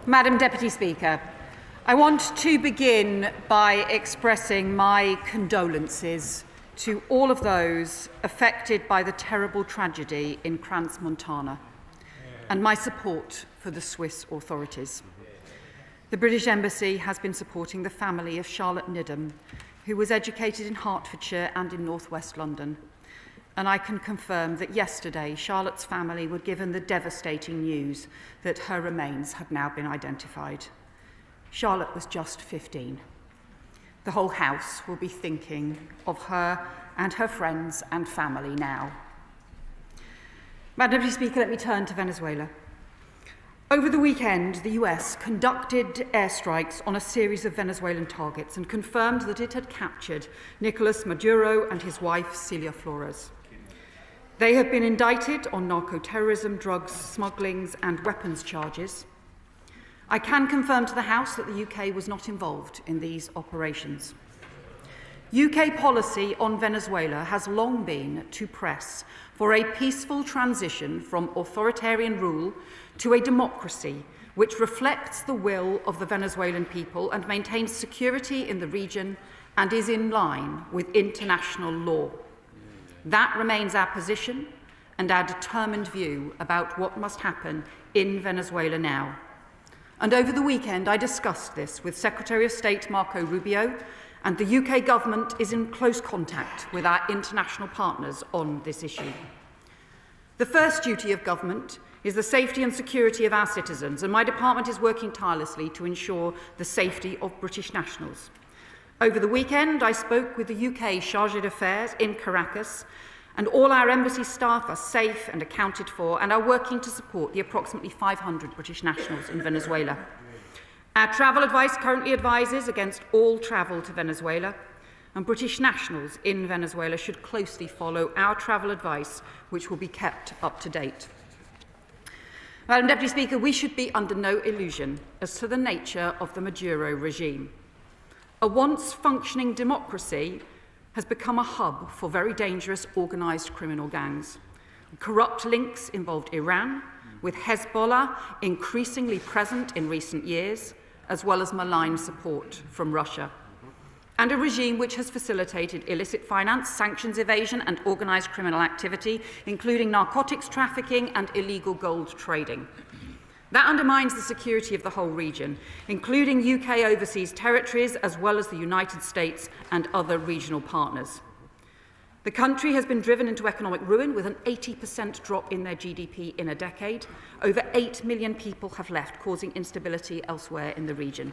Madam Deputy Speaker, I want to begin by expressing my condolences to all of those affected by the terrible tragedy in Crans-Montana and my support for the Swiss authorities. The British Embassy has been supporting the family of Charlotte Nidham, who was educated in Hertfordshire and in North West London. And I can confirm that yesterday Charlotte's family were given the devastating news that her remains have now been identified. Charlotte was just 15. The whole house will be thinking of her and her friends and family now. Madam Deputy Speaker, let me turn to Venezuela. Over the weekend, the US conducted airstrikes on a series of Venezuelan targets and confirmed that it had captured Nicolas Maduro and his wife, Celia Flores. They have been indicted on narco-terrorism, drugs, smugglings and weapons charges. I can confirm to the House that the UK was not involved in these operations. UK policy on Venezuela has long been to press for a peaceful transition from authoritarian rule to a democracy which reflects the will of the Venezuelan people and maintains security in the region and is in line with international law. That remains our position and our determined view about what must happen in Venezuela now. And over the weekend, I discussed this with Secretary of State Marco Rubio, and the UK government is in close contact with our international partners on this issue. The first duty of government is the safety and security of our citizens, and my department is working tirelessly to ensure the safety of British nationals. Over the weekend, I spoke with the UK Chargé d'Affaires in Caracas, and all our embassy staff are safe and accounted for and are working to support the approximately 500 British nationals in Venezuela. Our travel advice currently advises against all travel to Venezuela, and British nationals in Venezuela should closely follow our travel advice, which will be kept up to date. Madam Deputy Speaker, we should be under no illusion as to the nature of the Maduro regime. A once functioning democracy has become a hub for very dangerous organised criminal gangs. Corrupt links involved Iran, with Hezbollah increasingly present in recent years, as well as malign support from Russia. And a regime which has facilitated illicit finance, sanctions evasion and organised criminal activity, including narcotics trafficking and illegal gold trading. That undermines the security of the whole region, including UK overseas territories, as well as the United States and other regional partners. The country has been driven into economic ruin with an 80% drop in their GDP in a decade. Over 8 million people have left, causing instability elsewhere in the region.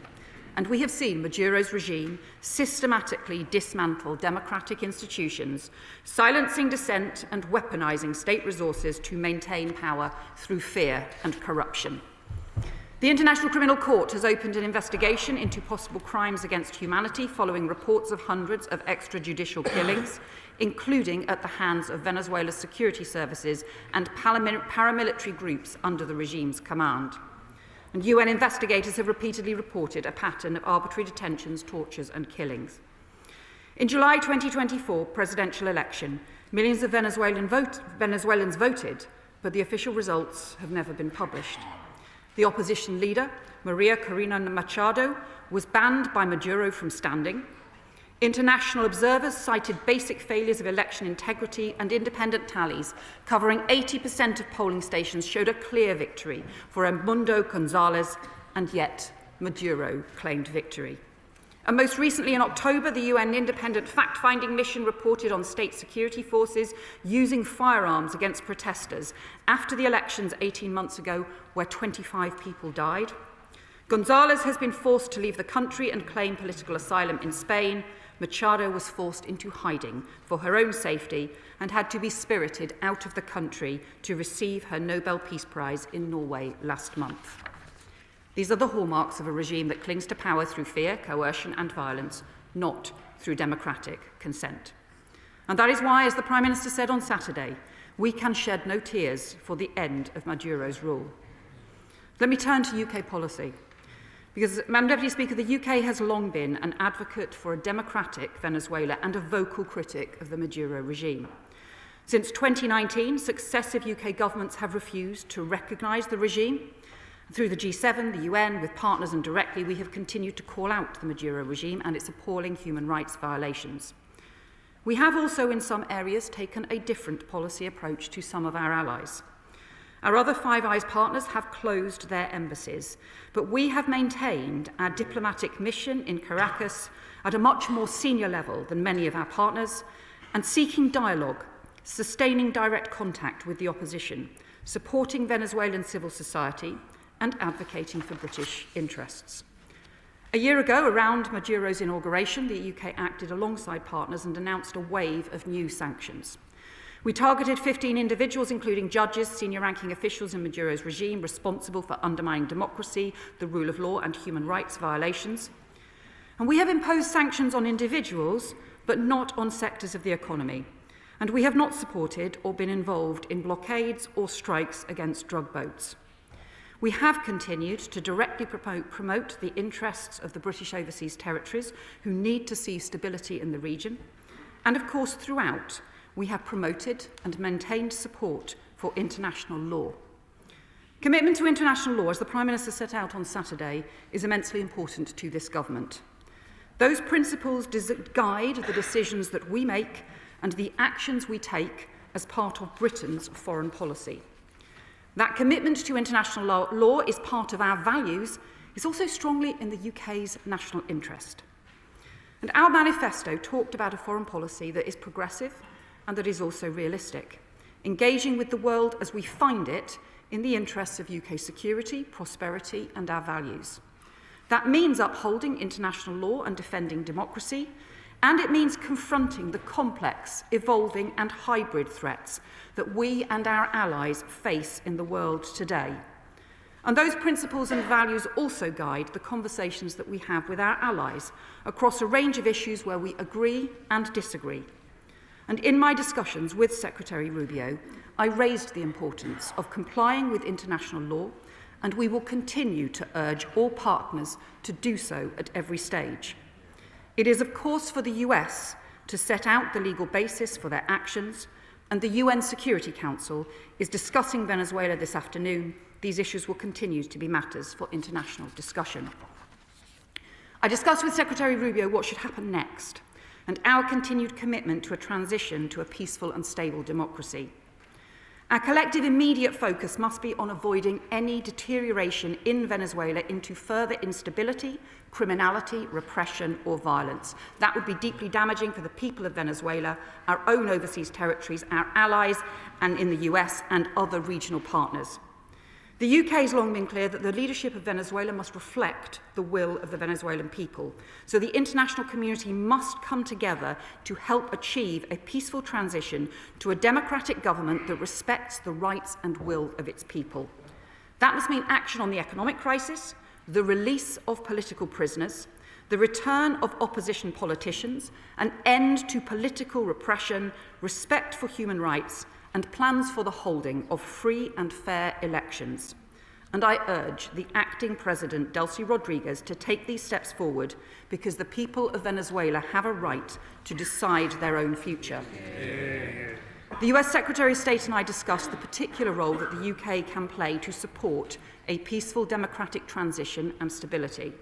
And we have seen Maduro's regime systematically dismantle democratic institutions, silencing dissent and weaponising state resources to maintain power through fear and corruption. The International Criminal Court has opened an investigation into possible crimes against humanity following reports of hundreds of extrajudicial killings, including at the hands of Venezuela's security services and paramilitary groups under the regime's command. And UN investigators have repeatedly reported a pattern of arbitrary detentions, tortures and killings. In July 2024 presidential election, millions of Venezuelans voted, but the official results have never been published. The opposition leader, Maria Corina Machado, was banned by Maduro from standing. International observers cited basic failures of election integrity, and independent tallies covering 80% of polling stations showed a clear victory for Edmundo Gonzalez, and yet Maduro claimed victory. And most recently in October, the UN independent fact-finding mission reported on state security forces using firearms against protesters after the elections 18 months ago, where 25 people died. Gonzalez has been forced to leave the country and claim political asylum in Spain. Machado was forced into hiding for her own safety and had to be spirited out of the country to receive her Nobel Peace Prize in Norway last month. These are the hallmarks of a regime that clings to power through fear, coercion and violence, not through democratic consent. And that is why, as the Prime Minister said on Saturday, we can shed no tears for the end of Maduro's rule. Let me turn to UK policy. Because, Madam Deputy Speaker, the UK has long been an advocate for a democratic Venezuela and a vocal critic of the Maduro regime. Since 2019, successive UK governments have refused to recognise the regime, Through the G7, the UN, with partners and directly, we have continued to call out the Maduro regime and its appalling human rights violations. We have also, in some areas, taken a different policy approach to some of our allies. Our other Five Eyes partners have closed their embassies, but we have maintained our diplomatic mission in Caracas at a much more senior level than many of our partners, and seeking dialogue, sustaining direct contact with the opposition, supporting Venezuelan civil society, and advocating for British interests. A year ago, around Maduro's inauguration, the UK acted alongside partners and announced a wave of new sanctions. We targeted 15 individuals, including judges, senior ranking officials in Maduro's regime, responsible for undermining democracy, the rule of law, and human rights violations. And we have imposed sanctions on individuals, but not on sectors of the economy. And we have not supported or been involved in blockades or strikes against drug boats. We have continued to directly promote the interests of the British overseas territories, who need to see stability in the region. And of course, throughout, we have promoted and maintained support for international law. Commitment to international law, as the Prime Minister set out on Saturday, is immensely important to this government. Those principles guide the decisions that we make and the actions we take as part of Britain's foreign policy. That commitment to international law is part of our values, is also strongly in the UK's national interest. And our manifesto talked about a foreign policy that is progressive and that is also realistic, engaging with the world as we find it in the interests of UK security, prosperity, and our values. That means upholding international law and defending democracy, and it means confronting the complex, evolving, and hybrid threats that we and our allies face in the world today. And those principles and values also guide the conversations that we have with our allies across a range of issues where we agree and disagree. And in my discussions with Secretary Rubio, I raised the importance of complying with international law, and we will continue to urge all partners to do so at every stage. It is, of course, for the US to set out the legal basis for their actions, and the UN Security Council is discussing Venezuela this afternoon. These issues will continue to be matters for international discussion. I discussed with Secretary Rubio what should happen next, and our continued commitment to a transition to a peaceful and stable democracy. Our collective immediate focus must be on avoiding any deterioration in Venezuela into further instability, criminality, repression, or violence. That would be deeply damaging for the people of Venezuela, our own overseas territories, our allies, and in the US and other regional partners. The UK has long been clear that the leadership of Venezuela must reflect the will of the Venezuelan people. So the international community must come together to help achieve a peaceful transition to a democratic government that respects the rights and will of its people. That must mean action on the economic crisis, the release of political prisoners, the return of opposition politicians, an end to political repression, respect for human rights, and plans for the holding of free and fair elections. And I urge the acting President, Delcy Rodriguez, to take these steps forward because the people of Venezuela have a right to decide their own future. The US Secretary of State and I discussed the particular role that the UK can play to support a peaceful democratic transition and stability.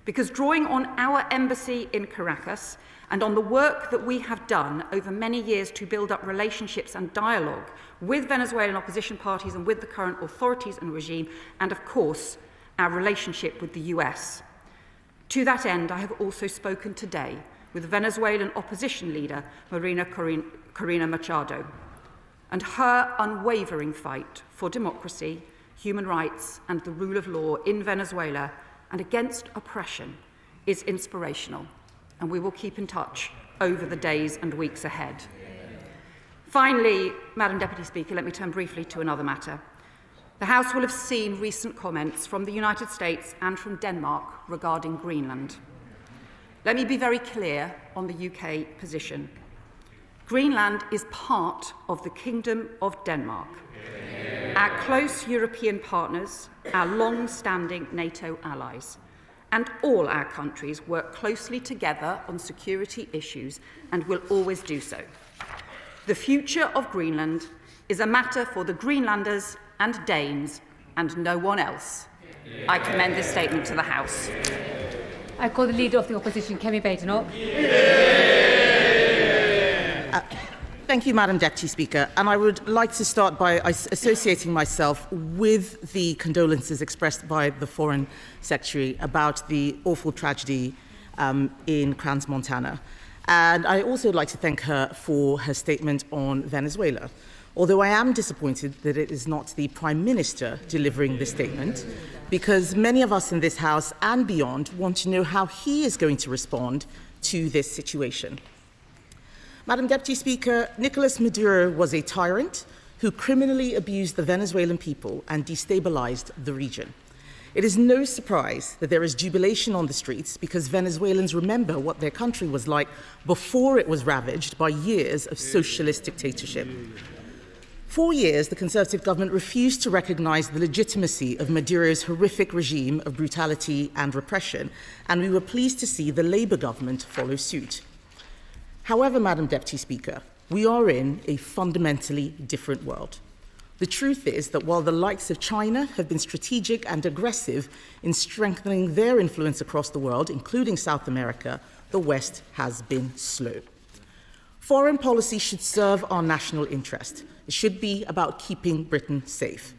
Because drawing on our embassy in Caracas and on the work that we have done over many years to build up relationships and dialogue with Venezuelan opposition parties and with the current authorities and regime, and of course, our relationship with the US. To that end, I have also spoken today with Venezuelan opposition leader Marina Corina Machado, and her unwavering fight for democracy, human rights, and the rule of law in Venezuela and against oppression is inspirational, and we will keep in touch over the days and weeks ahead. Finally, Madam Deputy Speaker, let me turn briefly to another matter. The House will have seen recent comments from the United States and from Denmark regarding Greenland. Let me be very clear on the UK position. Greenland is part of the Kingdom of Denmark. Our close European partners, our long-standing NATO allies, and all our countries work closely together on security issues and will always do so. The future of Greenland is a matter for the Greenlanders and Danes and no one else. I commend this statement to the House. I call the Leader of the Opposition, Kemi Badenoch. Thank you, Madam Deputy Speaker. And I would like to start by associating myself with the condolences expressed by the Foreign Secretary about the awful tragedy in Crans, Montana. And I also would like to thank her for her statement on Venezuela. Although I am disappointed that it is not the Prime Minister delivering this statement, because many of us in this House and beyond want to know how he is going to respond to this situation. Madam Deputy Speaker, Nicolas Maduro was a tyrant who criminally abused the Venezuelan people and destabilized the region. It is no surprise that there is jubilation on the streets because Venezuelans remember what their country was like before it was ravaged by years of socialist dictatorship. For years, the Conservative government refused to recognize the legitimacy of Maduro's horrific regime of brutality and repression, and we were pleased to see the Labour government follow suit. However, Madam Deputy Speaker, we are in a fundamentally different world. The truth is that while the likes of China have been strategic and aggressive in strengthening their influence across the world, including South America, the West has been slow. Foreign policy should serve our national interest. It should be about keeping Britain safe.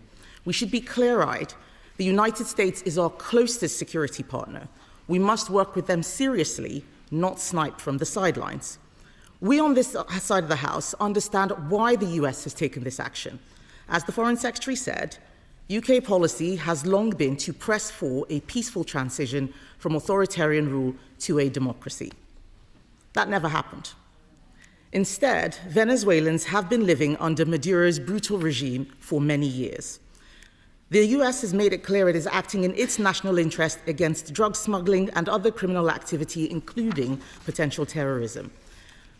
We should be clear-eyed. The United States is our closest security partner. We must work with them seriously, not snipe from the sidelines. We on this side of the House understand why the US has taken this action. As the Foreign Secretary said, UK policy has long been to press for a peaceful transition from authoritarian rule to a democracy. That never happened. Instead, Venezuelans have been living under Maduro's brutal regime for many years. The US has made it clear it is acting in its national interest against drug smuggling and other criminal activity, including potential terrorism.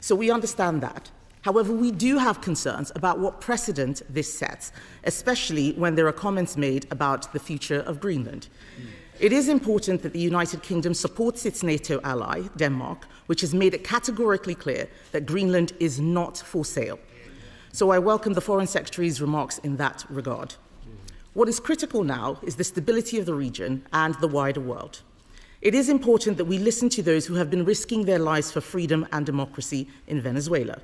So we understand that. However, we do have concerns about what precedent this sets, especially when there are comments made about the future of Greenland. It is important that the United Kingdom supports its NATO ally, Denmark, which has made it categorically clear that Greenland is not for sale. So I welcome the Foreign Secretary's remarks in that regard. What is critical now is the stability of the region and the wider world. It is important that we listen to those who have been risking their lives for freedom and democracy in Venezuela.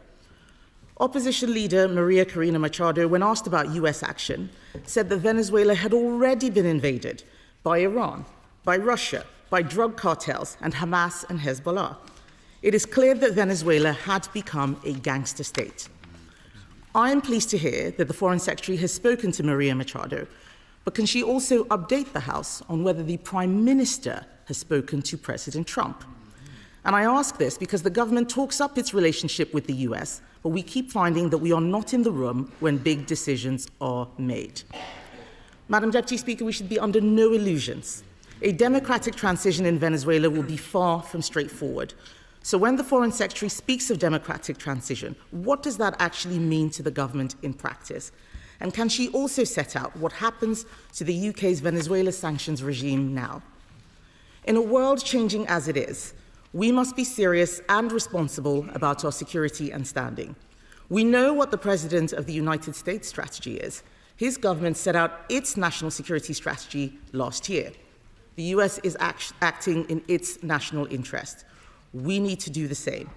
Opposition leader Maria Corina Machado, when asked about US action, said that Venezuela had already been invaded by Iran, by Russia, by drug cartels, and Hamas and Hezbollah. It is clear that Venezuela had become a gangster state. I am pleased to hear that the Foreign Secretary has spoken to Maria Machado, but can she also update the House on whether the Prime Minister has spoken to President Trump? And I ask this because the government talks up its relationship with the US, but we keep finding that we are not in the room when big decisions are made. Madam Deputy Speaker, we should be under no illusions. A democratic transition in Venezuela will be far from straightforward. So when the Foreign Secretary speaks of democratic transition, what does that actually mean to the government in practice? And can she also set out what happens to the UK's Venezuela sanctions regime now? In a world changing as it is, we must be serious and responsible about our security and standing. We know what the President of the United States strategy is. His government set out its national security strategy last year. The US is acting in its national interest. We need to do the same.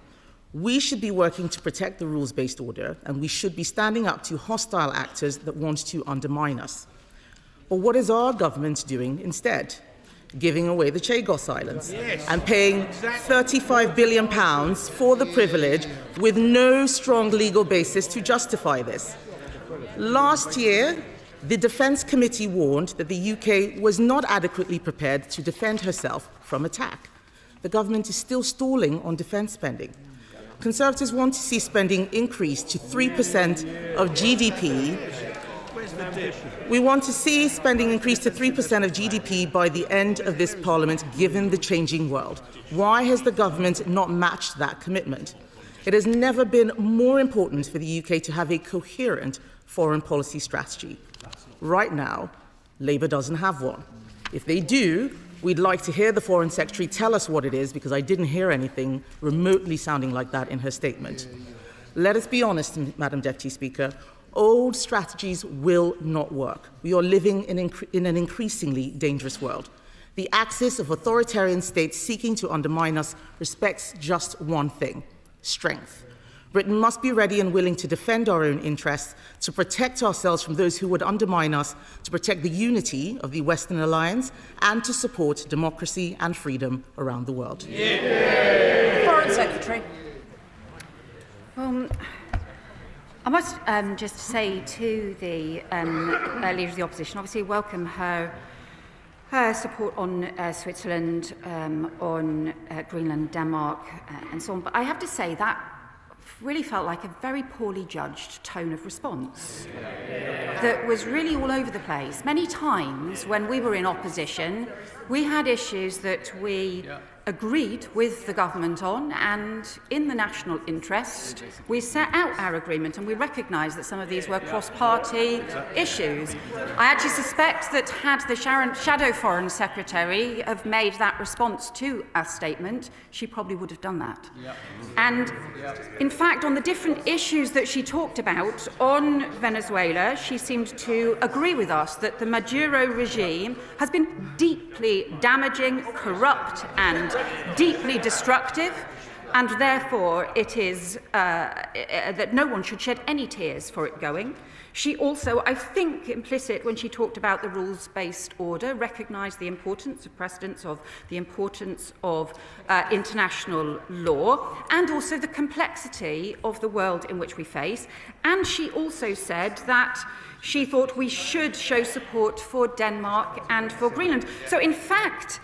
We should be working to protect the rules-based order, and we should be standing up to hostile actors that want to undermine us. But what is our government doing instead? Giving away the Chagos Islands and paying £35 billion for the privilege with no strong legal basis to justify this. Last year, the Defence Committee warned that the UK was not adequately prepared to defend herself from attack. The government is still stalling on defence spending. Conservatives want to see spending increase to 3% of GDP. We want to see spending increase to 3% of GDP by the end of this Parliament, given the changing world. Why has the government not matched that commitment? It has never been more important for the UK to have a coherent foreign policy strategy. Right now, Labour doesn't have one. If they do, we'd like to hear the Foreign Secretary tell us what it is, because I didn't hear anything remotely sounding like that in her statement. Let us be honest, Madam Deputy Speaker. Old strategies will not work. We are living in an increasingly dangerous world. The axis of authoritarian states seeking to undermine us respects just one thing: strength. Britain must be ready and willing to defend our own interests, to protect ourselves from those who would undermine us, to protect the unity of the Western Alliance, and to support democracy and freedom around the world. Yeah. Foreign Secretary. I must just say to the Leader of the Opposition, obviously welcome her support on Switzerland, on Greenland, Denmark, and so on. But I have to say that really felt like a very poorly judged tone of response that was really all over the place. Many times when we were in opposition, we had issues that we agreed with the government on, and in the national interest, we set out our agreement, and we recognised that some of these were cross-party issues. I actually suspect that had the Shadow Foreign Secretary have made that response to our statement, she probably would have done that. And in fact, on the different issues that she talked about on Venezuela, she seemed to agree with us that the Maduro regime has been deeply damaging, corrupt, and deeply destructive, and therefore it is that no one should shed any tears for it going. She also, I think, implicit when she talked about the rules-based order, recognised the importance of precedents, of the importance of international law, and also the complexity of the world in which we face. And she also said that she thought we should show support for Denmark and for Greenland. So, in fact,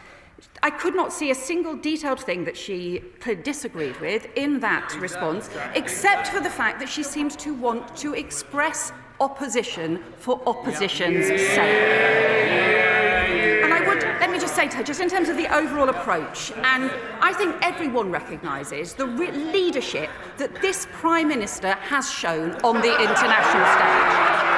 I could not see a single detailed thing that she disagreed with in that response, except for the fact that she seemed to want to express opposition for opposition's sake. And let me just say to her, just in terms of the overall approach, and I think everyone recognises the leadership that this Prime Minister has shown on the international stage.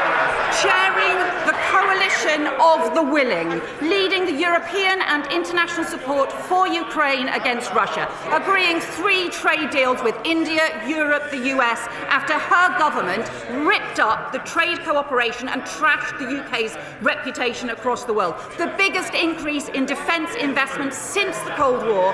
Chairing the coalition of the willing, leading the European and international support for Ukraine against Russia, agreeing 3 trade deals with India, Europe, the US, after her government ripped up the trade cooperation and trashed the UK's reputation across the world. The biggest increase in defence investment since the Cold War,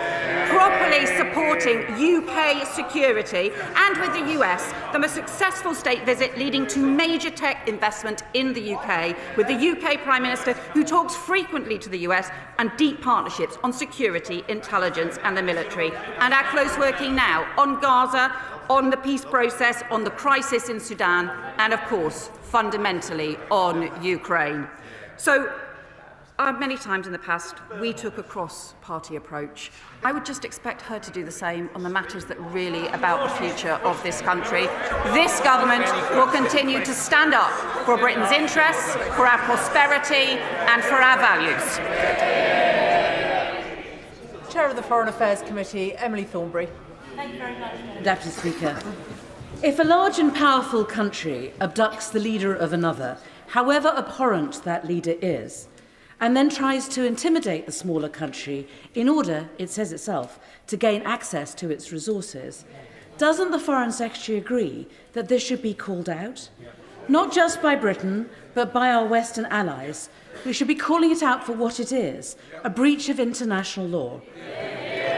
properly supporting UK security, and with the US, the most successful state visit leading to major tech investment in the UK, with the UK Prime Minister who talks frequently to the US, and deep partnerships on security, intelligence and the military. And our close working now on Gaza, on the peace process, on the crisis in Sudan, and of course, fundamentally on Ukraine. So, many times in the past, we took a cross-party approach. I would just expect her to do the same on the matters that really about the future of this country. This government will continue to stand up for Britain's interests, for our prosperity, and for our values. Chair of the Foreign Affairs Committee, Emily Thornberry. Thank you very much, Deputy Speaker. If a large and powerful country abducts the leader of another, however abhorrent that leader is, and then tries to intimidate the smaller country in order, it says itself, to gain access to its resources, doesn't the Foreign Secretary agree that this should be called out? Not just by Britain, but by our Western allies. We should be calling it out for what it is, a breach of international law.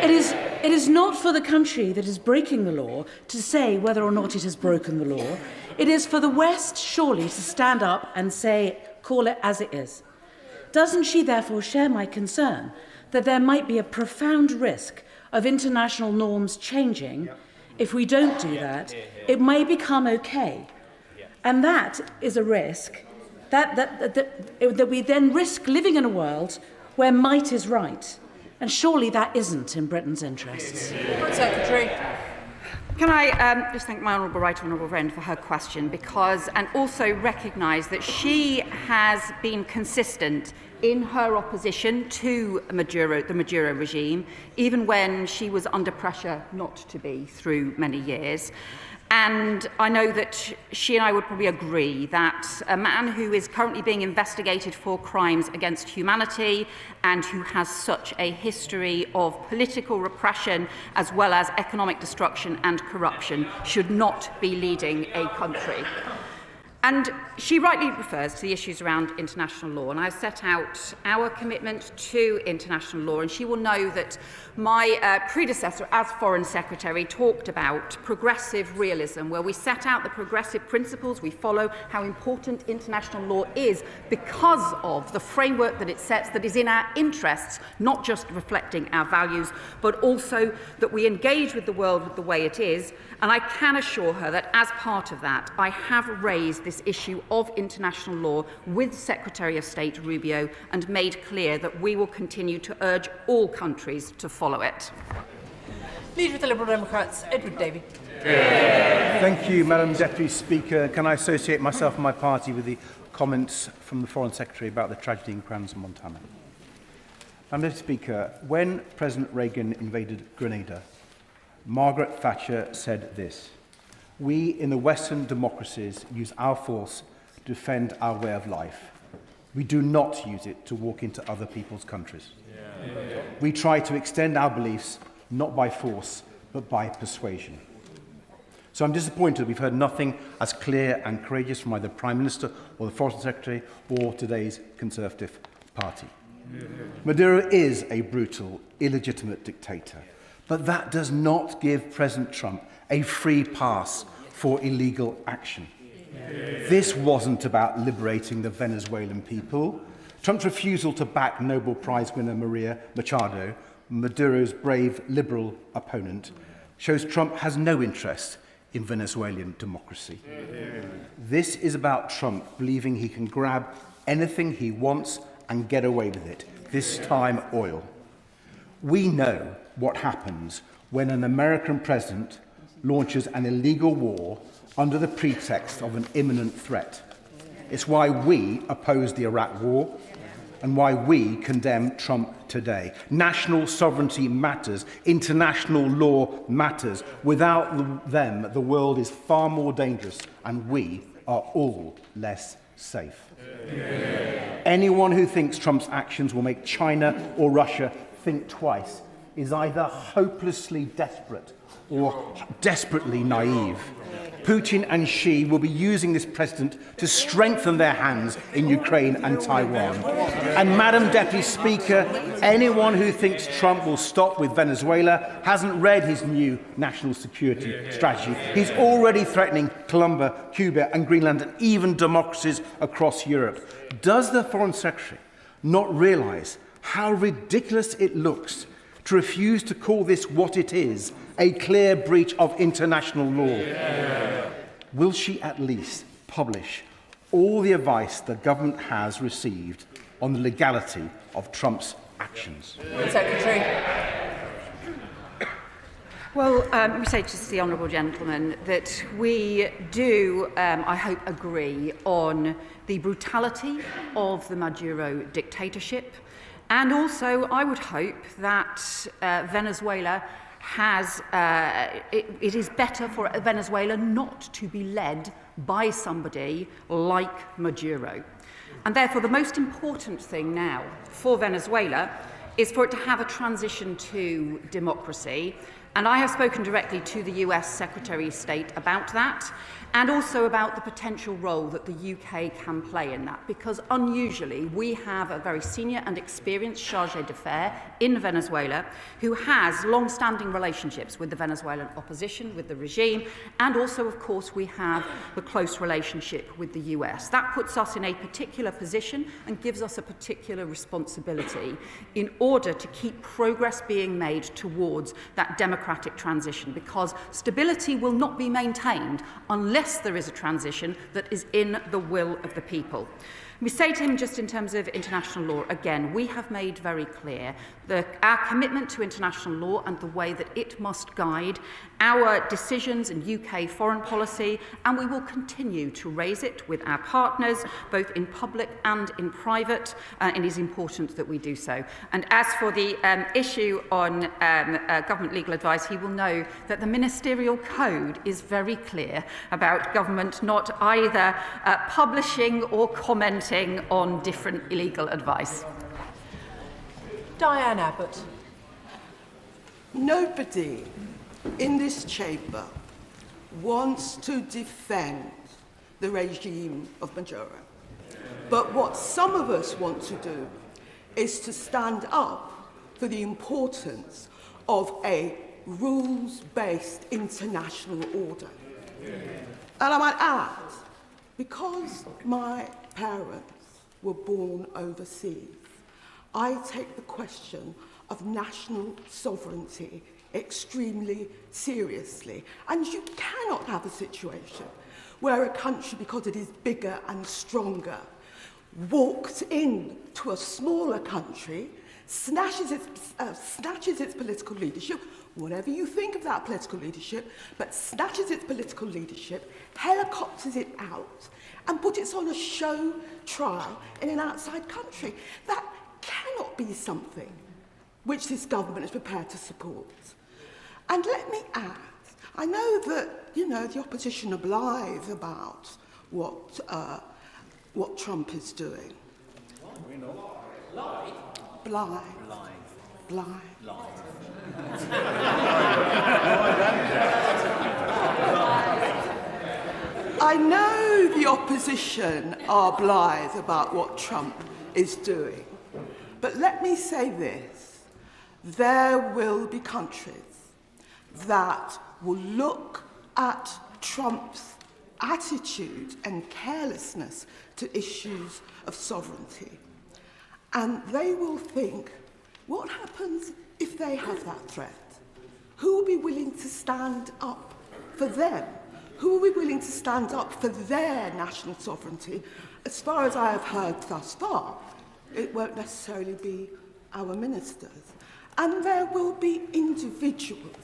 It is not for the country that is breaking the law to say whether or not it has broken the law. It is for the West, surely, to stand up and say, call it as it is. Doesn't she therefore share my concern that there might be a profound risk of international norms changing? If we don't do that, it may become okay. And that is a risk that we then risk living in a world where might is right. And surely that isn't in Britain's interests. Secretary. Can I just thank my honourable friend for her question, and also recognise that she has been consistent in her opposition to the Maduro regime, even when she was under pressure not to be through many years. And I know that she and I would probably agree that a man who is currently being investigated for crimes against humanity and who has such a history of political repression as well as economic destruction and corruption should not be leading a country. And she rightly refers to the issues around international law, and I've set out our commitment to international law, and she will know that my predecessor as Foreign Secretary talked about progressive realism, where we set out the progressive principles we follow, how important international law is because of the framework that it sets that is in our interests, not just reflecting our values, but also that we engage with the world with the way it is. And I can assure her that as part of that, I have raised this issue of international law with Secretary of State Rubio and made clear that we will continue to urge all countries to follow it. Leader of the Liberal Democrats, Edward Davey. Thank you, Madam Deputy Speaker. Can I associate myself and my party with the comments from the Foreign Secretary about the tragedy in Crans, Montana? Madam Deputy Speaker, when President Reagan invaded Grenada, Margaret Thatcher said this: "We in the Western democracies use our force to defend our way of life. We do not use it to walk into other people's countries. We try to extend our beliefs not by force, but by persuasion." So I'm disappointed we've heard nothing as clear and courageous from either the Prime Minister or the Foreign Secretary or today's Conservative Party. Maduro is a brutal, illegitimate dictator, but that does not give President Trump a free pass for illegal action. This wasn't about liberating the Venezuelan people. Trump's refusal to back Nobel Prize winner Maria Machado, Maduro's brave liberal opponent, shows Trump has no interest in Venezuelan democracy. This is about Trump believing he can grab anything he wants and get away with it, this time oil. We know what happens when an American president launches an illegal war under the pretext of an imminent threat. It's why we oppose the Iraq war and why we condemn Trump today. National sovereignty matters. International law matters. Without them, the world is far more dangerous and we are all less safe. Anyone who thinks Trump's actions will make China or Russia think twice is either hopelessly desperate or desperately naive. Putin and Xi will be using this precedent to strengthen their hands in Ukraine and Taiwan. And Madam Deputy Speaker, anyone who thinks Trump will stop with Venezuela hasn't read his new national security strategy. He's already threatening Colombia, Cuba and Greenland and even democracies across Europe. Does the Foreign Secretary not realise how ridiculous it looks to refuse to call this what it is, a clear breach of international law? Will she at least publish all the advice the government has received on the legality of Trump's actions? Secretary. Well, we say to the honourable gentleman that we do, I hope, agree on the brutality of the Maduro dictatorship. And also, I would hope that Venezuela has, it is better for Venezuela not to be led by somebody like Maduro. And therefore, the most important thing now for Venezuela is for it to have a transition to democracy. And I have spoken directly to the US Secretary of State about that, and also about the potential role that the UK can play in that, because unusually we have a very senior and experienced charge d'affaires in Venezuela who has long-standing relationships with the Venezuelan opposition, with the regime, and also, of course, we have the close relationship with the US. That puts us in a particular position and gives us a particular responsibility in order to keep progress being made towards that democratic transition, because stability will not be maintained unless there is a transition that is in the will of the people. We say to him, just in terms of international law, again, we have made very clear our commitment to international law and the way that it must guide our decisions in UK foreign policy, and we will continue to raise it with our partners, both in public and in private, and it is important that we do so. And as for the issue on government legal advice, he will know that the ministerial code is very clear about government not either publishing or commenting on different illegal advice. Diane Abbott. Nobody in this chamber wants to defend the regime of Maduro. But what some of us want to do is to stand up for the importance of a rules-based international order. And I might add, because my parents were born overseas, I take the question of national sovereignty extremely seriously. And you cannot have a situation where a country, because it is bigger and stronger, walks into a smaller country, snatches its political leadership, whatever you think of that political leadership, but snatches its political leadership, helicopters it out, and puts it on a show trial in an outside country. That cannot be something which this government is prepared to support. And let me add, I know that, the opposition are blithe about what Trump is doing. Blithe. I know the opposition are blithe about what Trump is doing, but let me say this. There will be countries that will look at Trump's attitude and carelessness to issues of sovereignty, and they will think, what happens if they have that threat? Who will be willing to stand up for them? Who will be willing to stand up for their national sovereignty? As far as I have heard thus far, it won't necessarily be our ministers. And there will be individuals.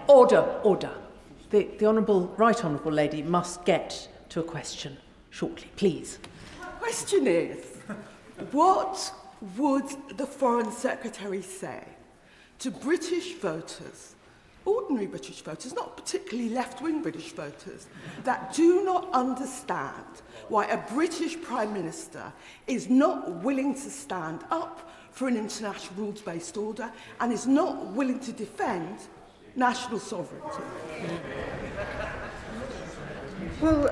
Order. The Right Honourable Lady must get to a question shortly, please. Question is, what would the Foreign Secretary say to British voters, ordinary British voters, not particularly left-wing British voters, that do not understand why a British Prime Minister is not willing to stand up for an international rules-based order and is not willing to defend national sovereignty? Well,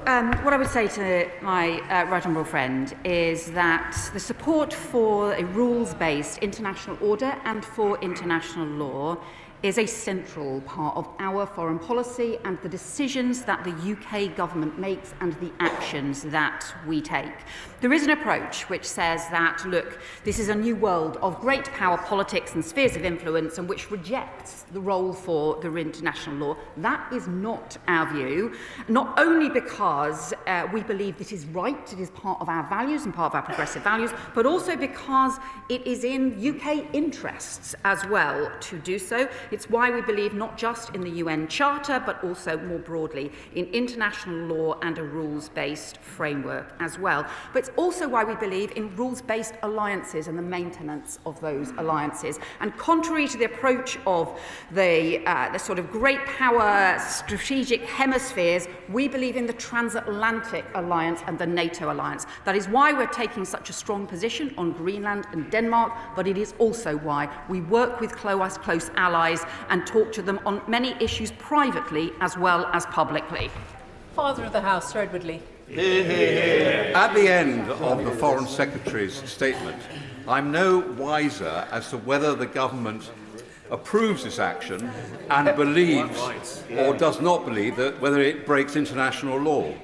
what I would say to my right honourable friend is that the support for a rules-based international order and for international law is a central part of our foreign policy and the decisions that the UK government makes and the actions that we take. There is an approach which says that, look, this is a new world of great power politics and spheres of influence and which rejects the role for the international law. That is not our view, not only because we believe this is right, it is part of our values and part of our progressive values, but also because it is in UK interests as well to do so. It's why we believe not just in the UN Charter, but also more broadly in international law and a rules-based framework as well. But it's also why we believe in rules-based alliances and the maintenance of those alliances. And contrary to the approach of the sort of great power strategic hemispheres, we believe in the transatlantic alliance and the NATO alliance. That is why we're taking such a strong position on Greenland and Denmark, but it is also why we work with close allies and talk to them on many issues privately as well as publicly. Father of the House, Sir Edward Lee. At the end of the Foreign Secretary's statement, I'm no wiser as to whether the government approves this action and believes or does not believe that whether it breaks international law.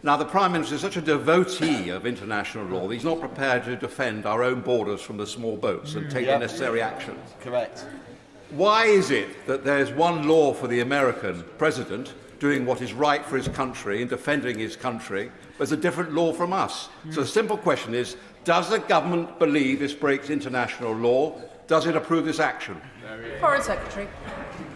Now, the Prime Minister is such a devotee of international law that he's not prepared to defend our own borders from the small boats and take the necessary action. Correct. Why is it that there's one law for the American president doing what is right for his country and defending his country, but there's a different law from us? So the simple question is, does the government believe this breaks international law? Does it approve this action? Foreign Secretary.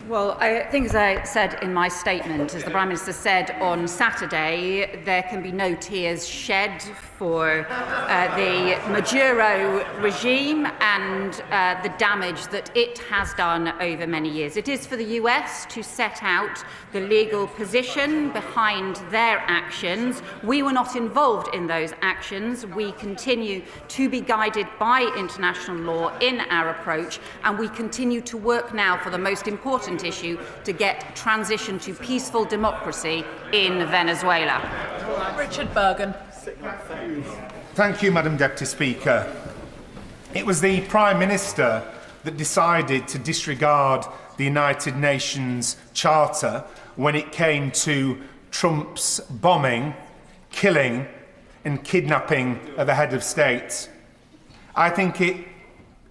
Well, I think, as I said in my statement, as the Prime Minister said on Saturday, there can be no tears shed for the Maduro regime and the damage that it has done over many years. It is for the US to set out the legal position behind their actions. We were not involved in those actions. We continue to be guided by international law in our approach, and we continue to work now for the most important urgent issue to get transition to peaceful democracy in Venezuela. Richard Bergen. Thank you, Madam Deputy Speaker. It was the Prime Minister that decided to disregard the United Nations Charter when it came to Trump's bombing, killing and kidnapping of a head of state. I think it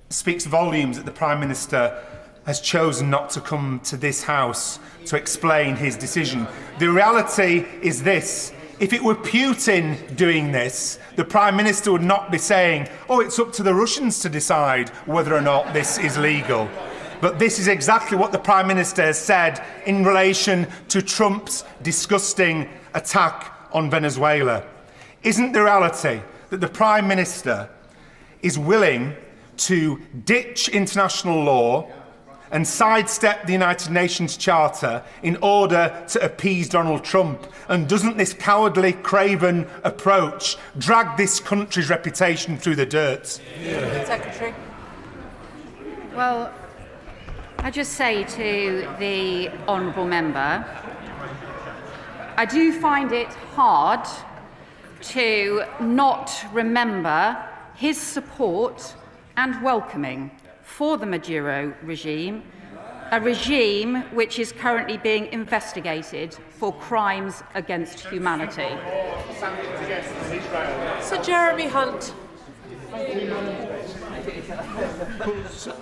speaks volumes that the Prime Minister has chosen not to come to this House to explain his decision. The reality is this: if it were Putin doing this, the Prime Minister would not be saying, oh, it's up to the Russians to decide whether or not this is legal. But this is exactly what the Prime Minister has said in relation to Trump's disgusting attack on Venezuela. Isn't the reality that the Prime Minister is willing to ditch international law and sidestep the United Nations Charter in order to appease Donald Trump? And doesn't this cowardly, craven approach drag this country's reputation through the dirt? Yeah. Secretary. Well, I just say to the honourable member, I do find it hard to not remember his support and welcoming for the Maduro regime, a regime which is currently being investigated for crimes against humanity. Sir Jeremy Hunt.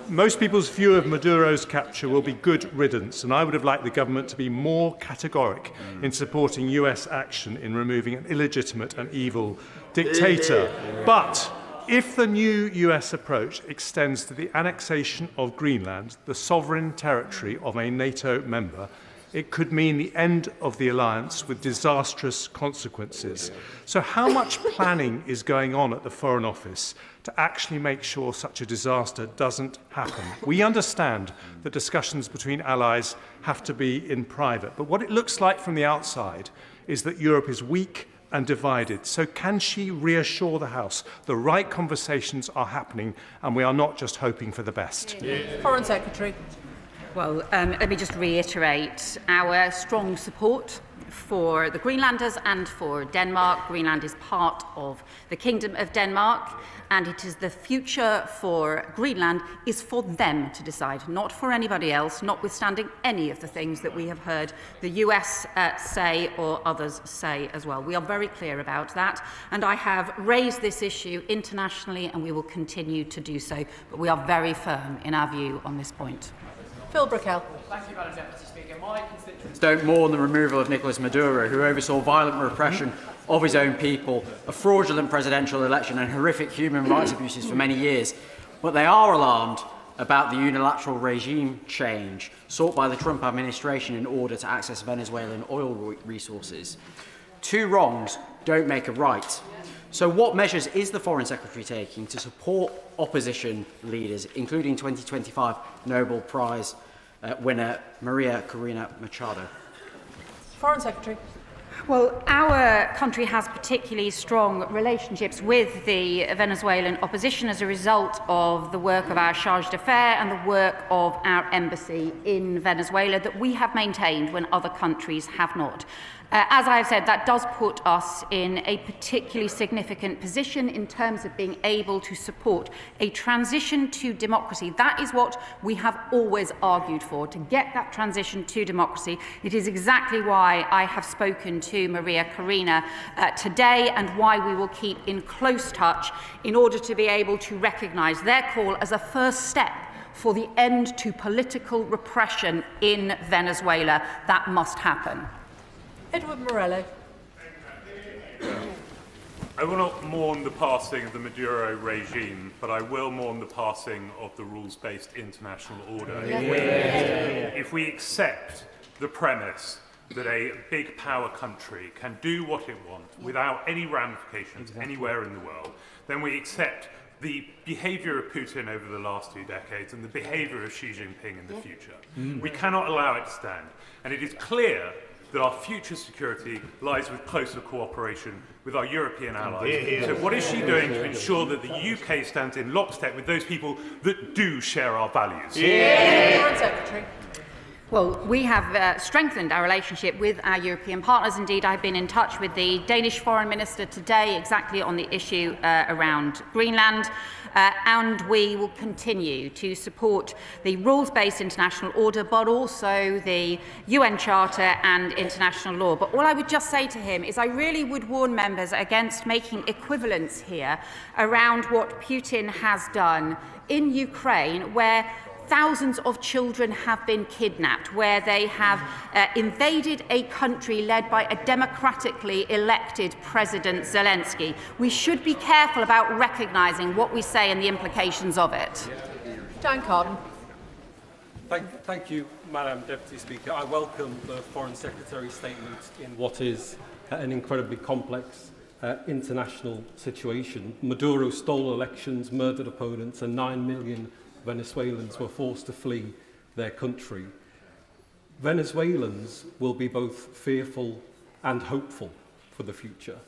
Most people's view of Maduro's capture will be good riddance, and I would have liked the government to be more categoric in supporting US action in removing an illegitimate and evil dictator. But if the new US approach extends to the annexation of Greenland, the sovereign territory of a NATO member, it could mean the end of the alliance with disastrous consequences. So how much planning is going on at the Foreign Office to actually make sure such a disaster doesn't happen? We understand that discussions between allies have to be in private, but what it looks like from the outside is that Europe is weak and divided. So can she reassure the House the right conversations are happening and we are not just hoping for the best? Foreign Secretary. Well, let me just reiterate our strong support for the Greenlanders and for Denmark. Greenland is part of the Kingdom of Denmark, and it is the future for Greenland is for them to decide, not for anybody else, notwithstanding any of the things that we have heard the US say or others say as well. We are very clear about that, and I have raised this issue internationally, and we will continue to do so, but we are very firm in our view on this point. Phil Brickell. Thank you, Madam Deputy Speaker. My constituents don't mourn the removal of Nicolas Maduro, who oversaw violent repression of his own people, a fraudulent presidential election and horrific human rights abuses for many years. But they are alarmed about the unilateral regime change sought by the Trump administration in order to access Venezuelan oil resources. Two wrongs don't make a right. So what measures is the Foreign Secretary taking to support opposition leaders, including 2025 Nobel Prize winner Maria Corina Machado? Foreign Secretary. Well, our country has particularly strong relationships with the Venezuelan opposition as a result of the work of our charge d'affaires and the work of our embassy in Venezuela that we have maintained when other countries have not. As I have said, that does put us in a particularly significant position in terms of being able to support a transition to democracy. That is what we have always argued for, to get that transition to democracy. It is exactly why I have spoken to Maria Corina today, and why we will keep in close touch in order to be able to recognise their call as a first step for the end to political repression in Venezuela. That must happen. Edward Morello. I will not mourn the passing of the Maduro regime, but I will mourn the passing of the rules-based international order. If we accept the premise that a big power country can do what it wants without any ramifications anywhere in the world, then we accept the behaviour of Putin over the last 2 decades and the behaviour of Xi Jinping in the future. We cannot allow it to stand. And it is clear that our future security lies with closer cooperation with our European allies. So what is she doing to ensure that the UK stands in lockstep with those people that do share our values? Foreign Secretary. Well, we have strengthened our relationship with our European partners. Indeed, I've been in touch with the Danish Foreign Minister today exactly on the issue around Greenland. And we will continue to support the rules-based international order, but also the UN Charter and international law. But all I would just say to him is I really would warn members against making equivalence here around what Putin has done in Ukraine, where thousands of children have been kidnapped, where they have invaded a country led by a democratically elected President Zelensky. We should be careful about recognising what we say and the implications of it. Dan Carden. Thank you, Madam Deputy Speaker. I welcome the Foreign Secretary's statement in what is an incredibly complex international situation. Maduro stole elections, murdered opponents, and 9 million Venezuelans were forced to flee their country. Venezuelans will be both fearful and hopeful for the future.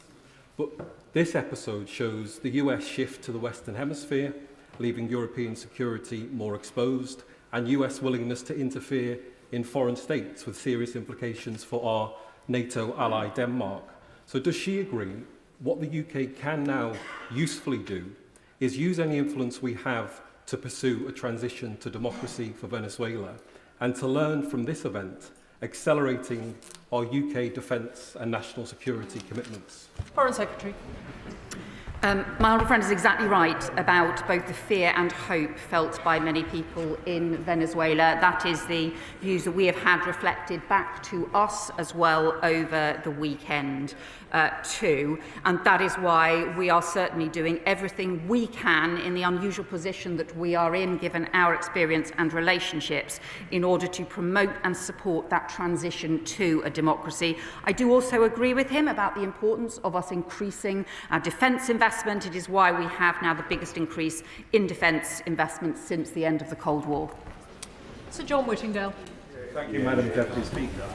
But this episode shows the US shift to the Western Hemisphere, leaving European security more exposed, and US willingness to interfere in foreign states with serious implications for our NATO ally Denmark. So does she agree what the UK can now usefully do is use any influence we have to pursue a transition to democracy for Venezuela, and to learn from this event, accelerating our UK defence and national security commitments? Foreign Secretary. My honourable friend is exactly right about both the fear and hope felt by many people in Venezuela. That is the views that we have had reflected back to us as well over the weekend too. And that is why we are certainly doing everything we can in the unusual position that we are in, given our experience and relationships, in order to promote and support that transition to a democracy. I do also agree with him about the importance of us increasing our defence investment. It is why we have now the biggest increase in defence investment since the end of the Cold War. Sir John Whittingdale. Thank you, Madam Deputy Speaker.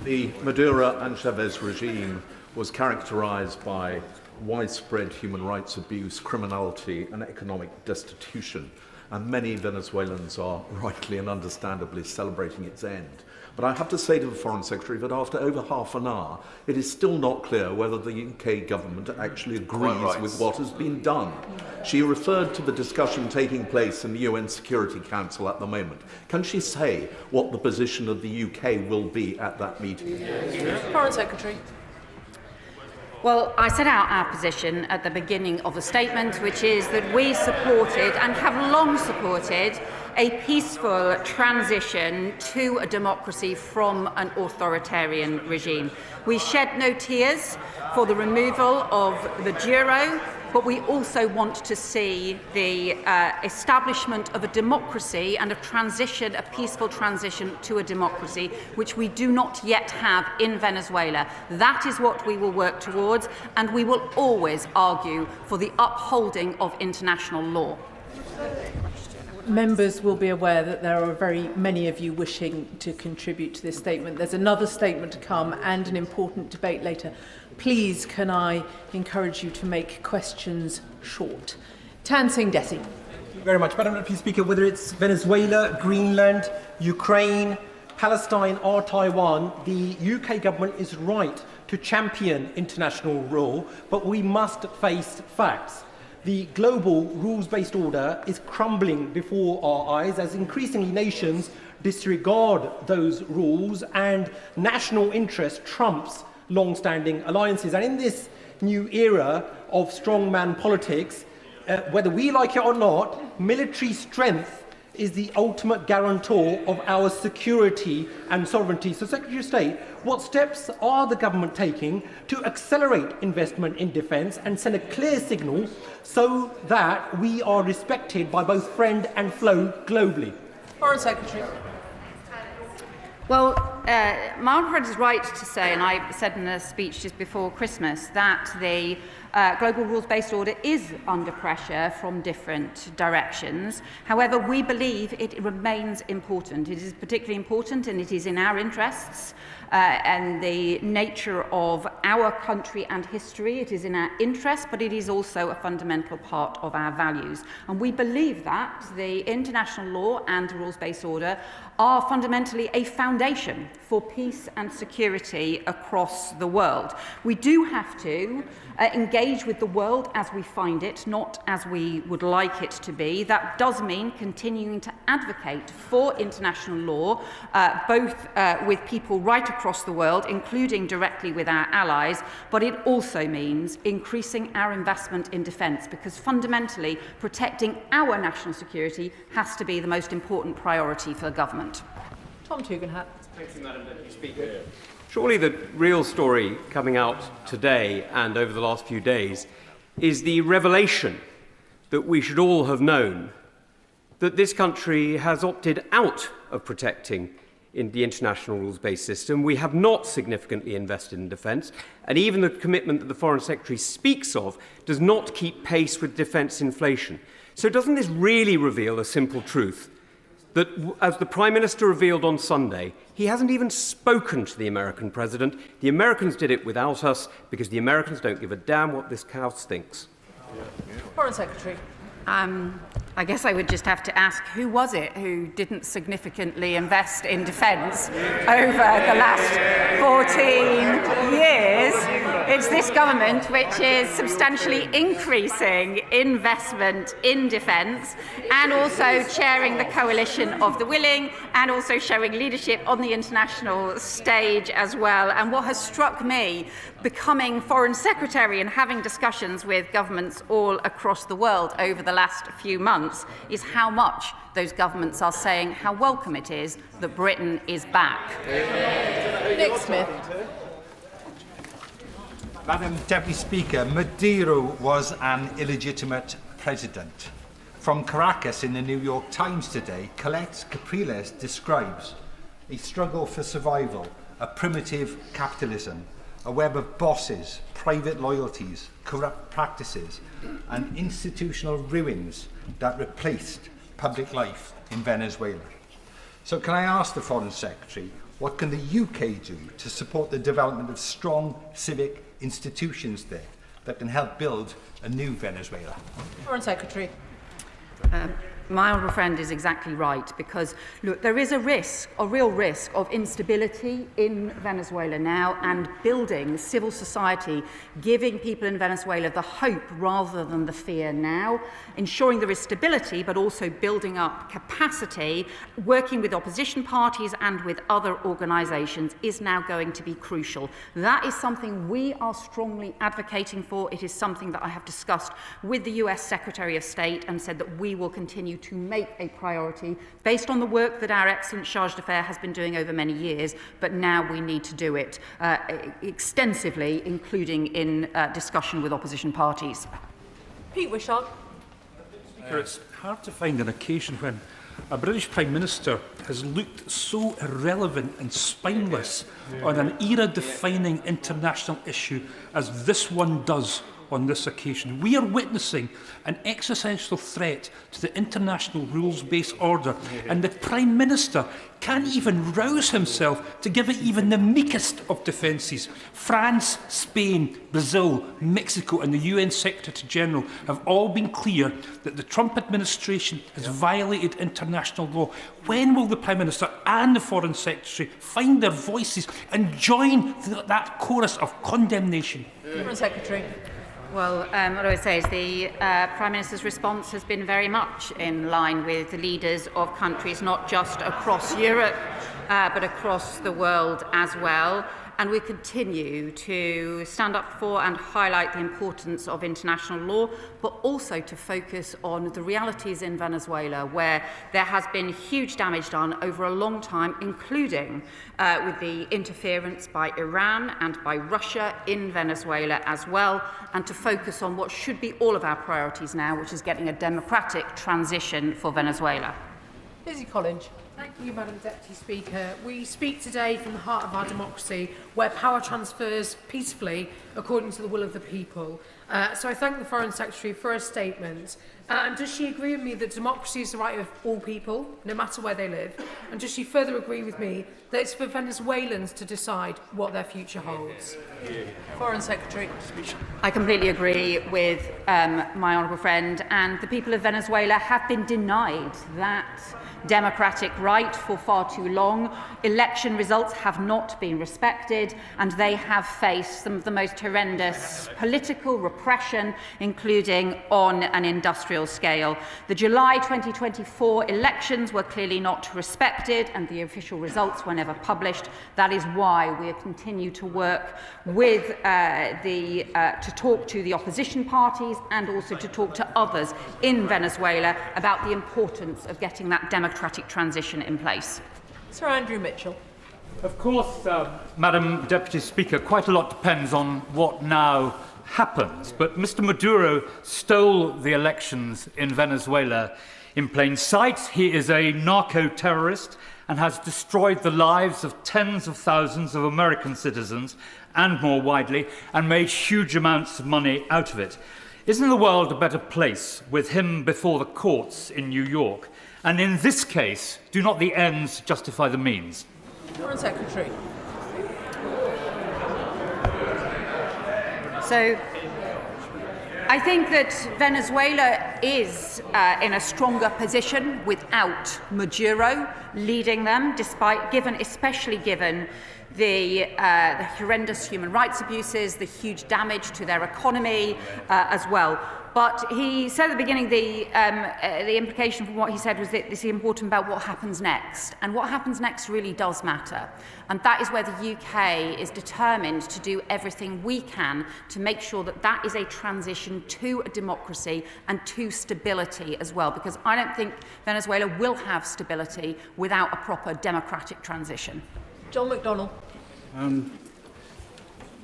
The Maduro and Chavez regime was characterised by widespread human rights abuse, criminality and economic destitution, and many Venezuelans are rightly and understandably celebrating its end. But I have to say to the Foreign Secretary that after over half an hour, it is still not clear whether the UK government actually agrees with what has been done. She referred to the discussion taking place in the UN Security Council at the moment. Can she say what the position of the UK will be at that meeting? Foreign Secretary. Well, I set out our position at the beginning of the statement, which is that we supported and have long supported a peaceful transition to a democracy from an authoritarian regime. We shed no tears for the removal of Maduro, but we also want to see the establishment of a democracy and a transition, a peaceful transition to a democracy, which we do not yet have in Venezuela. That is what we will work towards, and we will always argue for the upholding of international law. Members will be aware that there are very many of you wishing to contribute to this statement. There's another statement to come and an important debate later. Please, can I encourage you to make questions short? Tan Singh Desi. Thank you very much. Madam Deputy Speaker, whether it's Venezuela, Greenland, Ukraine, Palestine or Taiwan, the UK government is right to champion international law, but we must face facts. The global rules-based order is crumbling before our eyes as increasingly nations disregard those rules and national interest trumps long-standing alliances. And in this new era of strongman politics, whether we like it or not, military strength is the ultimate guarantor of our security and sovereignty. So, Secretary of State, what steps are the government taking to accelerate investment in defence and send a clear signal so that we are respected by both friend and foe globally? Foreign Secretary. Well, my honourable friend is right to say, and I said in a speech just before Christmas, that the global rules-based order is under pressure from different directions. However, we believe it remains important. It is particularly important, and it is in our interests and the nature of our country and history. It is in our interest, but it is also a fundamental part of our values. And we believe that the international law and the rules-based order are fundamentally a foundation for peace and security across the world. We do have to engage with the world as we find it, not as we would like it to be. That does mean continuing to advocate for international law, both with people right across the world, including directly with our allies, but it also means increasing our investment in defence, because fundamentally protecting our national security has to be the most important priority for the government. Tom Tugendhat. Thank you, Madam Deputy Speaker. Surely the real story coming out today and over the last few days is the revelation that we should all have known that this country has opted out of protecting in the international rules-based system. We have not significantly invested in defence, and even the commitment that the Foreign Secretary speaks of does not keep pace with defence inflation. So doesn't this really reveal a simple truth? That, as the Prime Minister revealed on Sunday, he hasn't even spoken to the American President. The Americans did it without us because the Americans don't give a damn what this House thinks. Foreign Secretary. I guess I would just have to ask, who was it who didn't significantly invest in defence over the last 14 years? It's this government which is substantially increasing investment in defence and also chairing the coalition of the willing and also showing leadership on the international stage as well. And what has struck me, becoming Foreign Secretary and having discussions with governments all across the world over the last few months, is how much those governments are saying how welcome it is that Britain is back. Nick Smith. Madam Deputy Speaker, Maduro was an illegitimate president. From Caracas in the New York Times today, Colette Capriles describes a struggle for survival, a primitive capitalism, a web of bosses, private loyalties, corrupt practices, and institutional ruins that replaced public life in Venezuela. So can I ask the Foreign Secretary, what can the UK do to support the development of strong civic institutions there that can help build a new Venezuela? Foreign Secretary. My honourable friend is exactly right, because, look, there is a real risk of instability in Venezuela now, and building civil society, giving people in Venezuela the hope rather than the fear now, ensuring there is stability, but also building up capacity, working with opposition parties and with other organisations is now going to be crucial. That is something we are strongly advocating for. It is something that I have discussed with the US Secretary of State and said that we will continue to make a priority based on the work that our excellent Charge d'Affaires has been doing over many years, but now we need to do it extensively, including in discussion with opposition parties. Pete Wishart. It's hard to find an occasion when a British Prime Minister has looked so irrelevant and spineless on an era-defining international issue as this one does on this occasion. We are witnessing an existential threat to the international rules-based order, and the Prime Minister can't even rouse himself to give it even the meekest of defences. France, Spain, Brazil, Mexico and the UN Secretary-General have all been clear that the Trump administration has violated international law. When will the Prime Minister and the Foreign Secretary find their voices and join that chorus of condemnation? Foreign Secretary. Well, what I would say is the Prime Minister's response has been very much in line with the leaders of countries not just across Europe, but across the world as well. And we continue to stand up for and highlight the importance of international law, but also to focus on the realities in Venezuela, where there has been huge damage done over a long time, including with the interference by Iran and by Russia in Venezuela as well, and to focus on what should be all of our priorities now, which is getting a democratic transition for Venezuela. Lizzie Collins. Thank you, Madam Deputy Speaker. We speak today from the heart of our democracy, where power transfers peacefully according to the will of the people. So I thank the Foreign Secretary for her statement. And does she agree with me that democracy is the right of all people, no matter where they live? And does she further agree with me that it's for Venezuelans to decide what their future holds? Foreign Secretary. I completely agree with my honourable friend, and the people of Venezuela have been denied that democratic right for far too long. Election results have not been respected, and they have faced some of the most horrendous political repression, including on an industrial scale. The July 2024 elections were clearly not respected, and the official results were never published. That is why we continue to work with to talk to the opposition parties and also to talk to others in Venezuela about the importance of getting that democratic transition in place. Sir Andrew Mitchell. Of course, Madam Deputy Speaker, quite a lot depends on what now happens. But Mr. Maduro stole the elections in Venezuela in plain sight. He is a narco-terrorist and has destroyed the lives of tens of thousands of American citizens and more widely, and made huge amounts of money out of it. Isn't the world a better place with him before the courts in New York? And in this case, do not the ends justify the means? Foreign Secretary. So I think that Venezuela is in a stronger position without Maduro leading them, especially given the horrendous human rights abuses, the huge damage to their economy as well. But he said at the beginning, the implication from what he said was that this is important about what happens next. And what happens next really does matter. And that is where the UK is determined to do everything we can to make sure that that is a transition to a democracy and to stability as well. Because I don't think Venezuela will have stability without a proper democratic transition. John McDonnell.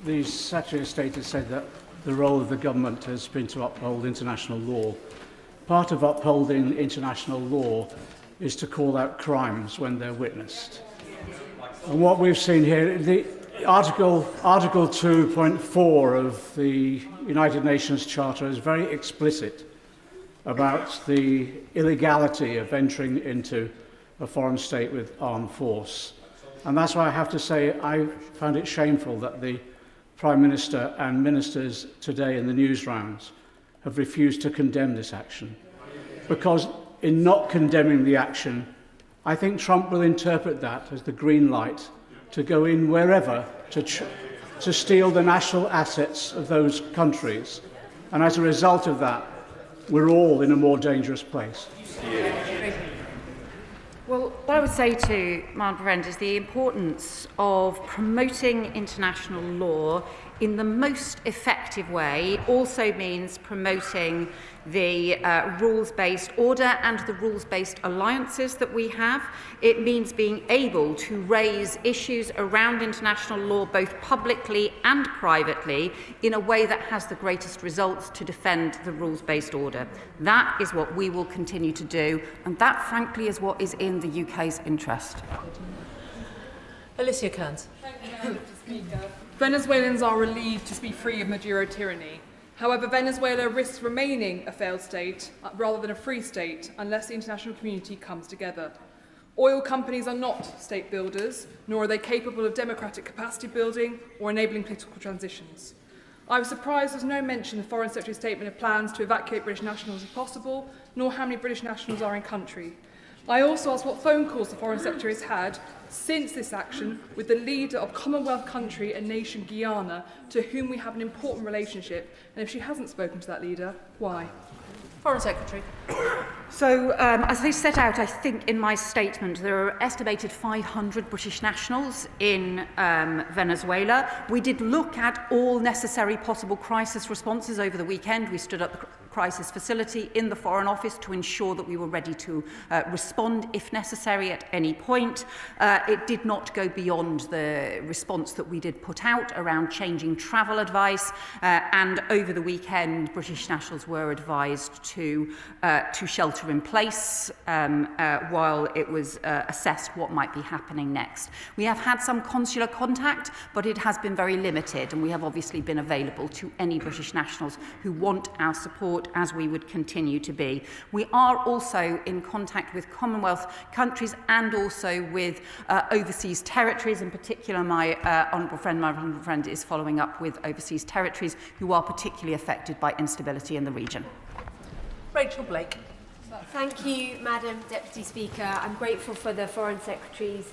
The Secretary of State has said that the role of the government has been to uphold international law. Part of upholding international law is to call out crimes when they're witnessed. And what we've seen here, the Article 2.4 of the United Nations Charter is very explicit about the illegality of entering into a foreign state with armed force. And that's why I have to say I found it shameful that the Prime Minister and ministers today in the news rounds have refused to condemn this action. Because in not condemning the action, I think Trump will interpret that as the green light to go in wherever to steal the national assets of those countries. And as a result of that, we're all in a more dangerous place. Well, what I would say to my friend is the importance of promoting international law in the most effective way also means promoting the rules-based order and the rules-based alliances that we have. It means being able to raise issues around international law both publicly and privately in a way that has the greatest results to defend the rules-based order. That is what we will continue to do, and that, frankly, is what is in the UK's interest. Alicia Kearns. Thank you, Madam Speaker. Venezuelans are relieved to be free of Maduro tyranny. However, Venezuela risks remaining a failed state rather than a free state unless the international community comes together. Oil companies are not state builders, nor are they capable of democratic capacity building or enabling political transitions. I was surprised there was no mention in the Foreign Secretary's statement of plans to evacuate British nationals if possible, nor how many British nationals are in country. I also asked what phone calls the Foreign Secretary has had since this action with the leader of Commonwealth country and nation Guyana, to whom we have an important relationship, and if she hasn't spoken to that leader, why? Foreign Secretary. So, as I set out, I think, in my statement, there are estimated 500 British nationals in Venezuela. We did look at all necessary possible crisis responses over the weekend. We stood up crisis facility in the Foreign Office to ensure that we were ready to respond if necessary at any point. It did not go beyond the response that we did put out around changing travel advice, and over the weekend British nationals were advised to shelter in place while it was assessed what might be happening next. We have had some consular contact, but it has been very limited, and we have obviously been available to any British nationals who want our support, as we would continue to be. We are also in contact with Commonwealth countries and also with overseas territories. In particular, my honourable friend is following up with overseas territories who are particularly affected by instability in the region. Rachel Blake. Thank you, Madam Deputy Speaker. I'm grateful for the Foreign Secretary's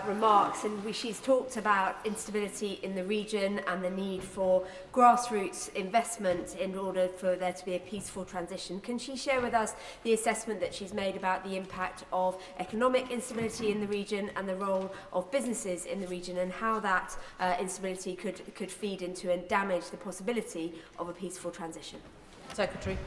remarks, and she's talked about instability in the region and the need for grassroots investment in order for there to be a peaceful transition. Can she share with us the assessment that she's made about the impact of economic instability in the region and the role of businesses in the region, and how that instability could feed into and damage the possibility of a peaceful transition? Secretary.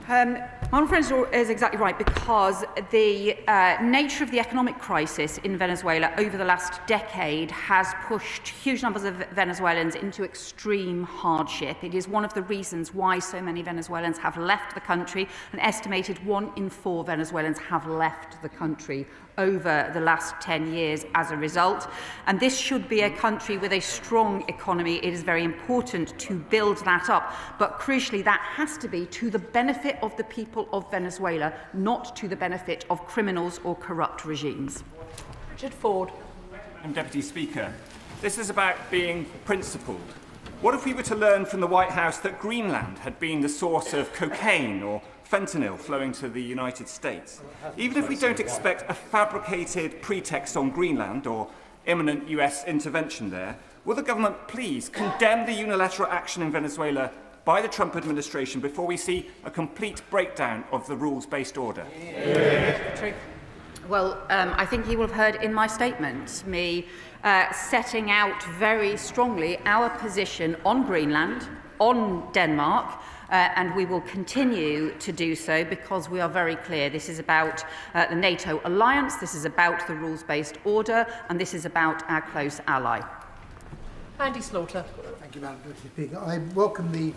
My friend is exactly right, because the nature of the economic crisis in Venezuela over the last decade has pushed huge numbers of Venezuelans into extreme hardship. It is one of the reasons why so many Venezuelans have left the country. An estimated 1 in 4 Venezuelans have left the country over the last 10 years as a result. And this should be a country with a strong economy. It is very important to build that up. But crucially, that has to be to the benefit of the people of Venezuela, not to the benefit of criminals or corrupt regimes. Richard Ford. Madam Deputy Speaker, this is about being principled. What if we were to learn from the White House that Greenland had been the source of cocaine or fentanyl flowing to the United States? Even if we don't expect a fabricated pretext on Greenland or imminent US intervention there, will the government please condemn the unilateral action in Venezuela by the Trump administration before we see a complete breakdown of the rules-based order? Well, I think you will have heard in my statement me setting out very strongly our position on Greenland, on Denmark, and we will continue to do so, because we are very clear this is about the NATO alliance, this is about the rules-based order, and this is about our close ally. Andy Slaughter. Thank you, Madam Deputy Speaker. I welcome the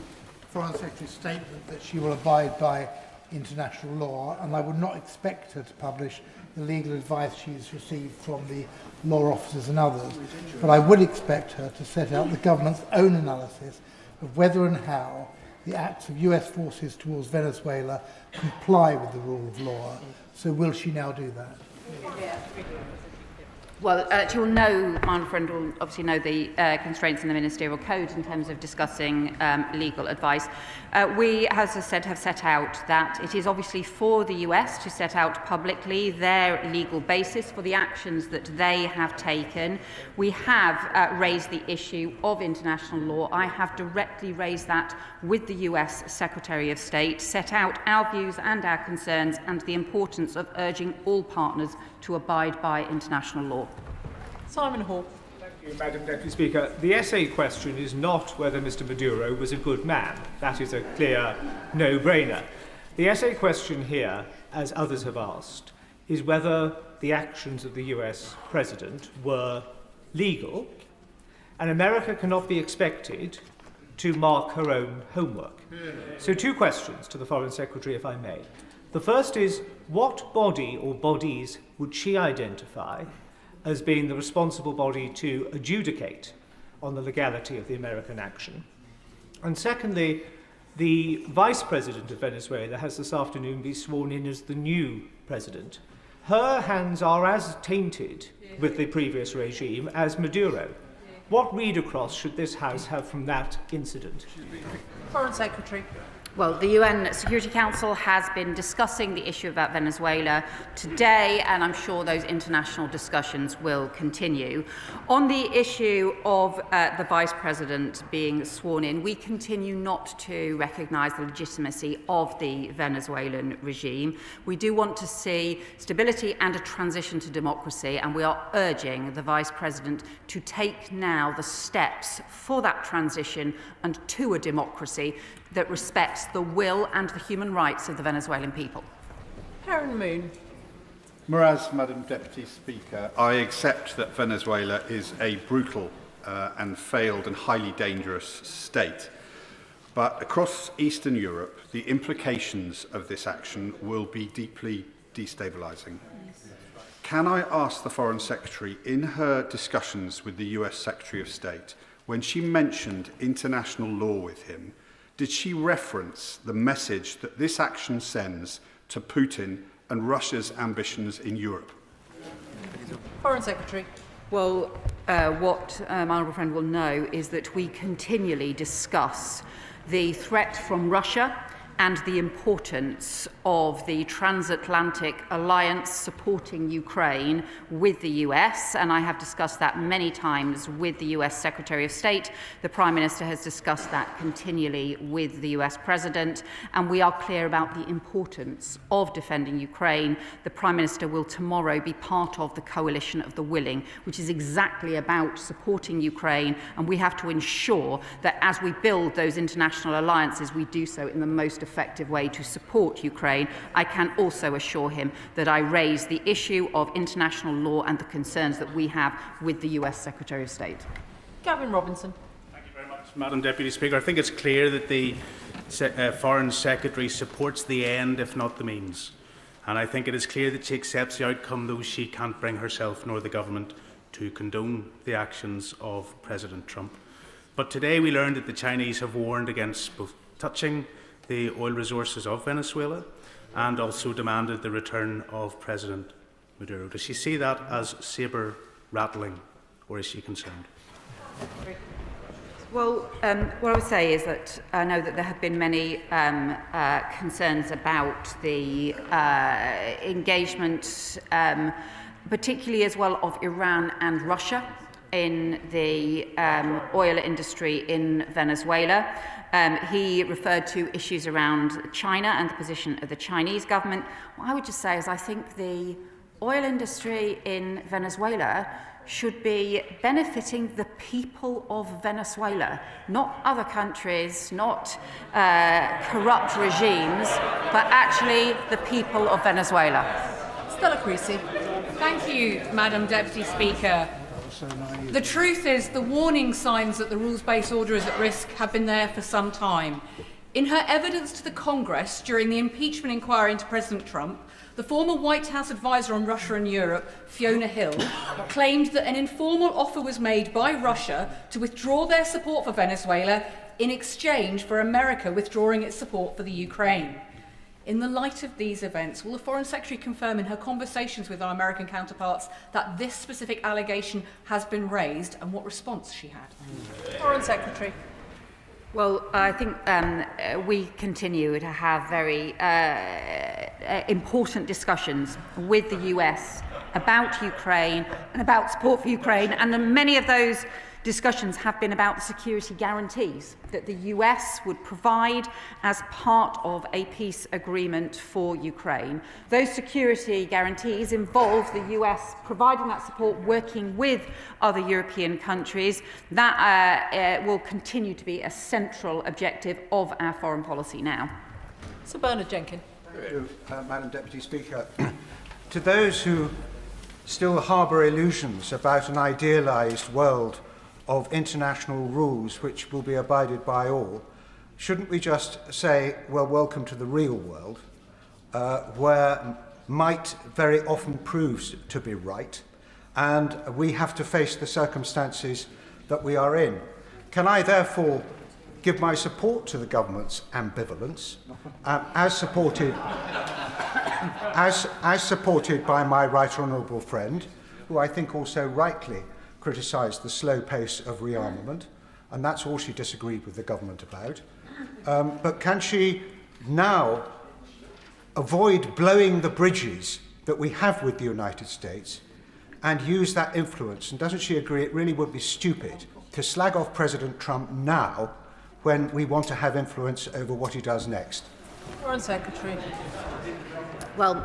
Foreign Secretary's statement that she will abide by international law, and I would not expect her to publish the legal advice she's received from the law officers and others, but I would expect her to set out the government's own analysis of whether and how the acts of US forces towards Venezuela comply with the rule of law. So will she now do that? Well, she will know, my friend will obviously know the constraints in the Ministerial Code in terms of discussing legal advice. We, as I said, have set out that it is obviously for the US to set out publicly their legal basis for the actions that they have taken. We have raised the issue of international law. I have directly raised that with the US Secretary of State, set out our views and our concerns and the importance of urging all partners to abide by international law. Simon Hall. Thank you, Madam Deputy Speaker. The essay question is not whether Mr Maduro was a good man. That is a clear no-brainer. The essay question here, as others have asked, is whether the actions of the US President were legal, and America cannot be expected to mark her own homework. So 2 questions to the Foreign Secretary, if I may. The first is, what body or bodies would she identify as being the responsible body to adjudicate on the legality of the American action? And secondly, the Vice President of Venezuela has this afternoon been sworn in as the new president. Her hands are as tainted with the previous regime as Maduro. What read across should this House have from that incident? Foreign Secretary. Well, the UN Security Council has been discussing the issue about Venezuela today, and I'm sure those international discussions will continue. On the issue of the Vice President being sworn in, we continue not to recognise the legitimacy of the Venezuelan regime. We do want to see stability and a transition to democracy, and we are urging the Vice President to take now the steps for that transition and to a democracy that respects protects the will and the human rights of the Venezuelan people. Karen Moon. Whereas, Madam Deputy Speaker, I accept that Venezuela is a brutal and failed and highly dangerous state. But across Eastern Europe, the implications of this action will be deeply destabilising. Can I ask the Foreign Secretary, in her discussions with the US Secretary of State, when she mentioned international law with him, did she reference the message that this action sends to Putin and Russia's ambitions in Europe? Foreign Secretary. Well, what my honourable friend will know is that we continually discuss the threat from Russia and the importance of the transatlantic alliance supporting Ukraine with the US, and I have discussed that many times with the US Secretary of State. The Prime Minister has discussed that continually with the US President, and we are clear about the importance of defending Ukraine. The Prime Minister will tomorrow be part of the Coalition of the Willing, which is exactly about supporting Ukraine, and we have to ensure that as we build those international alliances, we do so in the most effective way to support Ukraine. I can also assure him that I raise the issue of international law and the concerns that we have with the US Secretary of State. Gavin Robinson. Thank you very much, Madam Deputy Speaker. I think it's clear that the Foreign Secretary supports the end, if not the means. And I think it is clear that she accepts the outcome, though she can't bring herself nor the government to condone the actions of President Trump. But today we learned that the Chinese have warned against both touching the oil resources of Venezuela and also demanded the return of President Maduro. Does she see that as sabre rattling, or is she concerned? Well, what I would say is that I know that there have been many concerns about the engagement, particularly as well of Iran and Russia in the oil industry in Venezuela. He referred to issues around China and the position of the Chinese government. What I would just say is I think the oil industry in Venezuela should be benefiting the people of Venezuela, not other countries, not corrupt regimes, but actually the people of Venezuela. Stella Creasy. Thank you, Madam Deputy Speaker. The truth is, the warning signs that the rules-based order is at risk have been there for some time. In her evidence to the Congress during the impeachment inquiry into President Trump, the former White House advisor on Russia and Europe, Fiona Hill, claimed that an informal offer was made by Russia to withdraw their support for Venezuela in exchange for America withdrawing its support for the Ukraine. In the light of these events, will the Foreign Secretary confirm in her conversations with our American counterparts that this specific allegation has been raised and what response she had? Foreign Secretary. Well, I think we continue to have very important discussions with the US about Ukraine and about support for Ukraine, and many of those discussions have been about the security guarantees that the US would provide as part of a peace agreement for Ukraine. Those security guarantees involve the US providing that support, working with other European countries. That will continue to be a central objective of our foreign policy now. Sir Bernard Jenkin. Madam Deputy Speaker. To those who still harbour illusions about an idealised world of international rules which will be abided by all, shouldn't we just say, well, welcome to the real world, where might very often proves to be right, and we have to face the circumstances that we are in. Can I therefore give my support to the government's ambivalence, as supported by my right honourable friend, who I think also rightly criticised the slow pace of rearmament, and that's all she disagreed with the government about. But can she now avoid blowing the bridges that we have with the United States and use that influence? And doesn't she agree it really would be stupid to slag off President Trump now when we want to have influence over what he does next? Foreign Secretary. Well,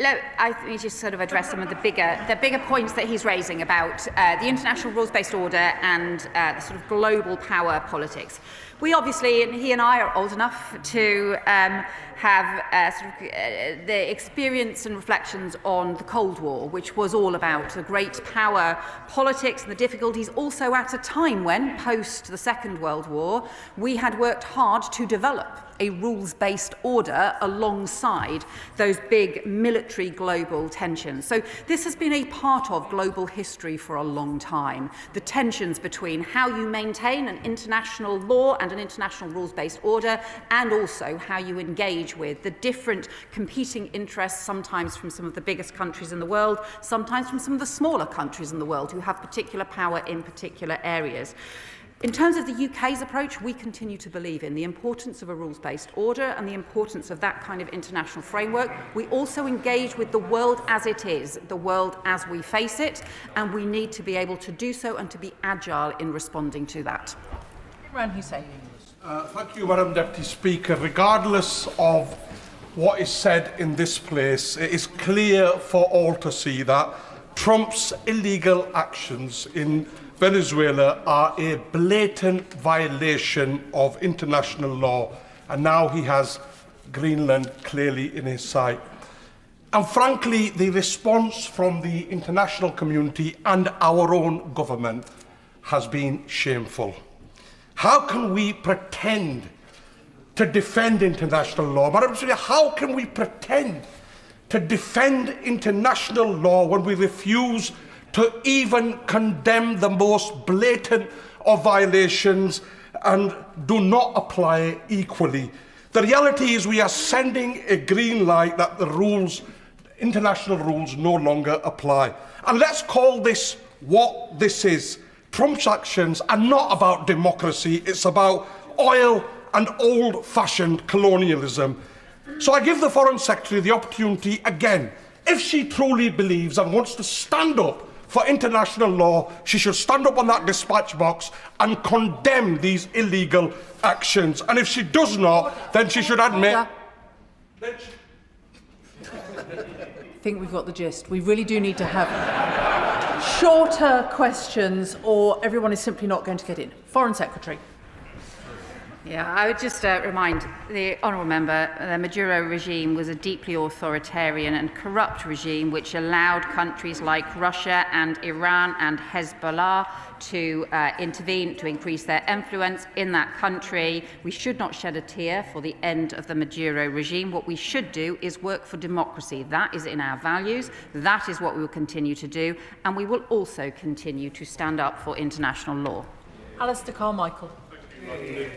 I think we just sort of address some of the bigger points that he's raising about the international rules-based order and the sort of global power politics. We obviously, and he and I are old enough to have the experience and reflections on the Cold War, which was all about the great power politics and the difficulties, also at a time when, post the Second World War, we had worked hard to develop a rules-based order alongside those big military global tensions. So this has been a part of global history for a long time. The tensions between how you maintain an international law and an international rules-based order, and also how you engage with the different competing interests, sometimes from some of the biggest countries in the world, sometimes from some of the smaller countries in the world who have particular power in particular areas. In terms of the UK's approach, we continue to believe in the importance of a rules-based order and the importance of that kind of international framework. We also engage with the world as it is, the world as we face it, and we need to be able to do so and to be agile in responding to that. Imran Hussain. Thank you, Madam Deputy Speaker. Regardless of what is said in this place, it is clear for all to see that Trump's illegal actions in Venezuela are a blatant violation of international law, and now he has Greenland clearly in his sight. And frankly, the response from the international community and our own government has been shameful. How can we pretend to defend international law? Madam Speaker, how can we pretend to defend international law when we refuse to even condemn the most blatant of violations and do not apply equally? The reality is we are sending a green light that the rules, international rules, no longer apply. And let's call this what this is. Trump's actions are not about democracy, it's about oil and old-fashioned colonialism. So I give the Foreign Secretary the opportunity again. If she truly believes and wants to stand up for international law, she should stand up on that dispatch box and condemn these illegal actions. And if she does not, then she should admit... I think we've got the gist. We really do need to have shorter questions, or everyone is simply not going to get in. Foreign Secretary. Yeah, I would just remind the honourable member the Maduro regime was a deeply authoritarian and corrupt regime which allowed countries like Russia and Iran and Hezbollah to intervene, to increase their influence in that country. We should not shed a tear for the end of the Maduro regime. What we should do is work for democracy. That is in our values. That is what we will continue to do. And we will also continue to stand up for international law. Alistair Carmichael.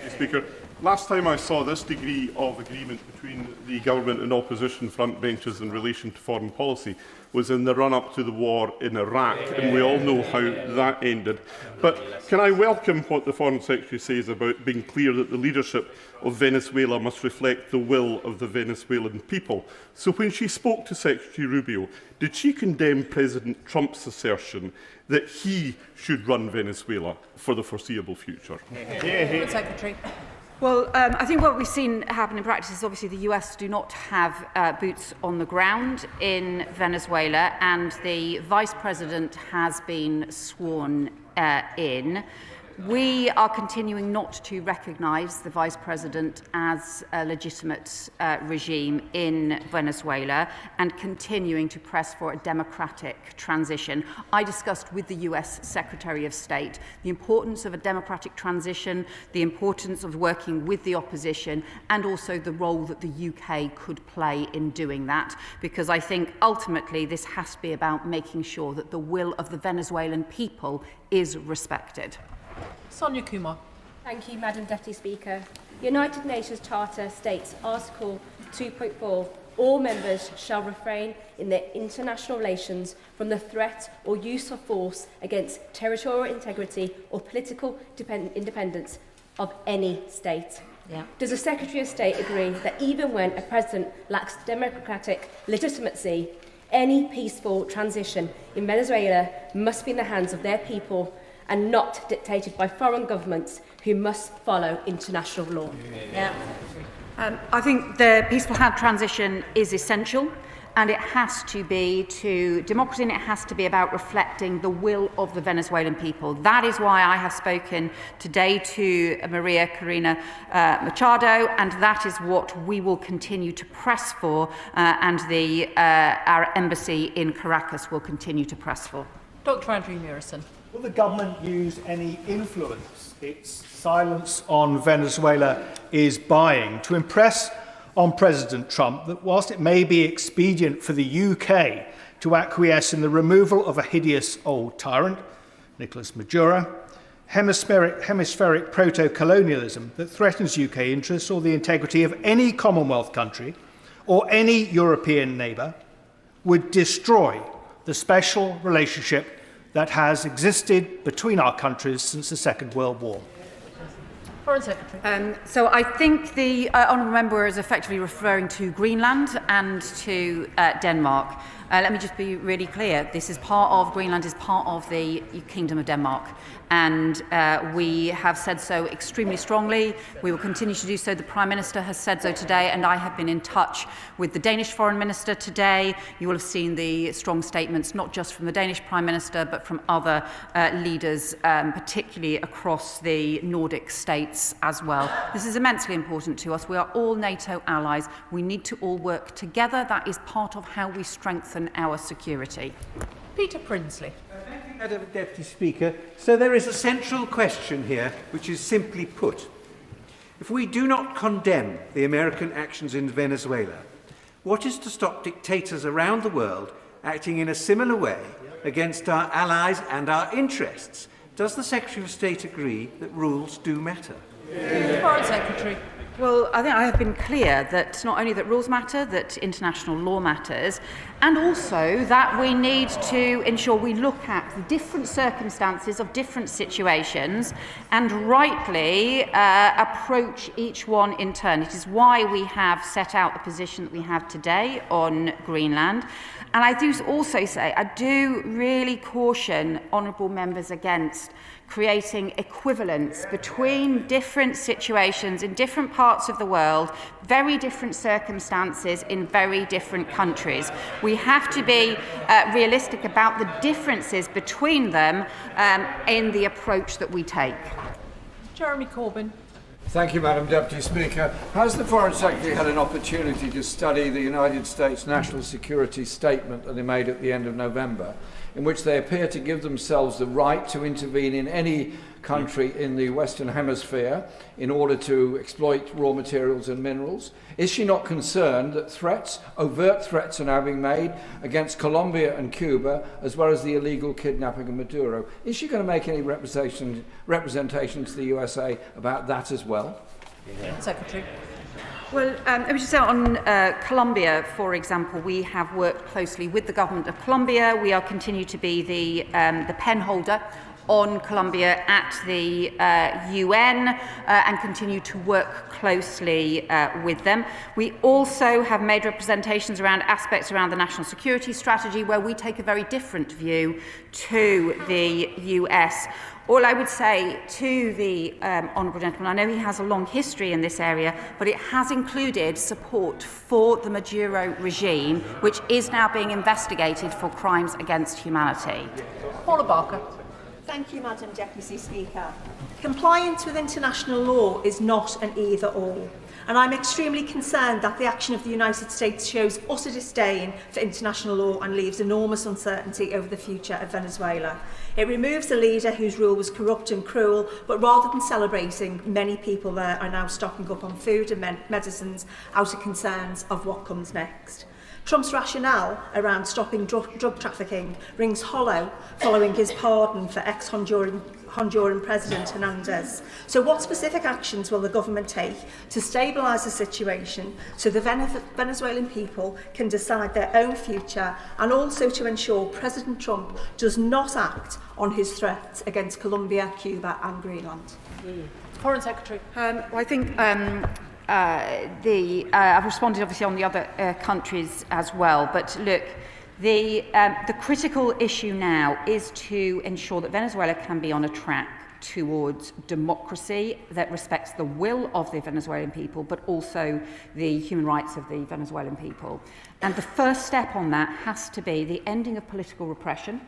Speaker, last time I saw this degree of agreement between the government and opposition frontbenchers in relation to foreign policy was in the run-up to the war in Iraq, and we all know how that ended. But can I welcome what the Foreign Secretary says about being clear that the leadership of Venezuela must reflect the will of the Venezuelan people? So when she spoke to Secretary Rubio, did she condemn President Trump's assertion that he should run Venezuela for the foreseeable future? Secretary. Well, I think what we've seen happen in practice is obviously the US do not have boots on the ground in Venezuela, and the Vice President has been sworn in. We are continuing not to recognise the Vice President as a legitimate regime in Venezuela and continuing to press for a democratic transition. I discussed with the US Secretary of State the importance of a democratic transition, the importance of working with the opposition, and also the role that the UK could play in doing that, because I think ultimately this has to be about making sure that the will of the Venezuelan people is respected. Sonia Kumar. Thank you, Madam Deputy Speaker. The United Nations Charter states, Article 2.4, all members shall refrain in their international relations from the threat or use of force against territorial integrity or political independence of any state. Yeah. Does the Secretary of State agree that even when a president lacks democratic legitimacy, any peaceful transition in Venezuela must be in the hands of their people and not dictated by foreign governments who must follow international law? I think the peaceful transition is essential. and it has to be to democracy, and it has to be about reflecting the will of the Venezuelan people. That is why I have spoken today to Maria Corina Machado, and that is what we will continue to press for, and our embassy in Caracas will continue to press for. Dr. Andrew Murison. Will the government use any influence its silence on Venezuela is buying to impress on President Trump that whilst it may be expedient for the UK to acquiesce in the removal of a hideous old tyrant, Nicolas Maduro, hemispheric proto-colonialism that threatens UK interests or the integrity of any Commonwealth country or any European neighbour, would destroy the special relationship that has existed between our countries since the Second World War. Foreign Secretary. So I think the honourable member is effectively referring to Greenland and to Denmark. Let me just be really clear. Greenland is part of the Kingdom of Denmark, and we have said so extremely strongly. We will continue to do so. The Prime Minister has said so today, and I have been in touch with the Danish Foreign Minister today. You will have seen the strong statements, not just from the Danish Prime Minister, but from other leaders, particularly across the Nordic states as well. This is immensely important to us. We are all NATO allies. We need to all work together. That is part of how we strengthen our security. Peter Prinsley. Thank you, Madam Deputy Speaker. So there is a central question here, which is simply put. If we do not condemn the American actions in Venezuela, what is to stop dictators around the world acting in a similar way against our allies and our interests? Does the Secretary of State agree that rules do matter? Foreign Secretary. Well, I think I have been clear that not only that rules matter, that international law matters, and also that we need to ensure we look at the different circumstances of different situations and rightly approach each one in turn. It is why we have set out the position that we have today on Greenland. And I do also say, I do really caution honourable members against creating equivalence between different situations in different parts of the world, very different circumstances in very different countries. We have to be realistic about the differences between them in the approach that we take. Jeremy Corbyn. Thank you, Madam Deputy Speaker. Has the Foreign Secretary had an opportunity to study the United States National Security Statement that they made at the end of November, in which they appear to give themselves the right to intervene in any country in the Western Hemisphere in order to exploit raw materials and minerals? Is she not concerned that overt threats are now being made against Colombia and Cuba, as well as the illegal kidnapping of Maduro? Is she going to make any representation to the USA about that as well? Secretary. Well, let me just say on Colombia, for example, we have worked closely with the government of Colombia. We are continue to be the pen holder on Colombia at the UN and continue to work closely with them. We also have made representations around aspects around the national security strategy where we take a very different view to the US. All I would say to the honourable gentleman, I know he has a long history in this area, but it has included support for the Maduro regime, which is now being investigated for crimes against humanity. Paula Barker. Thank you, Madam Deputy Speaker. Compliance with international law is not an either-or, and I'm extremely concerned that the action of the United States shows utter disdain for international law and leaves enormous uncertainty over the future of Venezuela. It removes a leader whose rule was corrupt and cruel, but rather than celebrating, many people there are now stocking up on food and medicines out of concerns of what comes next. Trump's rationale around stopping drug trafficking rings hollow following his pardon for ex-Honduran President Hernandez. So what specific actions will the government take to stabilise the situation so the Venezuelan people can decide their own future, and also to ensure President Trump does not act on his threats against Colombia, Cuba and Greenland? Foreign Secretary. I think I've responded obviously on the other countries as well, but look, the critical issue now is to ensure that Venezuela can be on a track towards democracy that respects the will of the Venezuelan people, but also the human rights of the Venezuelan people. And the first step on that has to be the ending of political repression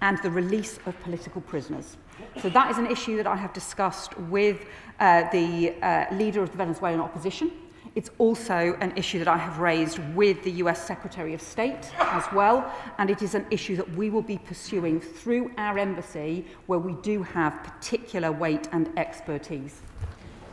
and the release of political prisoners. So that is an issue that I have discussed with the leader of the Venezuelan opposition. It's also an issue that I have raised with the US Secretary of State as well, and it is an issue that we will be pursuing through our embassy, where we do have particular weight and expertise.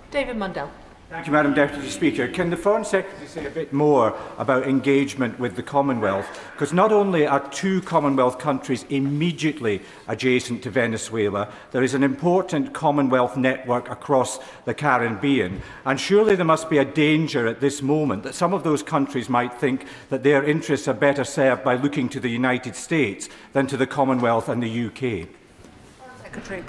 David Mundell. Thank you, Madam Deputy Speaker. Can the Foreign Secretary say a bit more about engagement with the Commonwealth? Because not only are 2 Commonwealth countries immediately adjacent to Venezuela, there is an important Commonwealth network across the Caribbean. And surely there must be a danger at this moment that some of those countries might think that their interests are better served by looking to the United States than to the Commonwealth and the UK. Secretary.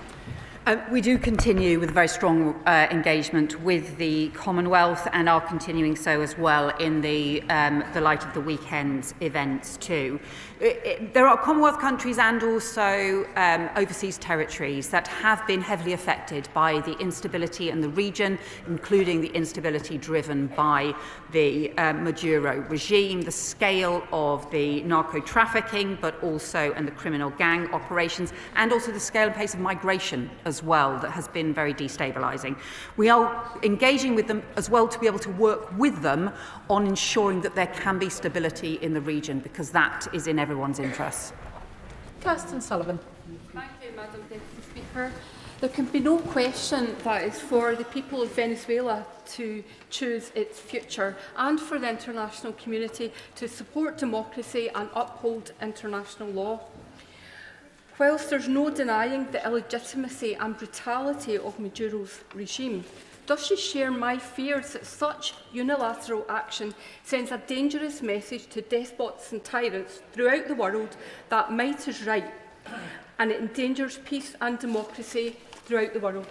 We do continue with very strong engagement with the Commonwealth, and are continuing so as well in the light of the weekend's events too. There are Commonwealth countries and also overseas territories that have been heavily affected by the instability in the region, including the instability driven by the Maduro regime, the scale of the narco-trafficking, but also and the criminal gang operations, and also the scale and pace of migration as well, that has been very destabilising. We are engaging with them as well to be able to work with them on ensuring that there can be stability in the region, because that is in everyone's interests. Kirsten Sullivan. Thank you, Madam Deputy Speaker. There can be no question that it's for the people of Venezuela to choose its future, and for the international community to support democracy and uphold international law. Whilst there's no denying the illegitimacy and brutality of Maduro's regime, does she share my fears that such unilateral action sends a dangerous message to despots and tyrants throughout the world that might is right, and it endangers peace and democracy throughout the world?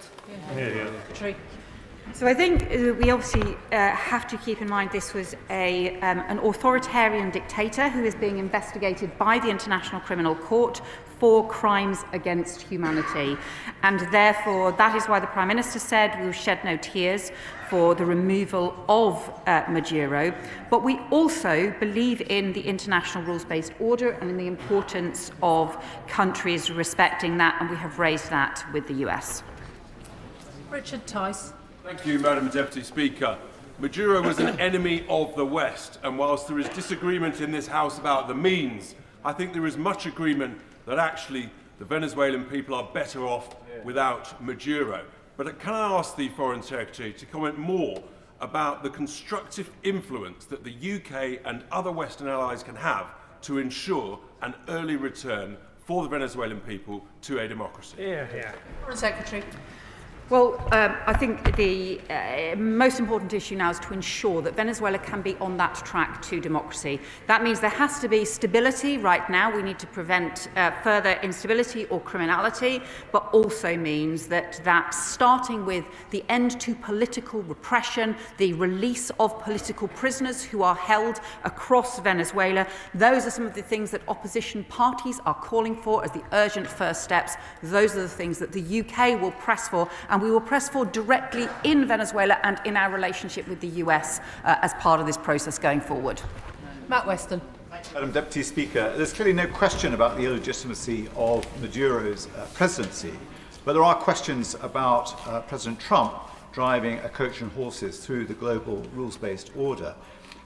So I think we obviously have to keep in mind this was an authoritarian dictator who is being investigated by the International Criminal Court for crimes against humanity. And therefore, that is why the Prime Minister said we will shed no tears for the removal of Maduro. But we also believe in the international rules-based order and in the importance of countries respecting that, and we have raised that with the US. Richard Tice. Thank you, Madam Deputy Speaker. Maduro was an enemy of the West, and whilst there is disagreement in this House about the means, I think there is much agreement that actually the Venezuelan people are better off without Maduro. But can I ask the Foreign Secretary to comment more about the constructive influence that the UK and other Western allies can have to ensure an early return for the Venezuelan people to a democracy? Foreign Secretary. Well, I think the most important issue now is to ensure that Venezuela can be on that track to democracy. That means there has to be stability right now. We need to prevent further instability or criminality, but also means that starting with the end to political repression, the release of political prisoners who are held across Venezuela, those are some of the things that opposition parties are calling for as the urgent first steps. Those are the things that the UK will press for, and we will press for directly in Venezuela and in our relationship with the US as part of this process going forward. Matt Weston. Madam Deputy Speaker, there's clearly no question about the illegitimacy of Maduro's presidency, but there are questions about President Trump driving a coach and horses through the global rules-based order.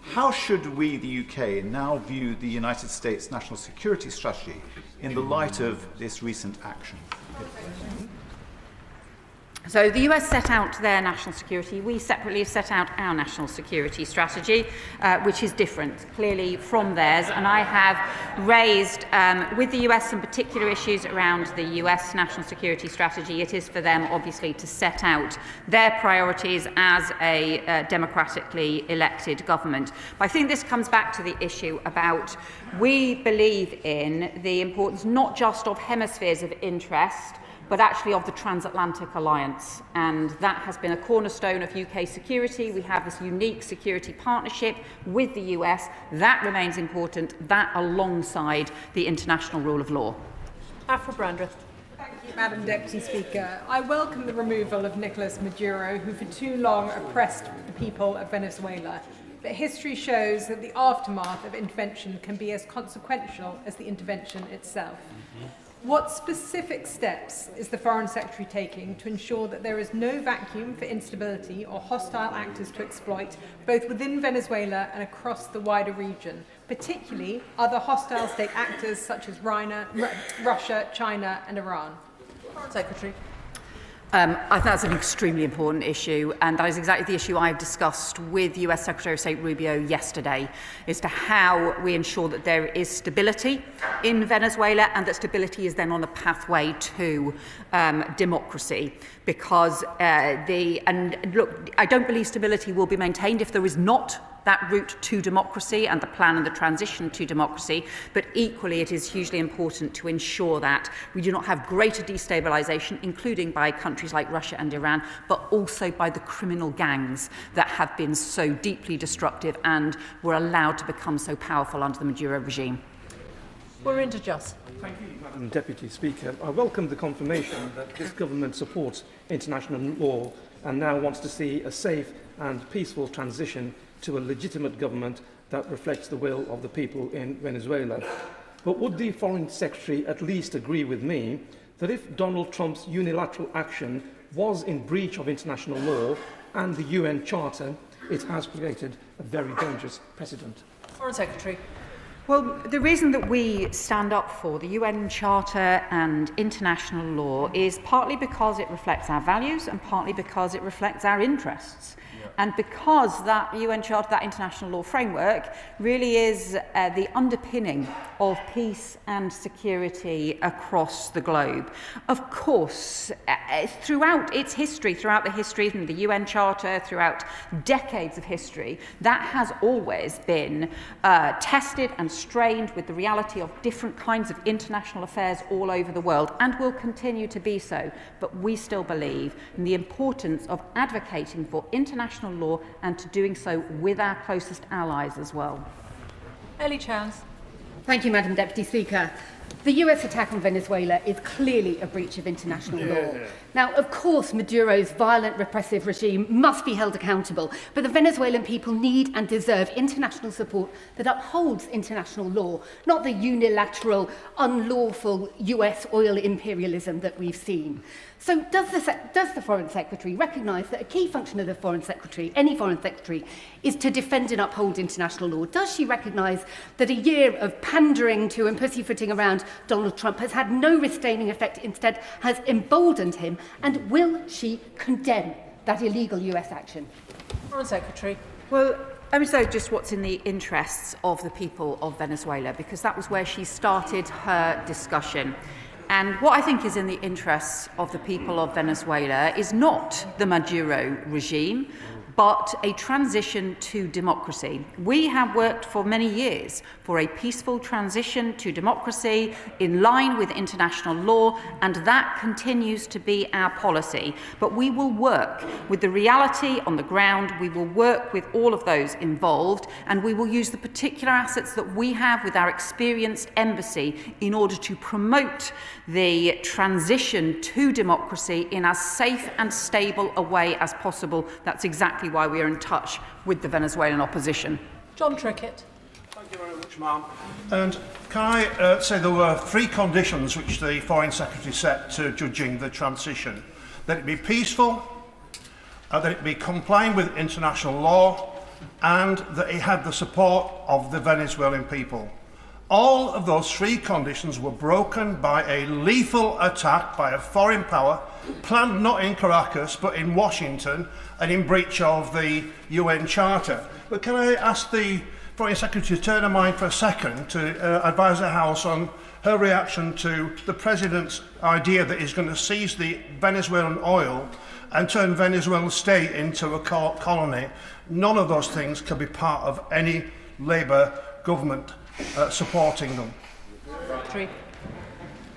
How should we, the UK, now view the United States national security strategy in the light of this recent action? So the US set out their national security. We separately have set out our national security strategy, which is different, clearly, from theirs. And I have raised with the US some particular issues around the US national security strategy. It is for them, obviously, to set out their priorities as a democratically elected government. But I think this comes back to the issue about we believe in the importance not just of hemispheres of interest, but actually of the transatlantic alliance. And that has been a cornerstone of UK security. We have this unique security partnership with the US. That remains important, that alongside the international rule of law. Afra Brandreth. Thank Thank you, Madam Deputy Speaker. I welcome the removal of Nicolas Maduro, who for too long oppressed the people of Venezuela. But history shows that the aftermath of intervention can be as consequential as the intervention itself. What specific steps is the Foreign Secretary taking to ensure that there is no vacuum for instability or hostile actors to exploit, both within Venezuela and across the wider region, particularly other hostile state actors such as Russia, China and Iran? Foreign Secretary. I think that's an extremely important issue, and that is exactly the issue I've discussed with US Secretary of State Rubio yesterday, as to how we ensure that there is stability in Venezuela and that stability is then on a pathway to democracy. Because look, I don't believe stability will be maintained if there is not that route to democracy and the plan and the transition to democracy, but equally it is hugely important to ensure that we do not have greater destabilisation, including by countries like Russia and Iran, but also by the criminal gangs that have been so deeply destructive and were allowed to become so powerful under the Maduro regime. We're into just. Thank you, Madam Deputy Speaker. I welcome the confirmation that this government supports international law and now wants to see a safe and peaceful transition to a legitimate government that reflects the will of the people in Venezuela. But would the Foreign Secretary at least agree with me that if Donald Trump's unilateral action was in breach of international law and the UN Charter, it has created a very dangerous precedent? Foreign Secretary. Well, the reason that we stand up for the UN Charter and international law is partly because it reflects our values and partly because it reflects our interests. And because that UN Charter, that international law framework, really is the underpinning of peace and security across the globe. Of course, throughout its history, throughout the history of the UN Charter, throughout decades of history, that has always been tested and strained with the reality of different kinds of international affairs all over the world, and will continue to be so. But we still believe in the importance of advocating for international law and to doing so with our closest allies as well. Ellie Chance. Thank you, Madam Deputy Speaker. The US attack on Venezuela is clearly a breach of international law. Now, of course, Maduro's violent, repressive regime must be held accountable, but the Venezuelan people need and deserve international support that upholds international law, not the unilateral, unlawful US oil imperialism that we've seen. So does the Foreign Secretary recognise that a key function of the Foreign Secretary, any Foreign Secretary, is to defend and uphold international law? Does she recognise that a year of pandering to and pussyfooting around Donald Trump has had no restraining effect, instead has emboldened him? And will she condemn that illegal US action? Foreign Secretary. Well, let me say just what's in the interests of the people of Venezuela, because that was where she started her discussion. And what I think is in the interests of the people of Venezuela is not the Maduro regime, but a transition to democracy. We have worked for many years for a peaceful transition to democracy in line with international law, and that continues to be our policy. But we will work with the reality on the ground, we will work with all of those involved, and we will use the particular assets that we have with our experienced embassy in order to promote the transition to democracy in as safe and stable a way as possible. That's exactly why we are in touch with the Venezuelan opposition. John Trickett. Thank you very much, ma'am. And can I say there were 3 conditions which the Foreign Secretary set to judging the transition: that it be peaceful, that it be complying with international law, and that it had the support of the Venezuelan people. All of those 3 conditions were broken by a lethal attack by a foreign power, planned not in Caracas but in Washington, and in breach of the UN Charter. But can I ask the Foreign Secretary to turn her mind for a second to advise the House on her reaction to the President's idea that he's going to seize the Venezuelan oil and turn Venezuela's state into a colony? None of those things can be part of any Labour government supporting them.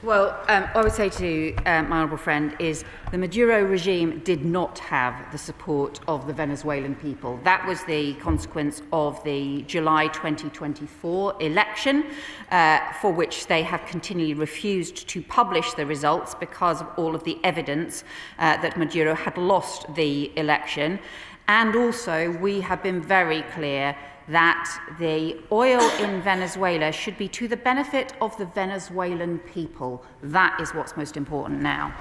Well, I would say to my honourable friend is the Maduro regime did not have the support of the Venezuelan people. That was the consequence of the July 2024 election, for which they have continually refused to publish the results because of all of the evidence that Maduro had lost the election. And also, we have been very clear that the oil in Venezuela should be to the benefit of the Venezuelan people. That is what's most important now.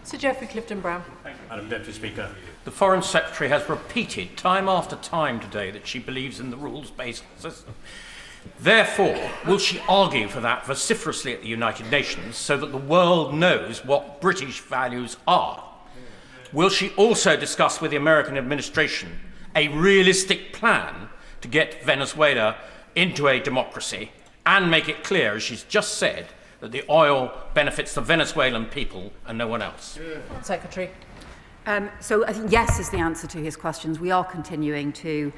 Sir Geoffrey Clifton-Brown. Thank you, Madam Deputy Speaker. The Foreign Secretary has repeated time after time today that she believes in the rules-based system. Therefore, will she argue for that vociferously at the United Nations so that the world knows what British values are? Will she also discuss with the American administration a realistic plan to get Venezuela into a democracy and make it clear, as she's just said, that the oil benefits the Venezuelan people and no one else? Secretary. So I think yes is the answer to his questions. We are continuing to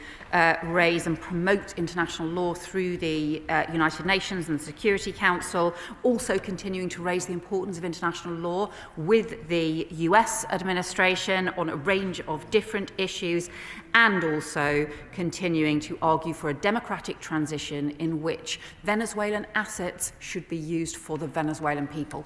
raise and promote international law through the United Nations and the Security Council, also continuing to raise the importance of international law with the US administration on a range of different issues, and also continuing to argue for a democratic transition in which Venezuelan assets should be used for the Venezuelan people.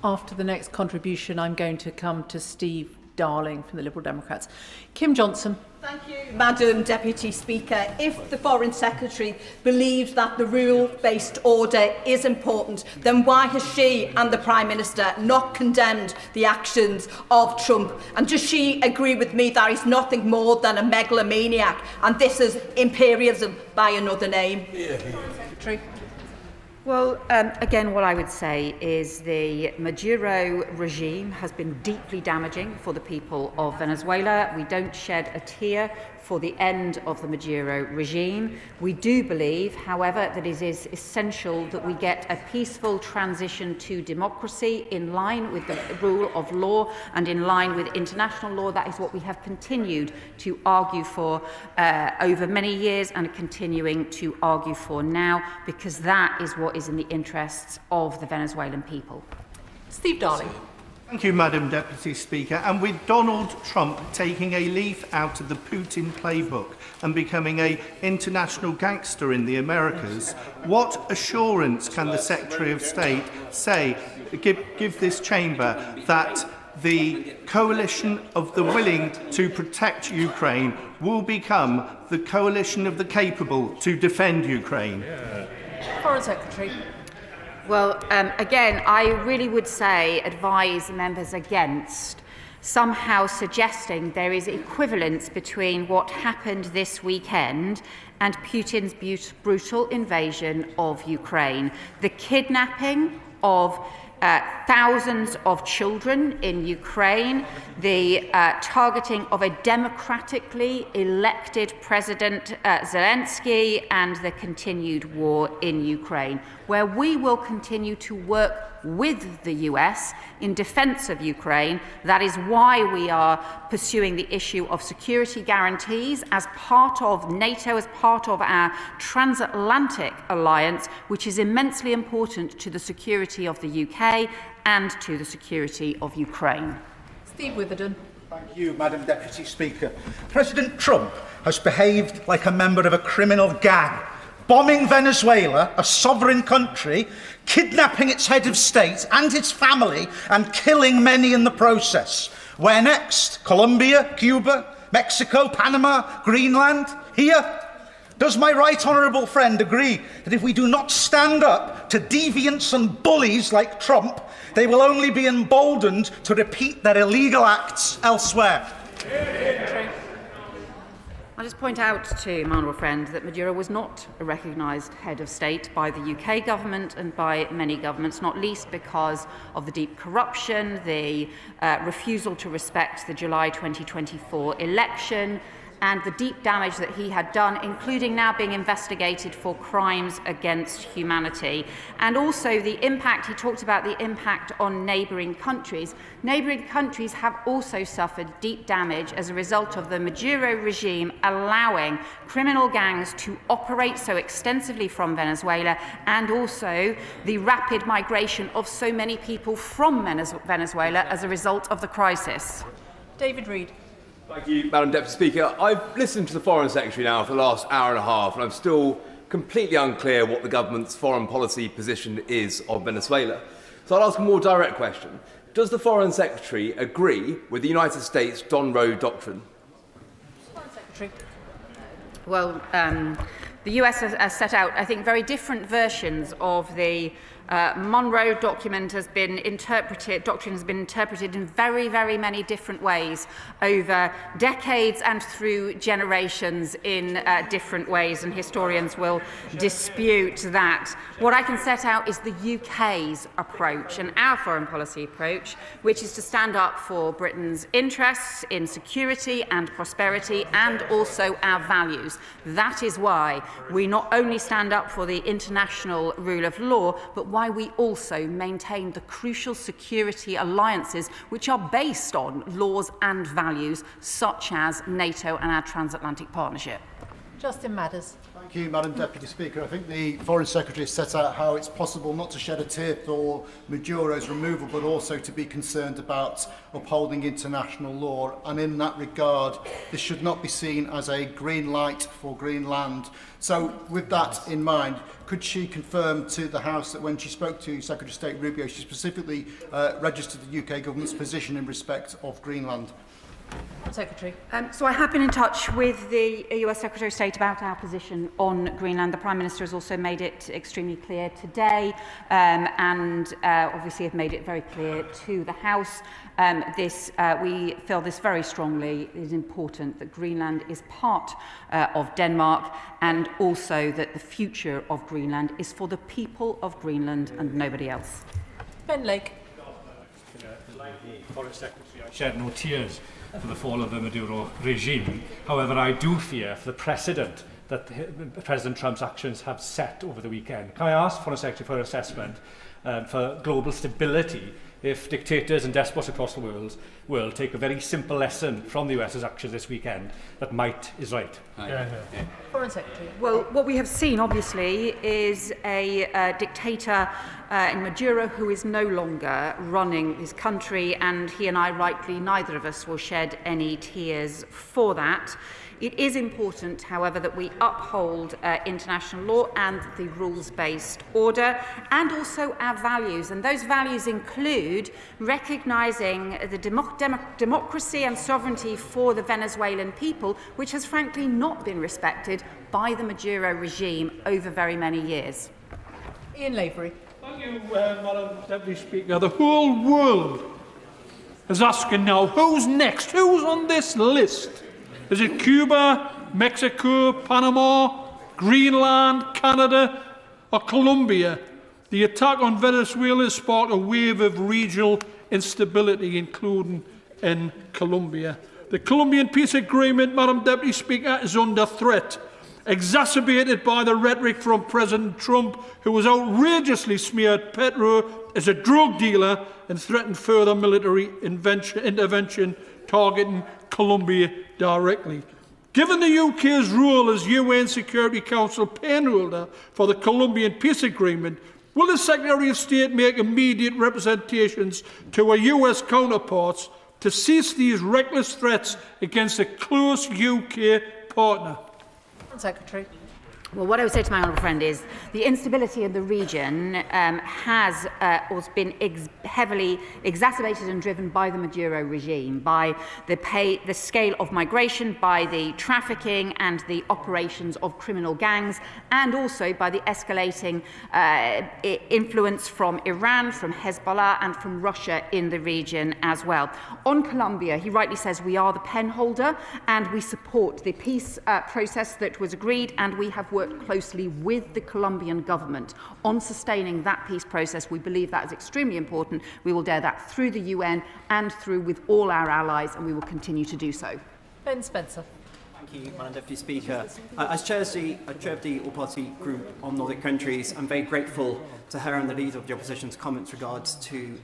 After the next contribution, I'm going to come to Steve Darling from the Liberal Democrats. Kim Johnson. Thank you, Madam Deputy Speaker. If the Foreign Secretary believes that the rule-based order is important, then why has she and the Prime Minister not condemned the actions of Trump? And does she agree with me that he's nothing more than a megalomaniac and this is imperialism by another name? Secretary. Well, again, what I would say is the Maduro regime has been deeply damaging for the people of Venezuela. We don't shed a tear for the end of the Maduro regime. We do believe, however, that it is essential that we get a peaceful transition to democracy in line with the rule of law and in line with international law. That is what we have continued to argue for over many years and are continuing to argue for now, because that is what is in the interests of the Venezuelan people. Steve Darling. Thank you, Madam Deputy Speaker. And with Donald Trump taking a leaf out of the Putin playbook and becoming an international gangster in the Americas, what assurance can the Secretary of State give this chamber that the coalition of the willing to protect Ukraine will become the coalition of the capable to defend Ukraine? Foreign Secretary. Well, again, I really would advise members against somehow suggesting there is equivalence between what happened this weekend and Putin's brutal invasion of Ukraine. The kidnapping of thousands of children in Ukraine, the targeting of a democratically elected President Zelensky, and the continued war in Ukraine, where we will continue to work with the US in defence of Ukraine. That is why we are pursuing the issue of security guarantees as part of NATO, as part of our transatlantic alliance, which is immensely important to the security of the UK and to the security of Ukraine. Steve Witherden. Thank you, Madam Deputy Speaker. President Trump has behaved like a member of a criminal gang, bombing Venezuela, a sovereign country, kidnapping its head of state and its family, and killing many in the process. Where next? Colombia, Cuba, Mexico, Panama, Greenland? Here? Does my right honourable friend agree that if we do not stand up to deviants and bullies like Trump, they will only be emboldened to repeat their illegal acts elsewhere? I'll just point out to my honourable friend that Maduro was not a recognised head of state by the UK government and by many governments, not least because of the deep corruption, the refusal to respect the July 2024 election, and the deep damage that he had done, including now being investigated for crimes against humanity. And also the impact, he talked about the impact on neighbouring countries. Neighbouring countries have also suffered deep damage as a result of the Maduro regime allowing criminal gangs to operate so extensively from Venezuela, and also the rapid migration of so many people from Venezuela as a result of the crisis. David Reid. Thank you, Madam Deputy Speaker. I've listened to the Foreign Secretary now for the last hour and a half, and I'm still completely unclear what the government's foreign policy position is on Venezuela. So I'll ask a more direct question. Does the Foreign Secretary agree with the United States Don Road doctrine? Foreign Secretary. Well, the US has set out, I think, very different versions of the Monroe document has been interpreted, doctrine has been interpreted in very, very many different ways over decades and through generations in different ways, and historians will dispute that. What I can set out is the UK's approach and our foreign policy approach, which is to stand up for Britain's interests in security and prosperity and also our values. That is why we not only stand up for the international rule of law, but why we also maintain the crucial security alliances which are based on laws and values such as NATO and our transatlantic partnership. Justin Madders. Thank you, Madam Deputy Speaker. I think the Foreign Secretary has set out how it's possible not to shed a tear for Maduro's removal, but also to be concerned about upholding international law. And in that regard, this should not be seen as a green light for Greenland. So with that in mind, could she confirm to the House that when she spoke to Secretary of State Rubio, she specifically registered the UK government's position in respect of Greenland? Secretary. So I have been in touch with the US Secretary of State about our position on Greenland. The Prime Minister has also made it extremely clear today and obviously have made it very clear to the House. We feel this very strongly. It is important that Greenland is part of Denmark, and also that the future of Greenland is for the people of Greenland and nobody else. Ben Lake. Like the Foreign Secretary, I shed no tears for the fall of the Maduro regime. However, I do fear for the precedent that President Trump's actions have set over the weekend. Can I ask Foreign Secretary for an assessment for global stability if dictators and despots across the world take a very simple lesson from the US's actions this weekend, that might is right? Foreign Secretary. Well, what we have seen, obviously, is a dictator in Maduro who is no longer running his country, and he and I, rightly, neither of us will shed any tears for that. It is important, however, that we uphold international law and the rules-based order, and also our values. And those values include recognising the democracy and sovereignty for the Venezuelan people, which has frankly not been respected by the Maduro regime over very many years. Ian Lavery. Thank you, Madam Deputy Speaker. The whole world is asking now, who's next? Who's on this list? Is it Cuba, Mexico, Panama, Greenland, Canada, or Colombia? The attack on Venezuela sparked a wave of regional instability, including in Colombia. The Colombian peace agreement, Madam Deputy Speaker, is under threat, exacerbated by the rhetoric from President Trump, who has outrageously smeared Petro as a drug dealer and threatened further military intervention targeting Colombia directly. Given the UK's role as UN Security Council penholder for the Colombian peace agreement, will the Secretary of State make immediate representations to our US counterparts to cease these reckless threats against a close UK partner? Secretary. Well, what I would say to my honourable friend is the instability in the region has been heavily exacerbated and driven by the Maduro regime, by the scale of migration, by the trafficking and the operations of criminal gangs, and also by the escalating influence from Iran, from Hezbollah and from Russia in the region as well. On Colombia, he rightly says we are the penholder and we support the peace process that was agreed, and we have worked closely with the Colombian government on sustaining that peace process. We believe that is extremely important. We will do that through the UN and through with all our allies, and we will continue to do so. Ben Spencer. Thank you, Madam Deputy Speaker. As chair of the all-party group on Nordic countries, I'm very grateful to her and the leader of the opposition's comments regards to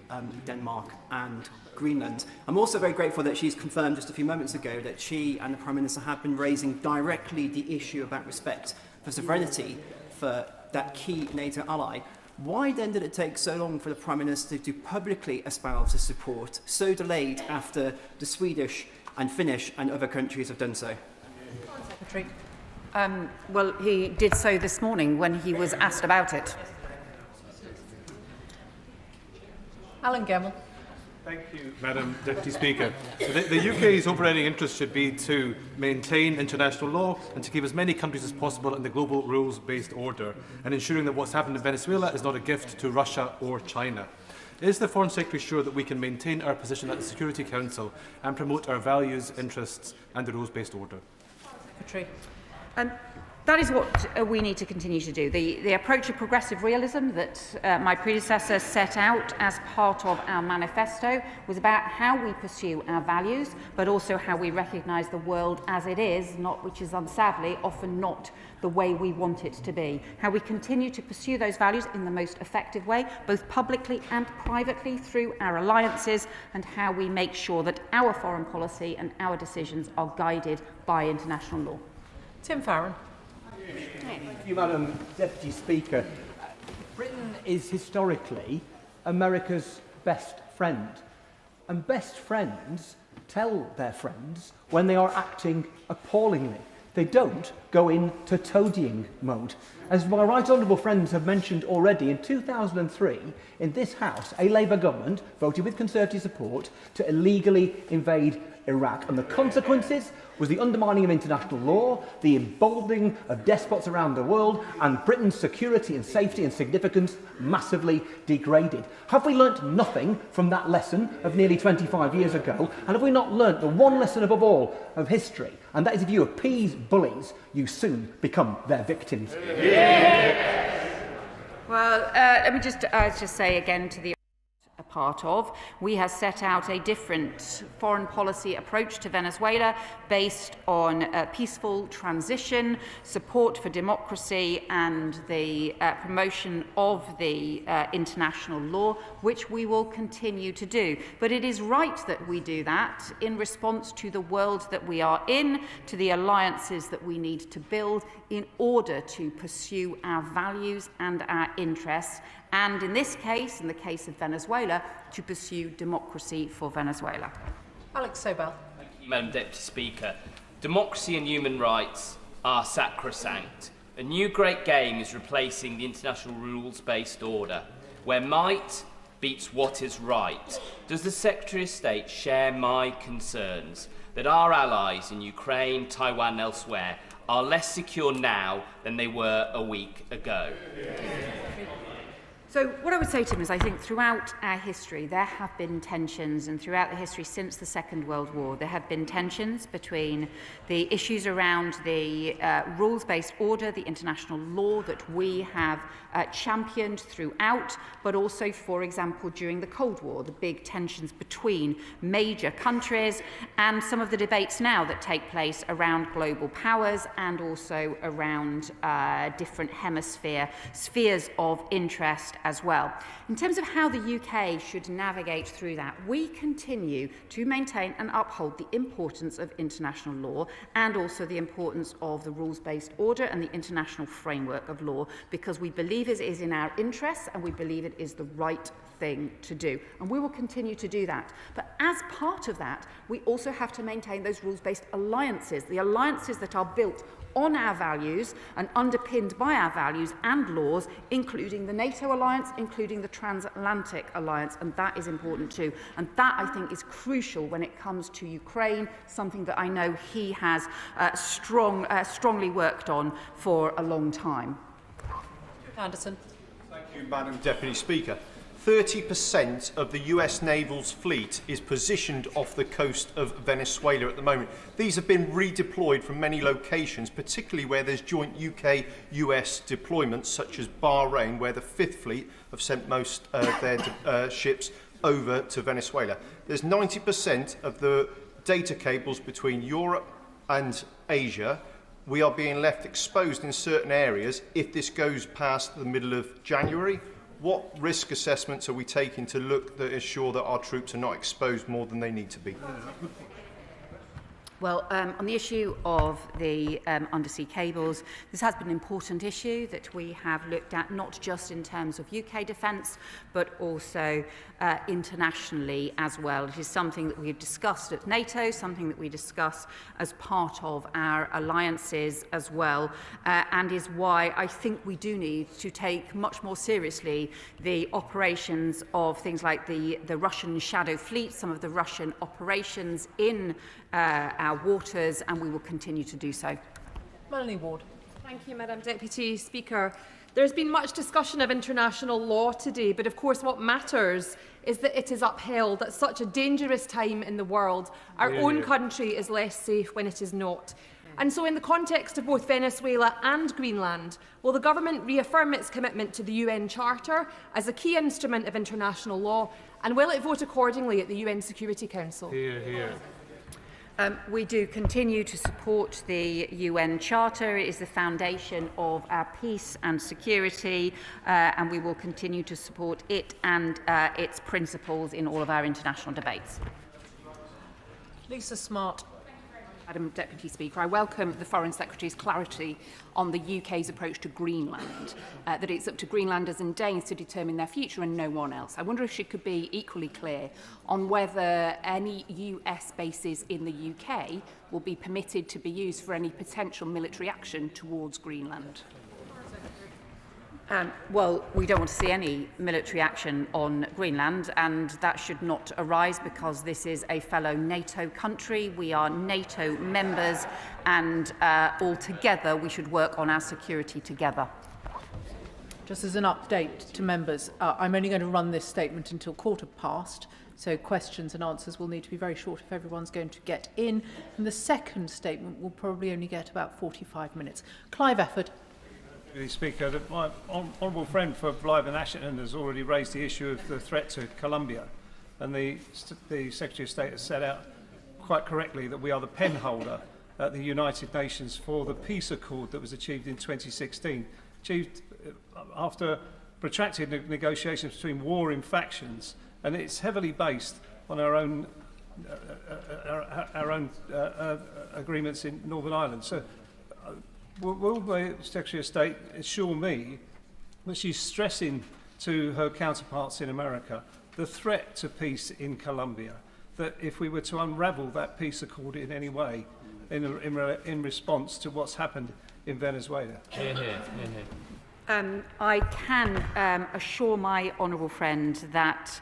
Denmark and Greenland. I'm also very grateful that she's confirmed just a few moments ago that she and the Prime Minister have been raising directly the issue about respect for sovereignty for that key NATO ally. Why then did it take so long for the Prime Minister to publicly espouse his support, so delayed after the Swedish and Finnish and other countries have done so? Secretary. Well, he did so this morning when he was asked about it. Alan Gemmell. Thank you, Madam Deputy Speaker. The UK's overriding interest should be to maintain international law and to keep as many countries as possible in the global rules-based order, and ensuring that what's happened in Venezuela is not a gift to Russia or China. Is the Foreign Secretary sure that we can maintain our position at the Security Council and promote our values, interests and the rules-based order? Secretary. That is what we need to continue to do. The approach of progressive realism that my predecessor set out as part of our manifesto was about how we pursue our values, but also how we recognise the world as it is, which is sadly often not the way we want it to be. How we continue to pursue those values in the most effective way, both publicly and privately through our alliances, and how we make sure that our foreign policy and our decisions are guided by international law. Tim Farron. Thank you, Madam Deputy Speaker. Britain is historically America's best friend, and best friends tell their friends when they are acting appallingly. They don't go into toadying mode. As my right honourable friends have mentioned already, in 2003, in this House, a Labour government voted with Conservative support to illegally invade Iraq, and the consequences was the undermining of international law, the emboldening of despots around the world, and Britain's security and safety and significance massively degraded. Have we learnt nothing from that lesson of nearly 25 years ago? And have we not learnt the one lesson above all of history? And that is, if you appease bullies, you soon become their victims. Yeah. Well, let me just say again to the part of, we have set out a different foreign policy approach to Venezuela based on peaceful transition, support for democracy and the promotion of the international law, which we will continue to do. But it is right that we do that in response to the world that we are in, to the alliances that we need to build in order to pursue our values and our interests, and in this case, in the case of Venezuela, to pursue democracy for Venezuela. Alex Sobel. Thank you, Madam Deputy Speaker. Democracy and human rights are sacrosanct. A new great game is replacing the international rules-based order, where might beats what is right. Does the Secretary of State share my concerns that our allies in Ukraine, Taiwan and elsewhere are less secure now than they were a week ago? So what I would say to him is I think throughout our history there have been tensions, and throughout the history since the Second World War there have been tensions between the issues around the rules-based order, the international law that we have championed throughout, but also, for example, during the Cold War, the big tensions between major countries, and some of the debates now that take place around global powers and also around different spheres of interest as well. In terms of how the UK should navigate through that, we continue to maintain and uphold the importance of international law and also the importance of the rules-based order and the international framework of law, because we believe it is in our interests and we believe it is the right thing to do. And we will continue to do that. But as part of that, we also have to maintain those rules-based alliances, the alliances that are built on our values and underpinned by our values and laws, including the NATO alliance, including the transatlantic alliance, and that is important too. And that, I think, is crucial when it comes to Ukraine, something that I know he has strongly worked on for a long time. Anderson. Thank you, Madam Deputy Speaker. 30% of the US naval's fleet is positioned off the coast of Venezuela at the moment. These have been redeployed from many locations, particularly where there's joint UK-US deployments, such as Bahrain, where the Fifth Fleet have sent most of their ships over to Venezuela. There's 90% of the data cables between Europe and Asia, we are being left exposed in certain areas if this goes past the middle of January. What risk assessments are we taking to look to ensure that our troops are not exposed more than they need to be? Well, on the issue of the undersea cables, this has been an important issue that we have looked at, not just in terms of UK defence, but also internationally as well. It is something that we've discussed at NATO, something that we discuss as part of our alliances as well, and is why I think we do need to take much more seriously the operations of things like the Russian shadow fleet, some of the Russian operations in our waters, and we will continue to do so. Melanie Ward. Thank you, Madam Deputy Speaker. There's been much discussion of international law today, but of course what matters is that it is upheld at such a dangerous time in the world. Our own country is less safe when it is not. And so in the context of both Venezuela and Greenland, will the government reaffirm its commitment to the UN Charter as a key instrument of international law, and will it vote accordingly at the UN Security Council? Hear, hear. We do continue to support the UN Charter. It is the foundation of our peace and security, and we will continue to support it and its principles in all of our international debates. Lisa Smart. Madam Deputy Speaker, I welcome the Foreign Secretary's clarity on the UK's approach to Greenland, that it's up to Greenlanders and Danes to determine their future and no one else. I wonder if she could be equally clear on whether any US bases in the UK will be permitted to be used for any potential military action towards Greenland. Well, we don't want to see any military action on Greenland, and that should not arise because this is a fellow NATO country. We are NATO members, and all together we should work on our security together. Just as an update to members, I'm only going to run this statement until 15:15, so questions and answers will need to be very short if everyone's going to get in. And the second statement will probably only get about 45 minutes. Clive Efford. Speaker, that my honourable friend for Blythe and Ashton has already raised the issue of the threat to Colombia, and the Secretary of State has set out quite correctly that we are the pen holder at the United Nations for the peace accord that was achieved in 2016, achieved after protracted negotiations between warring factions, and it's heavily based on our own agreements in Northern Ireland. So. Will the Secretary of State assure me that she's stressing to her counterparts in America the threat to peace in Colombia, that if we were to unravel that peace accord in any way in response to what's happened in Venezuela? I can assure my honourable friend that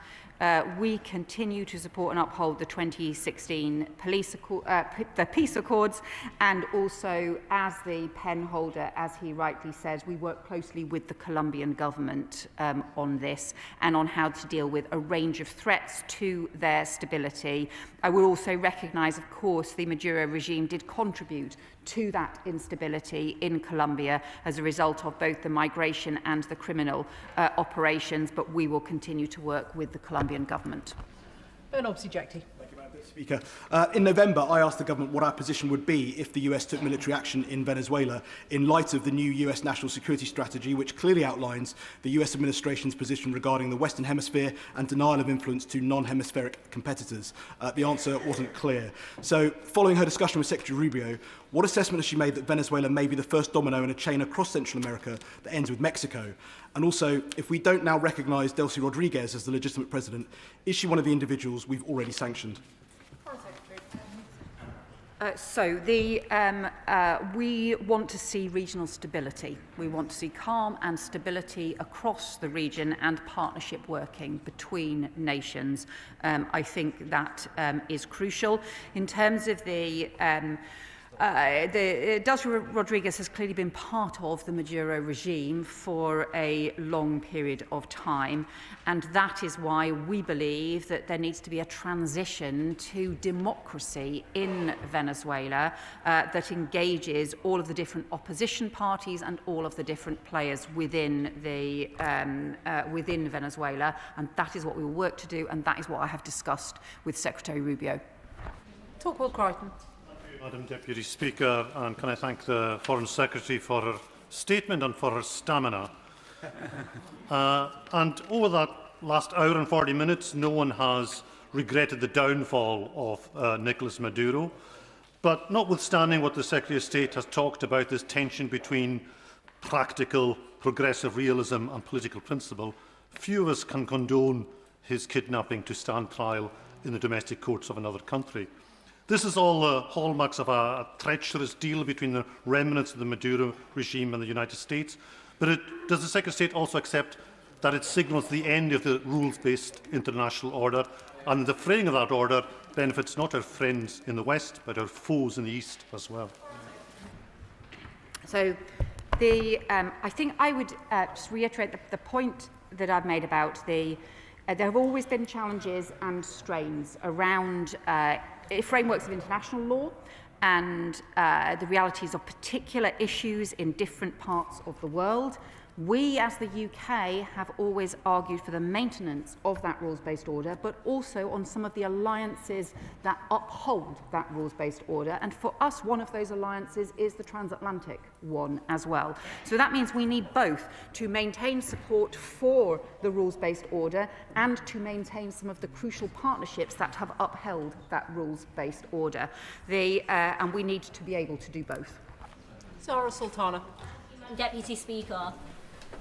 we continue to support and uphold the 2016 the peace accords, and also as the pen holder, as he rightly says, we work closely with the Colombian government on this and on how to deal with a range of threats to their stability. I will also recognise, of course, the Maduro regime did contribute to that instability in Colombia as a result of both the migration and the criminal operations, but we will continue to work with the Colombian government. Bernard Objecti. Speaker. In November, I asked the government what our position would be if the US took military action in Venezuela in light of the new US national security strategy, which clearly outlines the US administration's position regarding the Western Hemisphere and denial of influence to non-hemispheric competitors. The answer wasn't clear. So, following her discussion with Secretary Rubio, what assessment has she made that Venezuela may be the first domino in a chain across Central America that ends with Mexico? And also, if we don't now recognise Delcy Rodriguez as the legitimate president, is she one of the individuals we've already sanctioned? We want to see regional stability. We want to see calm and stability across the region and partnership working between nations. I think that is crucial. In terms of Delcy Rodriguez has clearly been part of the Maduro regime for a long period of time, and that is why we believe that there needs to be a transition to democracy in Venezuela that engages all of the different opposition parties and all of the different players within Venezuela, and that is what we will work to do, and that is what I have discussed with Secretary Rubio. Talk Will Crichton. Madam Deputy Speaker, and can I thank the Foreign Secretary for her statement and for her stamina. And over that last hour and 40 minutes, no one has regretted the downfall of Nicolas Maduro. But notwithstanding what the Secretary of State has talked about, this tension between practical, progressive realism and political principle, few of us can condone his kidnapping to stand trial in the domestic courts of another country. This is all the hallmarks of a treacherous deal between the remnants of the Maduro regime and the United States. But does the Secretary of State also accept that it signals the end of the rules-based international order, and the fraying of that order benefits not our friends in the West, but our foes in the East as well? So, I think I would just reiterate the point that I've made about there have always been challenges and strains around frameworks of international law and the realities of particular issues in different parts of the world. We, as the UK, have always argued for the maintenance of that rules-based order, but also on some of the alliances that uphold that rules-based order. And for us, one of those alliances is the transatlantic one as well. So that means we need both to maintain support for the rules-based order and to maintain some of the crucial partnerships that have upheld that rules-based order. And we need to be able to do both. Sarah Sultana. Deputy Speaker.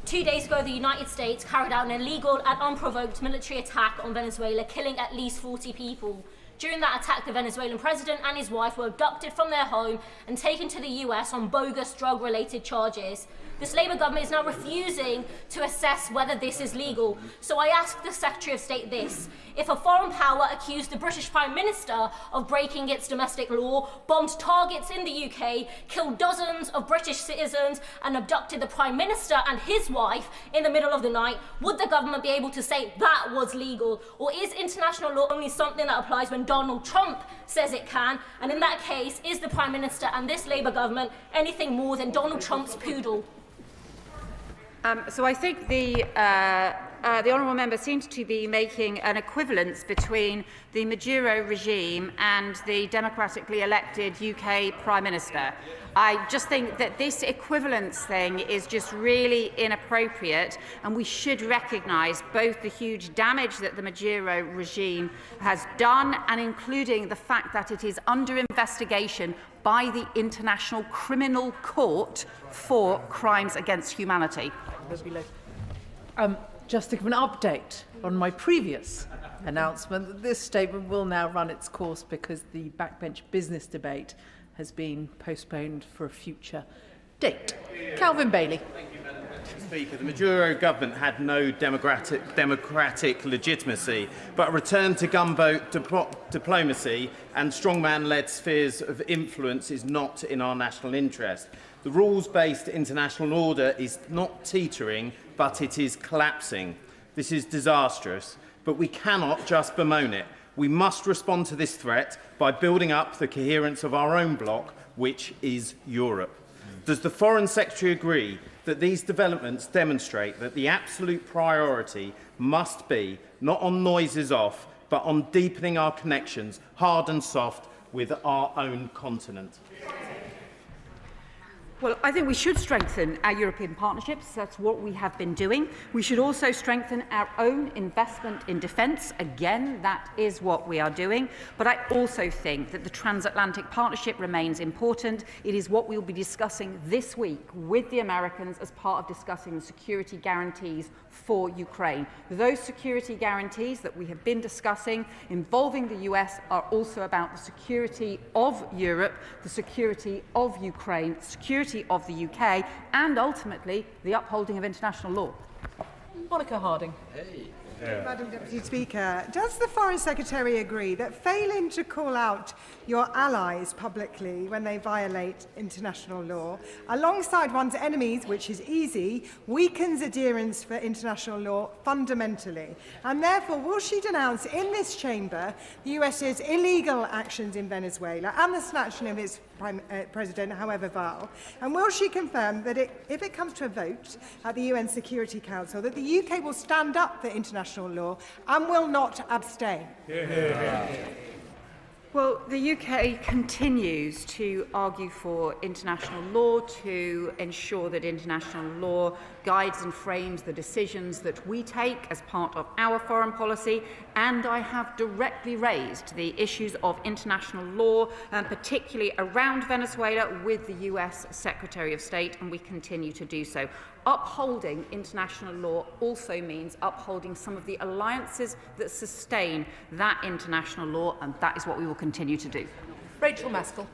2 days ago, the United States carried out an illegal and unprovoked military attack on Venezuela, killing at least 40 people. During that attack, the Venezuelan president and his wife were abducted from their home and taken to the US on bogus drug-related charges. This Labour government is now refusing to assess whether this is legal. So I ask the Secretary of State this. If a foreign power accused the British Prime Minister of breaking its domestic law, bombed targets in the UK, killed dozens of British citizens and abducted the Prime Minister and his wife in the middle of the night, would the government be able to say that was legal? Or is international law only something that applies when Donald Trump says it can? And in that case, is the Prime Minister and this Labour government anything more than Donald Trump's poodle? So I think the honourable member seems to be making an equivalence between the Maduro regime and the democratically elected UK Prime Minister. I just think that this equivalence thing is just really inappropriate, and we should recognise both the huge damage that the Maduro regime has done, and including the fact that it is under investigation by the International Criminal Court for crimes against humanity. Just to give an update on my previous announcement that this statement will now run its course because the backbench business debate has been postponed for a future date. Calvin Bailey. Speaker, the Maduro government had no democratic legitimacy, but a return to gunboat diplomacy and strongman-led spheres of influence is not in our national interest. The rules-based international order is not teetering, but it is collapsing. This is disastrous, but we cannot just bemoan it. We must respond to this threat by building up the coherence of our own bloc, which is Europe. Does the Foreign Secretary agree that these developments demonstrate that the absolute priority must be not on noises off, but on deepening our connections, hard and soft, with our own continent? Well, I think we should strengthen our European partnerships. That's what we have been doing. We should also strengthen our own investment in defence. Again, that is what we are doing. But I also think that the transatlantic partnership remains important. It is what we will be discussing this week with the Americans as part of discussing the security guarantees for Ukraine. Those security guarantees that we have been discussing involving the US are also about the security of Europe, the security of Ukraine, security of the UK, and ultimately the upholding of international law. Monica Harding. Madam Deputy Speaker, does the Foreign Secretary agree that failing to call out your allies publicly when they violate international law, alongside one's enemies, which is easy, weakens adherence for international law fundamentally? And therefore, will she denounce in this chamber the US's illegal actions in Venezuela and the snatching of its President, however vile? And will she confirm that if it comes to a vote at the UN Security Council, that the UK will stand up for international law and will not abstain? Well, the UK continues to argue for international law, to ensure that international law guides and frames the decisions that we take as part of our foreign policy, and I have directly raised the issues of international law, particularly around Venezuela, with the US Secretary of State, and we continue to do so. Upholding international law also means upholding some of the alliances that sustain that international law, and that is what we will continue to do. Rachel Maskell.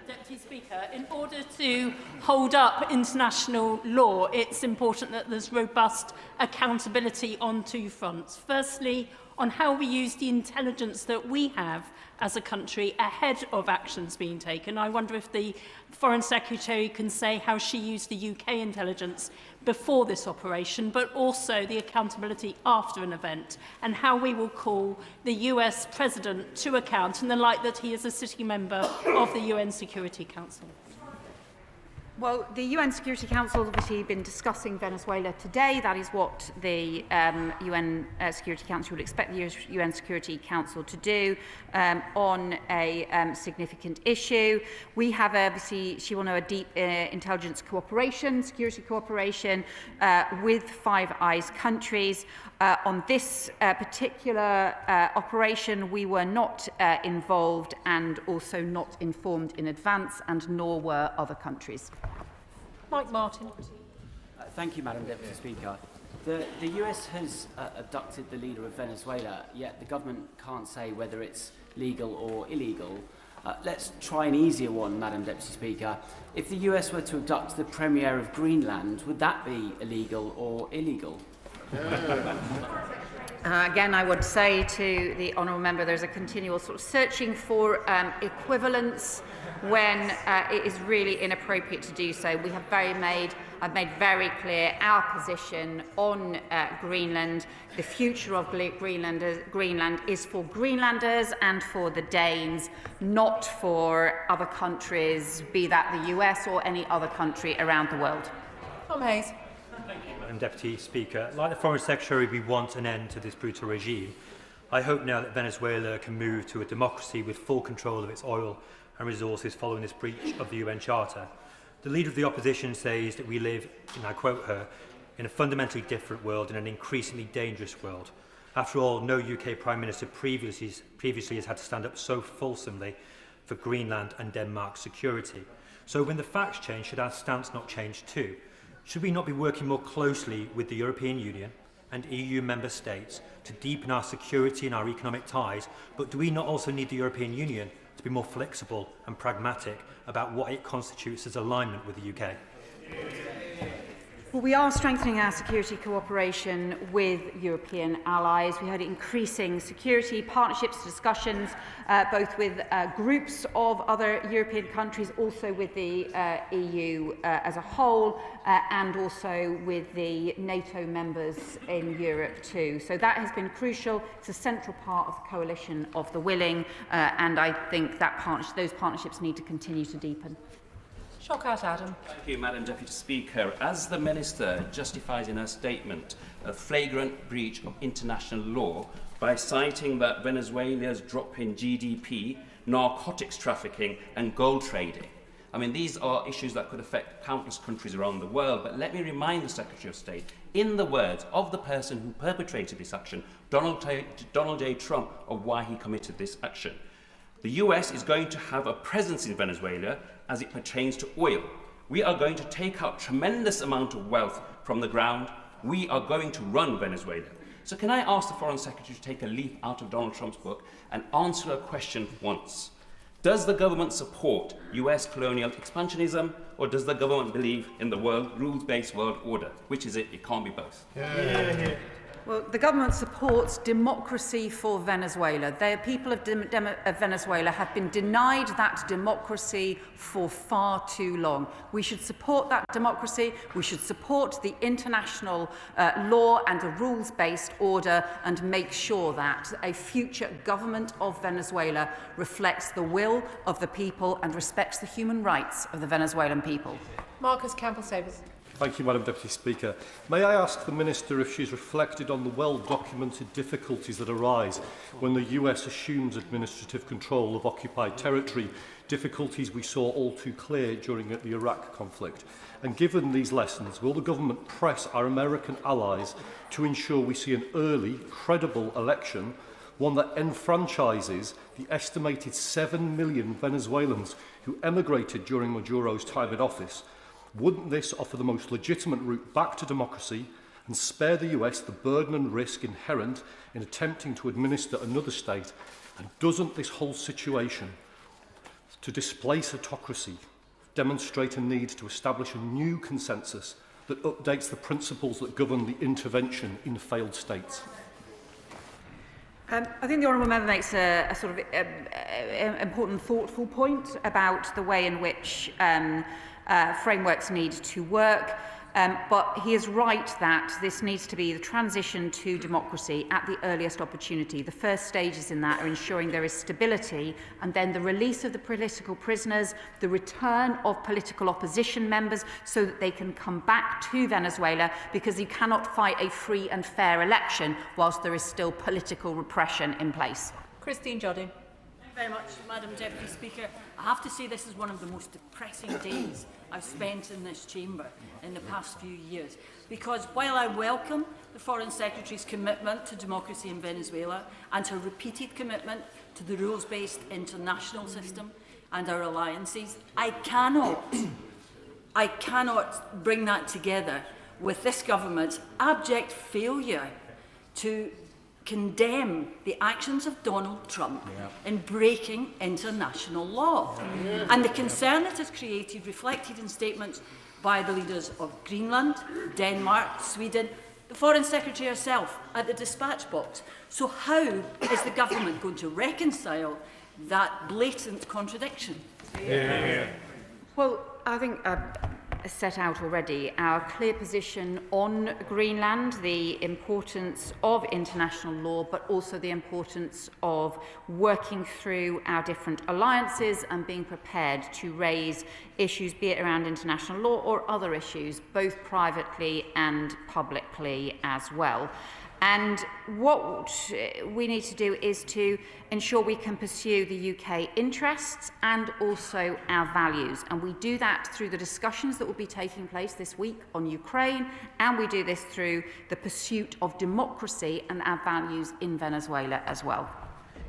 Deputy Speaker, in order to hold up international law, it's important that there's robust accountability on two fronts. Firstly, on how we use the intelligence that we have as a country ahead of actions being taken. I wonder if the Foreign Secretary can say how she used the UK intelligence before this operation, but also the accountability after an event, and how we will call the US President to account in the light that he is a sitting member of the UN Security Council. Well, the UN Security Council has obviously been discussing Venezuela today. That is what the UN Security Council would expect the UN Security Council to do on a significant issue. We have, obviously, she will know, a deep intelligence cooperation, security cooperation with Five Eyes countries. On this particular operation, we were not involved and also not informed in advance, and nor were other countries. Mike Martin. Thank you, Madam Deputy Speaker. The US has abducted the leader of Venezuela, yet the government can't say whether it's legal or illegal. Let's try an easier one, Madam Deputy Speaker. If the US were to abduct the Premier of Greenland, would that be illegal or illegal? Again, I would say to the honourable member, there's a continual sort of searching for equivalence when it is really inappropriate to do so. We have I've made very clear our position on Greenland. The future of Greenland is for Greenlanders and for the Danes, not for other countries, be that the US or any other country around the world. Tom Hayes. Thank you, Madam Deputy Speaker. Like the Foreign Secretary, we want an end to this brutal regime. I hope now that Venezuela can move to a democracy with full control of its oil and resources following this breach of the UN Charter. The Leader of the Opposition says that we live, and I quote her, in a fundamentally different world, in an increasingly dangerous world. After all, no UK Prime Minister previously has had to stand up so fulsomely for Greenland and Denmark's security. So when the facts change, should our stance not change too? Should we not be working more closely with the European Union and EU member states to deepen our security and our economic ties? But do we not also need the European Union to be more flexible and pragmatic about what it constitutes as alignment with the UK? Well, we are strengthening our security cooperation with European allies. We had increasing security partnerships, discussions, both with groups of other European countries, also with the EU as a whole, and also with the NATO members in Europe too. So that has been crucial. It's a central part of the coalition of the willing, and I think that those partnerships need to continue to deepen. Shockout Adam. Thank you, Madam Deputy Speaker. As the Minister justifies in her statement a flagrant breach of international law by citing that Venezuela's drop in GDP, narcotics trafficking and gold trading. I mean, these are issues that could affect countless countries around the world, but let me remind the Secretary of State, in the words of the person who perpetrated this action, Donald J. Trump, of why he committed this action. The US is going to have a presence in Venezuela as it pertains to oil. We are going to take out tremendous amount of wealth from the ground. We are going to run Venezuela. So can I ask the Foreign Secretary to take a leaf out of Donald Trump's book and answer a question once? Does the government support US colonial expansionism, or does the government believe in the rules-based world order? Which is it? It can't be both. Yeah. Well, the government supports democracy for Venezuela. The people of Venezuela have been denied that democracy for far too long. We should support that democracy. We should support the international law and a rules-based order, and make sure that a future government of Venezuela reflects the will of the people and respects the human rights of the Venezuelan people. Marcus Campbell-Sabers. Thank you, Madam Deputy Speaker. May I ask the Minister if she's reflected on the well-documented difficulties that arise when the US assumes administrative control of occupied territory, difficulties we saw all too clear during the Iraq conflict? And given these lessons, will the government press our American allies to ensure we see an early, credible election, one that enfranchises the estimated 7 million Venezuelans who emigrated during Maduro's time in office? Wouldn't this offer the most legitimate route back to democracy and spare the US the burden and risk inherent in attempting to administer another state? And doesn't this whole situation to displace autocracy demonstrate a need to establish a new consensus that updates the principles that govern the intervention in failed states? I think the Honourable Member makes a sort of important, thoughtful point about the way in which frameworks need to work, but he is right that this needs to be the transition to democracy at the earliest opportunity. The first stages in that are ensuring there is stability, and then the release of the political prisoners, the return of political opposition members so that they can come back to Venezuela, because you cannot fight a free and fair election whilst there is still political repression in place. Christine Jodin. Thank you very much, Madam Deputy Speaker. I have to say this is one of the most depressing days I've spent in this chamber in the past few years, because while I welcome the Foreign Secretary's commitment to democracy in Venezuela and her repeated commitment to the rules-based international system and our alliances, I cannot bring that together with this government's abject failure to condemn the actions of Donald Trump in breaking international law. And the concern it has created, reflected in statements by the leaders of Greenland, Denmark, Sweden, the Foreign Secretary herself at the dispatch box. So how is the government going to reconcile that blatant contradiction? Well, I think set out already our clear position on Greenland, the importance of international law, but also the importance of working through our different alliances and being prepared to raise issues, be it around international law or other issues, both privately and publicly as well. And what we need to do is to ensure we can pursue the UK interests and also our values. And we do that through the discussions that will be taking place this week on Ukraine, and we do this through the pursuit of democracy and our values in Venezuela as well.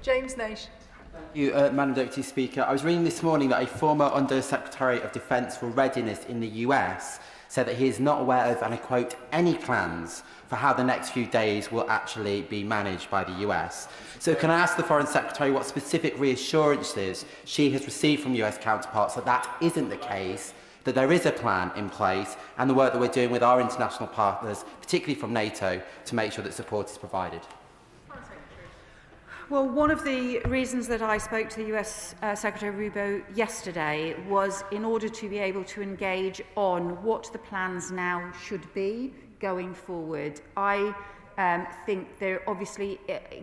James Naish. Thank you, Madam Deputy Speaker. I was reading this morning that a former Under Secretary of Defence for Readiness in the US said that he is not aware of, and I quote, any plans for how the next few days will actually be managed by the US. So can I ask the Foreign Secretary what specific reassurances she has received from US counterparts that that isn't the case, that there is a plan in place, and the work that we're doing with our international partners, particularly from NATO, to make sure that support is provided? Well, one of the reasons that I spoke to the US Secretary Rubio yesterday was in order to be able to engage on what the plans now should be going forward. I think there obviously,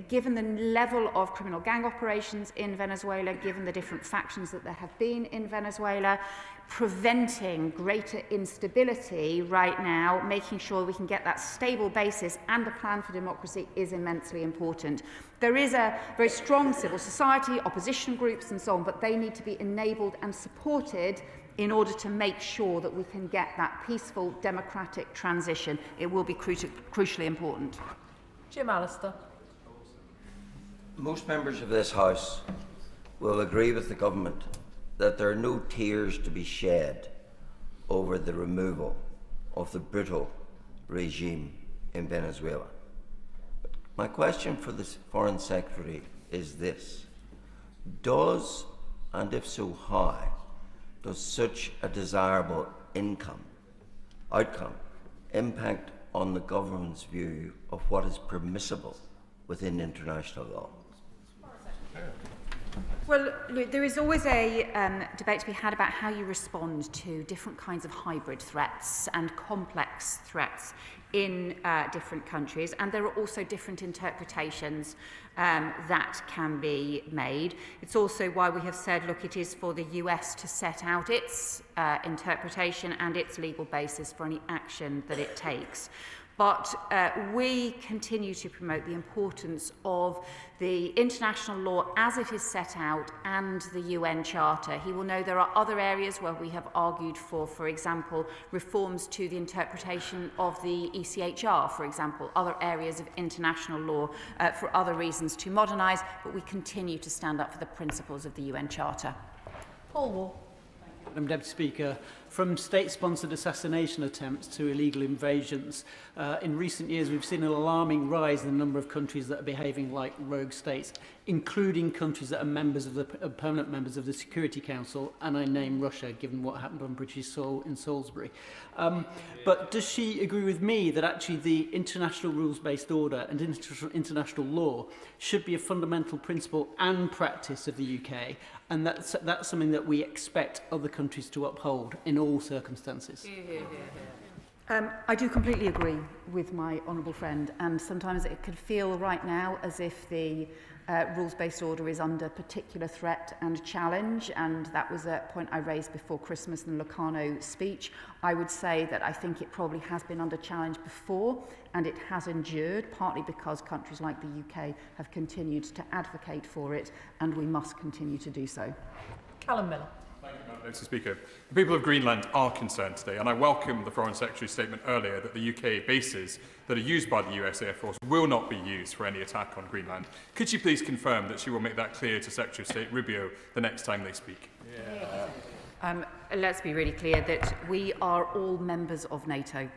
given the level of criminal gang operations in Venezuela, given the different factions that there have been in Venezuela, preventing greater instability right now, making sure we can get that stable basis and a plan for democracy is immensely important. There is a very strong civil society, opposition groups and so on, but they need to be enabled and supported in order to make sure that we can get that peaceful democratic transition. It will be crucially important. Jim Allister. Most members of this House will agree with the government that there are no tears to be shed over the removal of the brutal regime in Venezuela. My question for the Foreign Secretary is this: does, and if so how, does such a desirable outcome impact on the government's view of what is permissible within international law? Well, look, there is always a debate to be had about how you respond to different kinds of hybrid threats and complex threats in different countries, and there are also different interpretations that can be made. It's also why we have said, look, it is for the US to set out its interpretation and its legal basis for any action that it takes. But we continue to promote the importance of the international law as it is set out and the UN Charter. He will know there are other areas where we have argued for example, reforms to the interpretation of the ECHR, for example, other areas of international law for other reasons to modernise, but we continue to stand up for the principles of the UN Charter. Paul Wall. Madam Deputy Speaker, from state-sponsored assassination attempts to illegal invasions, in recent years we've seen an alarming rise in the number of countries that are behaving like rogue states, including countries that are members of the permanent members of the Security Council, and I name Russia, given what happened on British soil in Salisbury. But does she agree with me that actually the international rules-based order and international law should be a fundamental principle and practice of the UK, and that's something that we expect other countries to uphold in all circumstances? I do completely agree with my honourable friend, and sometimes it could feel right now as if the rules-based order is under particular threat and challenge, and that was a point I raised before Christmas in the Locarno speech. I would say that I think it probably has been under challenge before, and it has endured, partly because countries like the UK have continued to advocate for it, and we must continue to do so. Callum Miller. Thank you, Madam Deputy Speaker. The people of Greenland are concerned today, and I welcome the Foreign Secretary's statement earlier that the UK bases that are used by the US Air Force will not be used for any attack on Greenland. Could she please confirm that she will make that clear to Secretary of State Rubio the next time they speak? Let's be really clear that we are all members of NATO.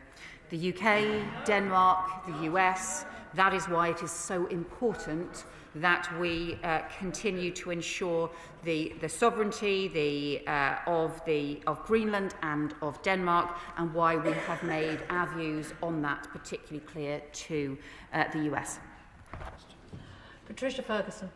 The UK, Denmark, the US. That is why it is so important that we continue to ensure the sovereignty of Greenland and of Denmark, and why we have made our views on that particularly clear to the US. Patricia Ferguson.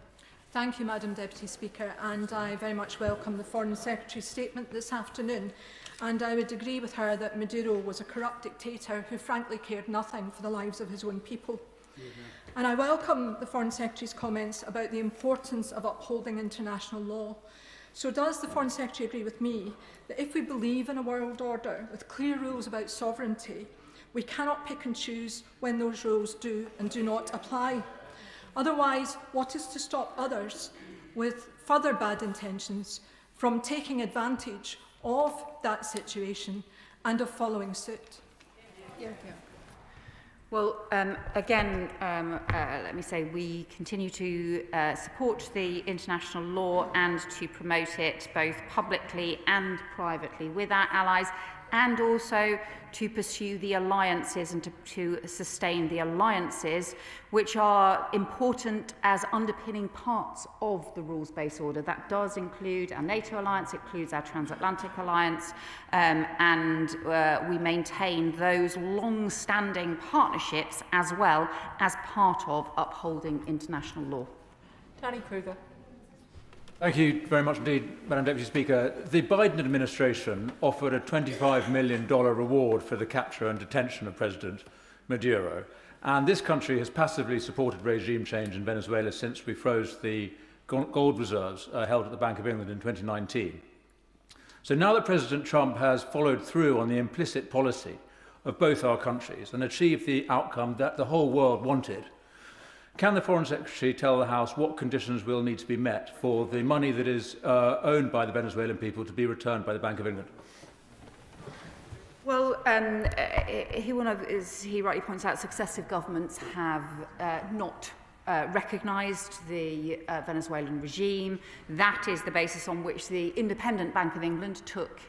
Thank you, Madam Deputy Speaker, and I very much welcome the Foreign Secretary's statement this afternoon. And I would agree with her that Maduro was a corrupt dictator who frankly cared nothing for the lives of his own people. And I welcome the Foreign Secretary's comments about the importance of upholding international law. So does the Foreign Secretary agree with me that if we believe in a world order with clear rules about sovereignty, we cannot pick and choose when those rules do and do not apply? Otherwise, what is to stop others with further bad intentions from taking advantage of that situation and of following suit? Well, again, let me say we continue to support the international law and to promote it both publicly and privately with our allies, and also to pursue the alliances and to sustain the alliances which are important as underpinning parts of the rules-based order. That does include our NATO alliance, it includes our transatlantic alliance, and we maintain those long-standing partnerships as well as part of upholding international law. Danny Kruger. Thank you very much indeed, Madam Deputy Speaker. The Biden administration offered a $25 million reward for the capture and detention of President Maduro. And this country has passively supported regime change in Venezuela since we froze the gold reserves held at the Bank of England in 2019. So now that President Trump has followed through on the implicit policy of both our countries and achieved the outcome that the whole world wanted, can the Foreign Secretary tell the House what conditions will need to be met for the money that is owned by the Venezuelan people to be returned by the Bank of England? Well, he rightly points out, successive governments have not recognised the Venezuelan regime. That is the basis on which the independent Bank of England took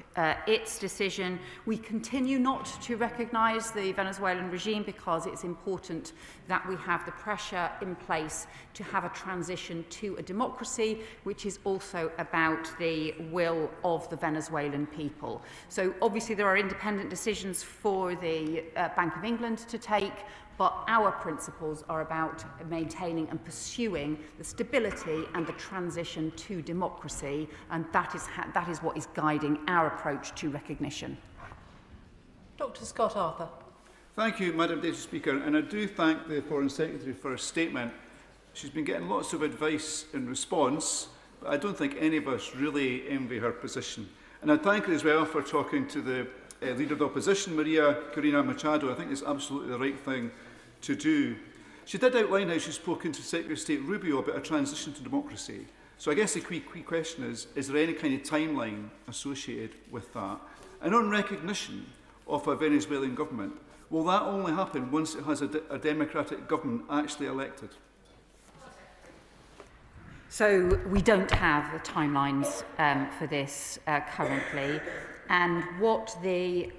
its decision. We continue not to recognise the Venezuelan regime because it's important that we have the pressure in place to have a transition to a democracy, which is also about the will of the Venezuelan people. So obviously there are independent decisions for the Bank of England to take, but our principles are about maintaining and pursuing the stability and the transition to democracy, and that is what is guiding our approach to recognition. Dr. Scott Arthur. Thank you, Madam Deputy Speaker, and I do thank the Foreign Secretary for her statement. She's been getting lots of advice in response, but I don't think any of us really envy her position. And I thank her as well for talking to the Leader of the Opposition, Maria Corina Machado. I think it's absolutely the right thing to do. She did outline how she's spoken to Secretary of State Rubio about a transition to democracy. So I guess the key question is there any kind of timeline associated with that? And on recognition of a Venezuelan government, will that only happen once it has a democratic government actually elected? So we don't have the timelines for this currently. And what the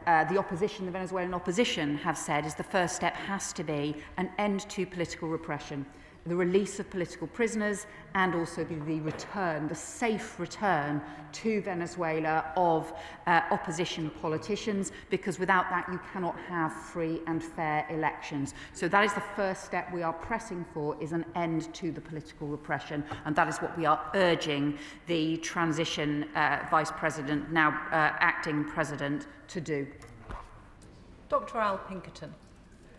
opposition, the Venezuelan opposition, have said is the first step has to be an end to political repression, the release of political prisoners, and also the safe return to Venezuela of opposition politicians, because without that you cannot have free and fair elections. So that is the first step we are pressing for, is an end to the political repression, and that is what we are urging the transition Vice President, now acting President, to do. Dr. Al Pinkerton.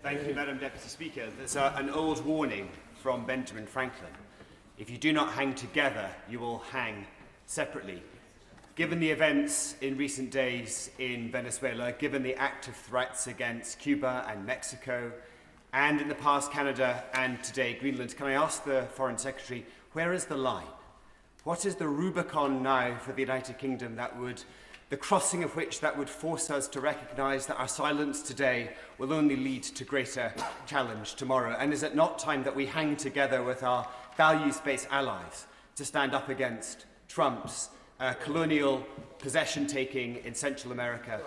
Thank you, Madam Deputy Speaker. There's an old warning from Benjamin Franklin. If you do not hang together, you will hang separately. Given the events in recent days in Venezuela, given the active threats against Cuba and Mexico, and in the past Canada and today Greenland, can I ask the Foreign Secretary, where is the line? What is the Rubicon now for the United Kingdom the crossing of which that would force us to recognise that our silence today will only lead to greater challenge tomorrow? And is it not time that we hang together with our values-based allies to stand up against Trump's colonial possession-taking in Central America,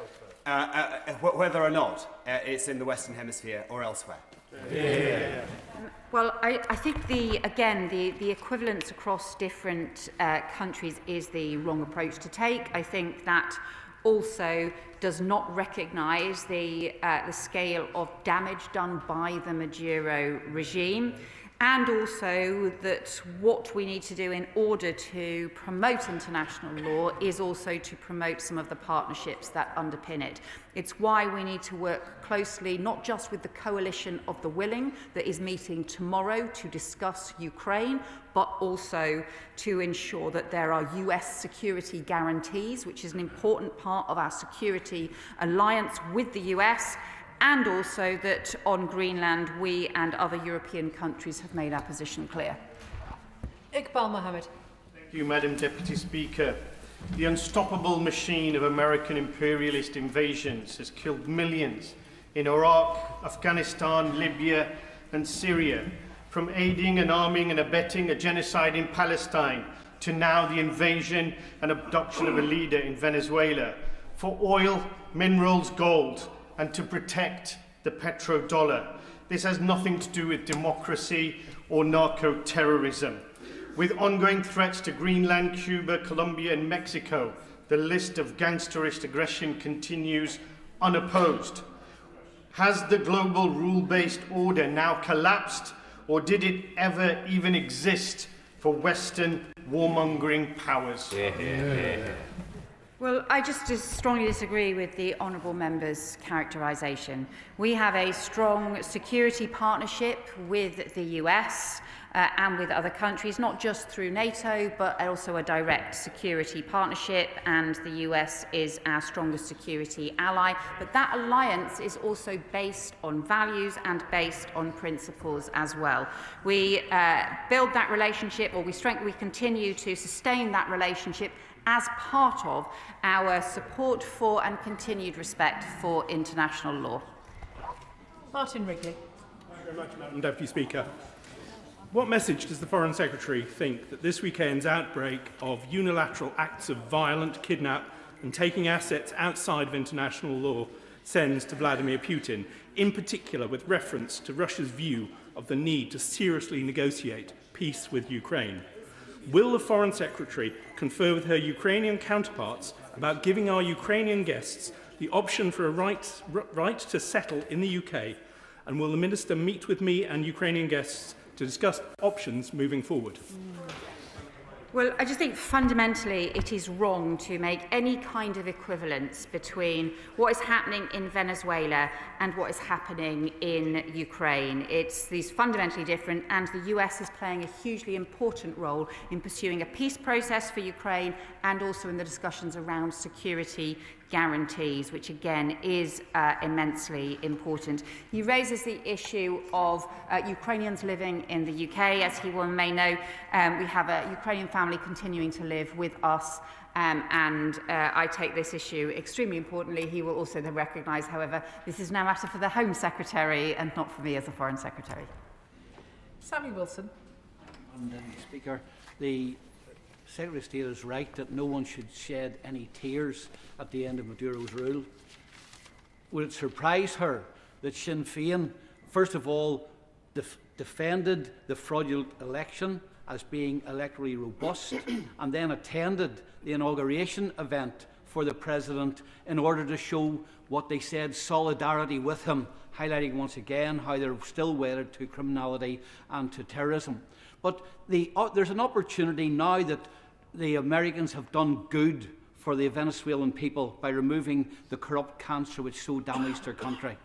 whether or not it's in the Western Hemisphere or elsewhere? Yeah. Well, I think the equivalence across different countries is the wrong approach to take. I think that also does not recognise the scale of damage done by the Maduro regime, and also that what we need to do in order to promote international law is also to promote some of the partnerships that underpin it. It's why we need to work closely, not just with the Coalition of the Willing that is meeting tomorrow to discuss Ukraine, but also to ensure that there are US security guarantees, which is an important part of our security alliance with the US, and also that on Greenland we and other European countries have made our position clear. Iqbal Mohammed. Thank you, Madam Deputy Speaker. The unstoppable machine of American imperialist invasions has killed millions in Iraq, Afghanistan, Libya and Syria, from aiding and arming and abetting a genocide in Palestine to now the invasion and abduction of a leader in Venezuela for oil, minerals, gold, and to protect the petrodollar. This has nothing to do with democracy or narco-terrorism. With ongoing threats to Greenland, Cuba, Colombia and Mexico, the list of gangsterist aggression continues unopposed. Has the global rule-based order now collapsed, or did it ever even exist for Western warmongering powers? Well, I just strongly disagree with the honourable member's characterisation. We have a strong security partnership with the US and with other countries, not just through NATO, but also a direct security partnership, and the US is our strongest security ally. But that alliance is also based on values and based on principles as well. We build that relationship, or we continue to sustain that relationship as part of our support for and continued respect for international law. Martin Wrigley. Thank you very much, Madam Deputy Speaker. What message does the Foreign Secretary think that this weekend's outbreak of unilateral acts of violent kidnap and taking assets outside of international law sends to Vladimir Putin, in particular with reference to Russia's view of the need to seriously negotiate peace with Ukraine? Will the Foreign Secretary confer with her Ukrainian counterparts about giving our Ukrainian guests the option for a right to settle in the UK And will the Minister meet with me and Ukrainian guests to discuss options moving forward? Well, I just think fundamentally it is wrong to make any kind of equivalence between what is happening in Venezuela and what is happening in Ukraine. These fundamentally different, and the US is playing a hugely important role in pursuing a peace process for Ukraine and also in the discussions around security guarantees, which again is immensely important. He raises the issue of Ukrainians living in the UK. As he well may know, we have a Ukrainian family continuing to live with us, and I take this issue extremely importantly. He will also then recognise, however, this is now a matter for the Home Secretary and not for me as the Foreign Secretary. Sammy Wilson. Speaker, the Secretary of State is right that no one should shed any tears at the end of Maduro's rule. Would it surprise her that Sinn Féin, first of all, defended the fraudulent election as being electorally robust and then attended the inauguration event for the President in order to show what they said solidarity with him, highlighting once again how they're still wedded to criminality and to terrorism. But there's an opportunity now that the Americans have done good for the Venezuelan people by removing the corrupt cancer which so damaged their country.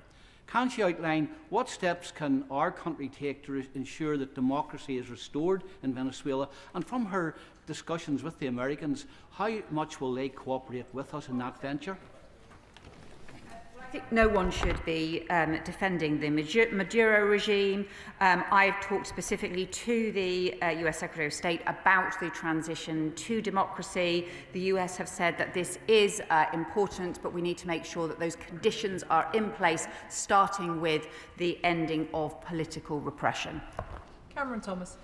Can she outline what steps can our country take to ensure that democracy is restored in Venezuela? And from her discussions with the Americans, how much will they cooperate with us in that venture? I think no one should be defending the Maduro regime. I've talked specifically to the US Secretary of State about the transition to democracy. The US have said that this is important, but we need to make sure that those conditions are in place, starting with the ending of political repression. Cameron Thomas.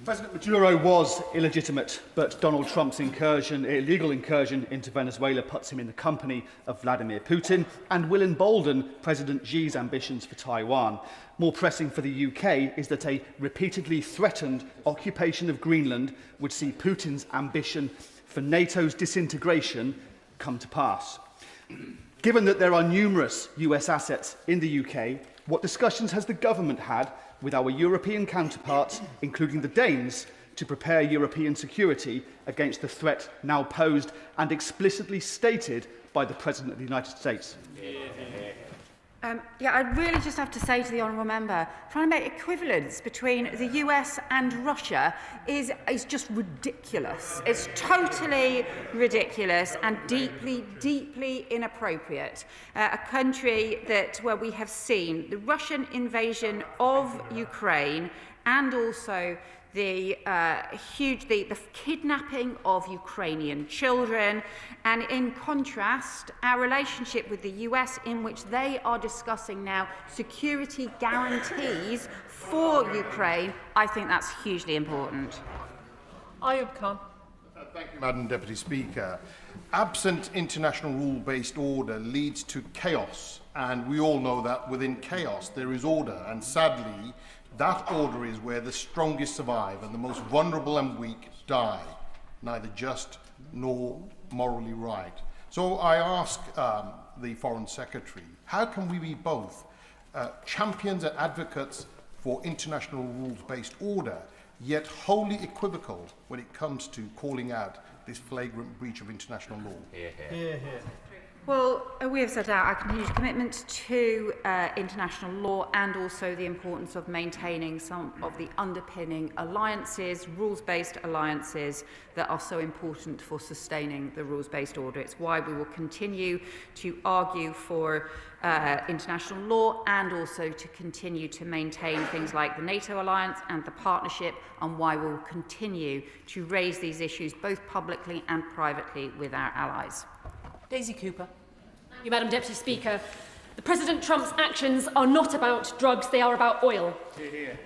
President Maduro was illegitimate, but Donald Trump's illegal incursion into Venezuela puts him in the company of Vladimir Putin and will embolden President Xi's ambitions for Taiwan. More pressing for the UK is that a repeatedly threatened occupation of Greenland would see Putin's ambition for NATO's disintegration come to pass. Given that there are numerous US assets in the UK, what discussions has the government had with our European counterparts, including the Danes, to prepare European security against the threat now posed and explicitly stated by the President of the United States? I really just have to say to the honourable member, trying to make equivalence between the US and Russia is just ridiculous. It's totally ridiculous and deeply, deeply inappropriate. A country where we have seen the Russian invasion of Ukraine and also the kidnapping of Ukrainian children, and in contrast, our relationship with the US, in which they are discussing now security guarantees for Ukraine. I think that's hugely important. Ayub Khan. Thank you, Madam Deputy Speaker. Absent international rule-based order leads to chaos, and we all know that within chaos there is order, and sadly, that order is where the strongest survive and the most vulnerable and weak die, neither just nor morally right. So I ask the Foreign Secretary, how can we be both champions and advocates for international rules-based order, yet wholly equivocal when it comes to calling out this flagrant breach of international law? Hear, hear. Well, we have set out our continued commitment to international law and also the importance of maintaining some of the underpinning alliances, rules-based alliances that are so important for sustaining the rules-based order. It's why we will continue to argue for international law and also to continue to maintain things like the NATO alliance and the partnership, and why we will continue to raise these issues both publicly and privately with our allies. Daisy Cooper. Thank you, Madam Deputy Speaker. The President Trump's actions are not about drugs, they are about oil.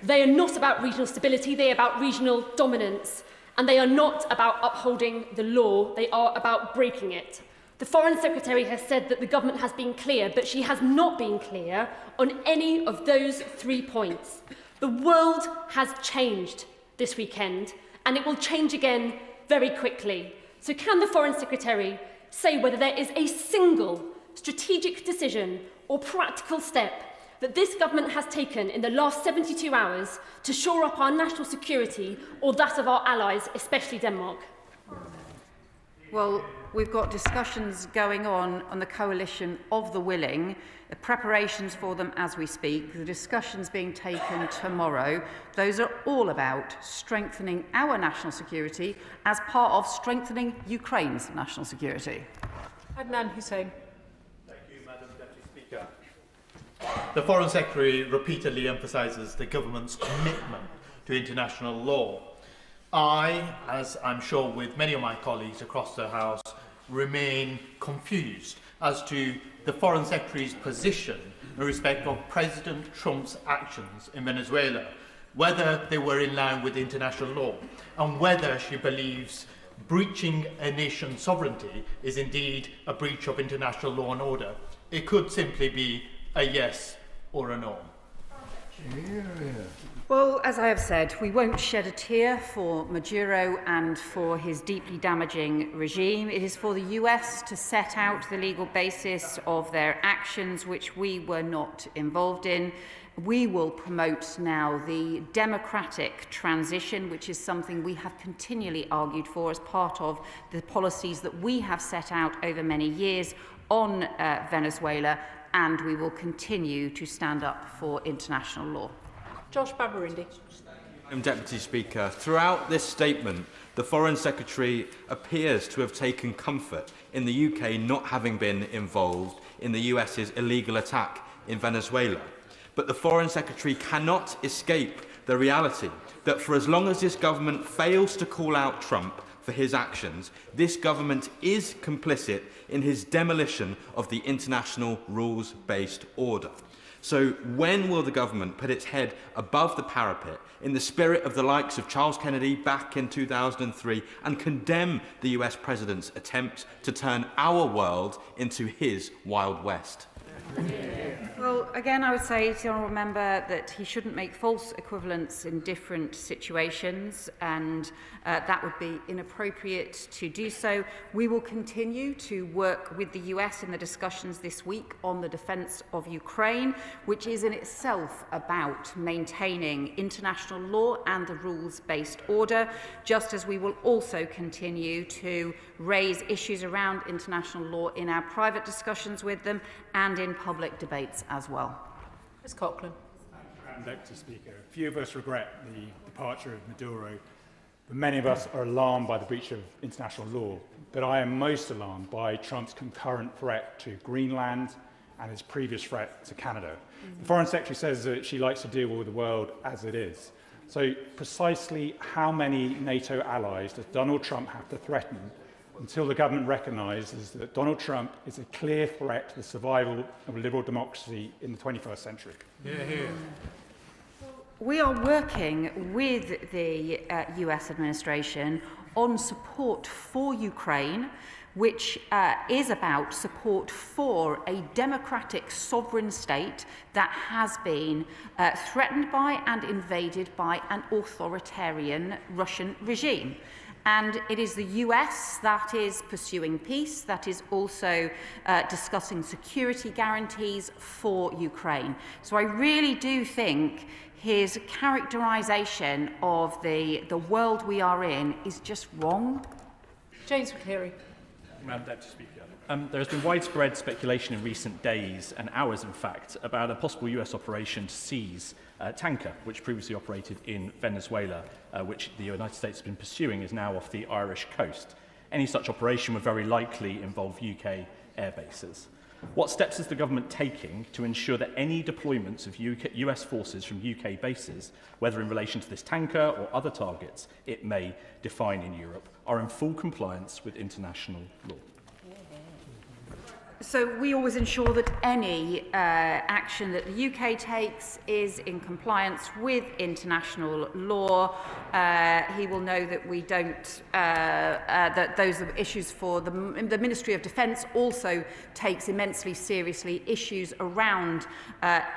They are not about regional stability, they are about regional dominance. And they are not about upholding the law, they are about breaking it. The Foreign Secretary has said that the government has been clear, but she has not been clear on any of those 3 points. The world has changed this weekend, and it will change again very quickly. So can the Foreign Secretary say whether there is a single strategic decision or practical step that this government has taken in the last 72 hours to shore up our national security or that of our allies, especially Denmark? Well, we've got discussions going on the coalition of the willing, the preparations for them as we speak, the discussions being taken tomorrow. Those are all about strengthening our national security as part of strengthening Ukraine's national security. Adnan Hussain. Thank you, Madam Deputy Speaker. The Foreign Secretary repeatedly emphasises the government's commitment to international law. I, as I'm sure with many of my colleagues across the House, remain confused as to the Foreign Secretary's position in respect of President Trump's actions in Venezuela, whether they were in line with international law, and whether she believes breaching a nation's sovereignty is indeed a breach of international law and order. It could simply be a yes or a no. Well, as I have said, we won't shed a tear for Maduro and for his deeply damaging regime. It is for the US to set out the legal basis of their actions, which we were not involved in. We will promote now the democratic transition, which is something we have continually argued for as part of the policies that we have set out over many years on Venezuela, and we will continue to stand up for international law. Josh Babarindi. Madam Deputy Speaker, throughout this statement, the Foreign Secretary appears to have taken comfort in the UK not having been involved in the US's illegal attack in Venezuela. But the Foreign Secretary cannot escape the reality that for as long as this government fails to call out Trump for his actions, this government is complicit in his demolition of the international rules-based order. So when will the government put its head above the parapet in the spirit of the likes of Charles Kennedy back in 2003 and condemn the US President's attempt to turn our world into his Wild West? Well, again, I would say to the honourable member that he shouldn't make false equivalents in different situations, and that would be inappropriate to do so. We will continue to work with the US in the discussions this week on the defence of Ukraine, which is in itself about maintaining international law and the rules-based order, just as we will also continue to raise issues around international law in our private discussions with them and in public debates as well. Ms Coughlin. Madam Deputy Speaker, few of us regret the departure of Maduro, but many of us are alarmed by the breach of international law. But I am most alarmed by Trump's concurrent threat to Greenland and his previous threat to Canada. The Foreign Secretary says that she likes to deal with the world as it is. So precisely how many NATO allies does Donald Trump have to threaten until the government recognises that Donald Trump is a clear threat to the survival of liberal democracy in the 21st century? We are working with the US administration on support for Ukraine, which is about support for a democratic sovereign state that has been threatened by and invaded by an authoritarian Russian regime. And it is the US that is pursuing peace, that is also discussing security guarantees for Ukraine. So I really do think his characterisation of the world we are in is just wrong. James McCleary. Madam Deputy Speaker. There has been widespread speculation in recent days, and hours in fact, about a possible US operation to seize a tanker which previously operated in Venezuela, which the United States has been pursuing, is now off the Irish coast. Any such operation would very likely involve UK air bases. What steps is the government taking to ensure that any deployments of US forces from UK bases, whether in relation to this tanker or other targets it may define in Europe, are in full compliance with international law? So we always ensure that any action that the UK takes is in compliance with international law. He will know that we don't, that those are issues for the Ministry of Defence also takes immensely seriously issues around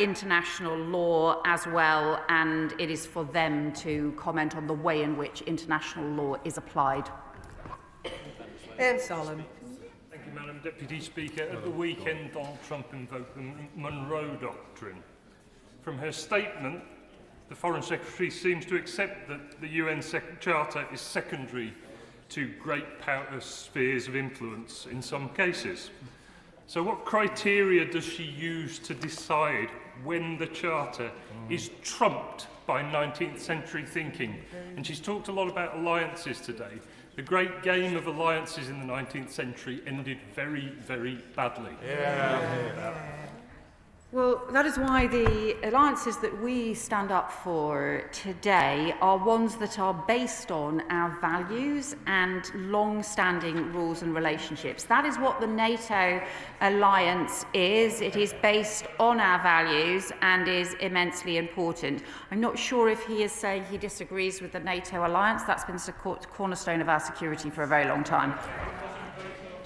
international law as well, and it is for them to comment on the way in which international law is applied. Solomon. Thank you, Madam Deputy Speaker, at the weekend Donald Trump invoked the Monroe Doctrine. From her statement, the Foreign Secretary seems to accept that the UN Charter is secondary to great power spheres of influence in some cases. So what criteria does she use to decide when the Charter is trumped by 19th century thinking? And she's talked a lot about alliances today. The great game of alliances in the 19th century ended very, very badly. Well, that is why the alliances that we stand up for today are ones that are based on our values and long-standing rules and relationships. That is what the NATO alliance is. It is based on our values and is immensely important. I'm not sure if he is saying he disagrees with the NATO alliance. That's been the cornerstone of our security for a very long time.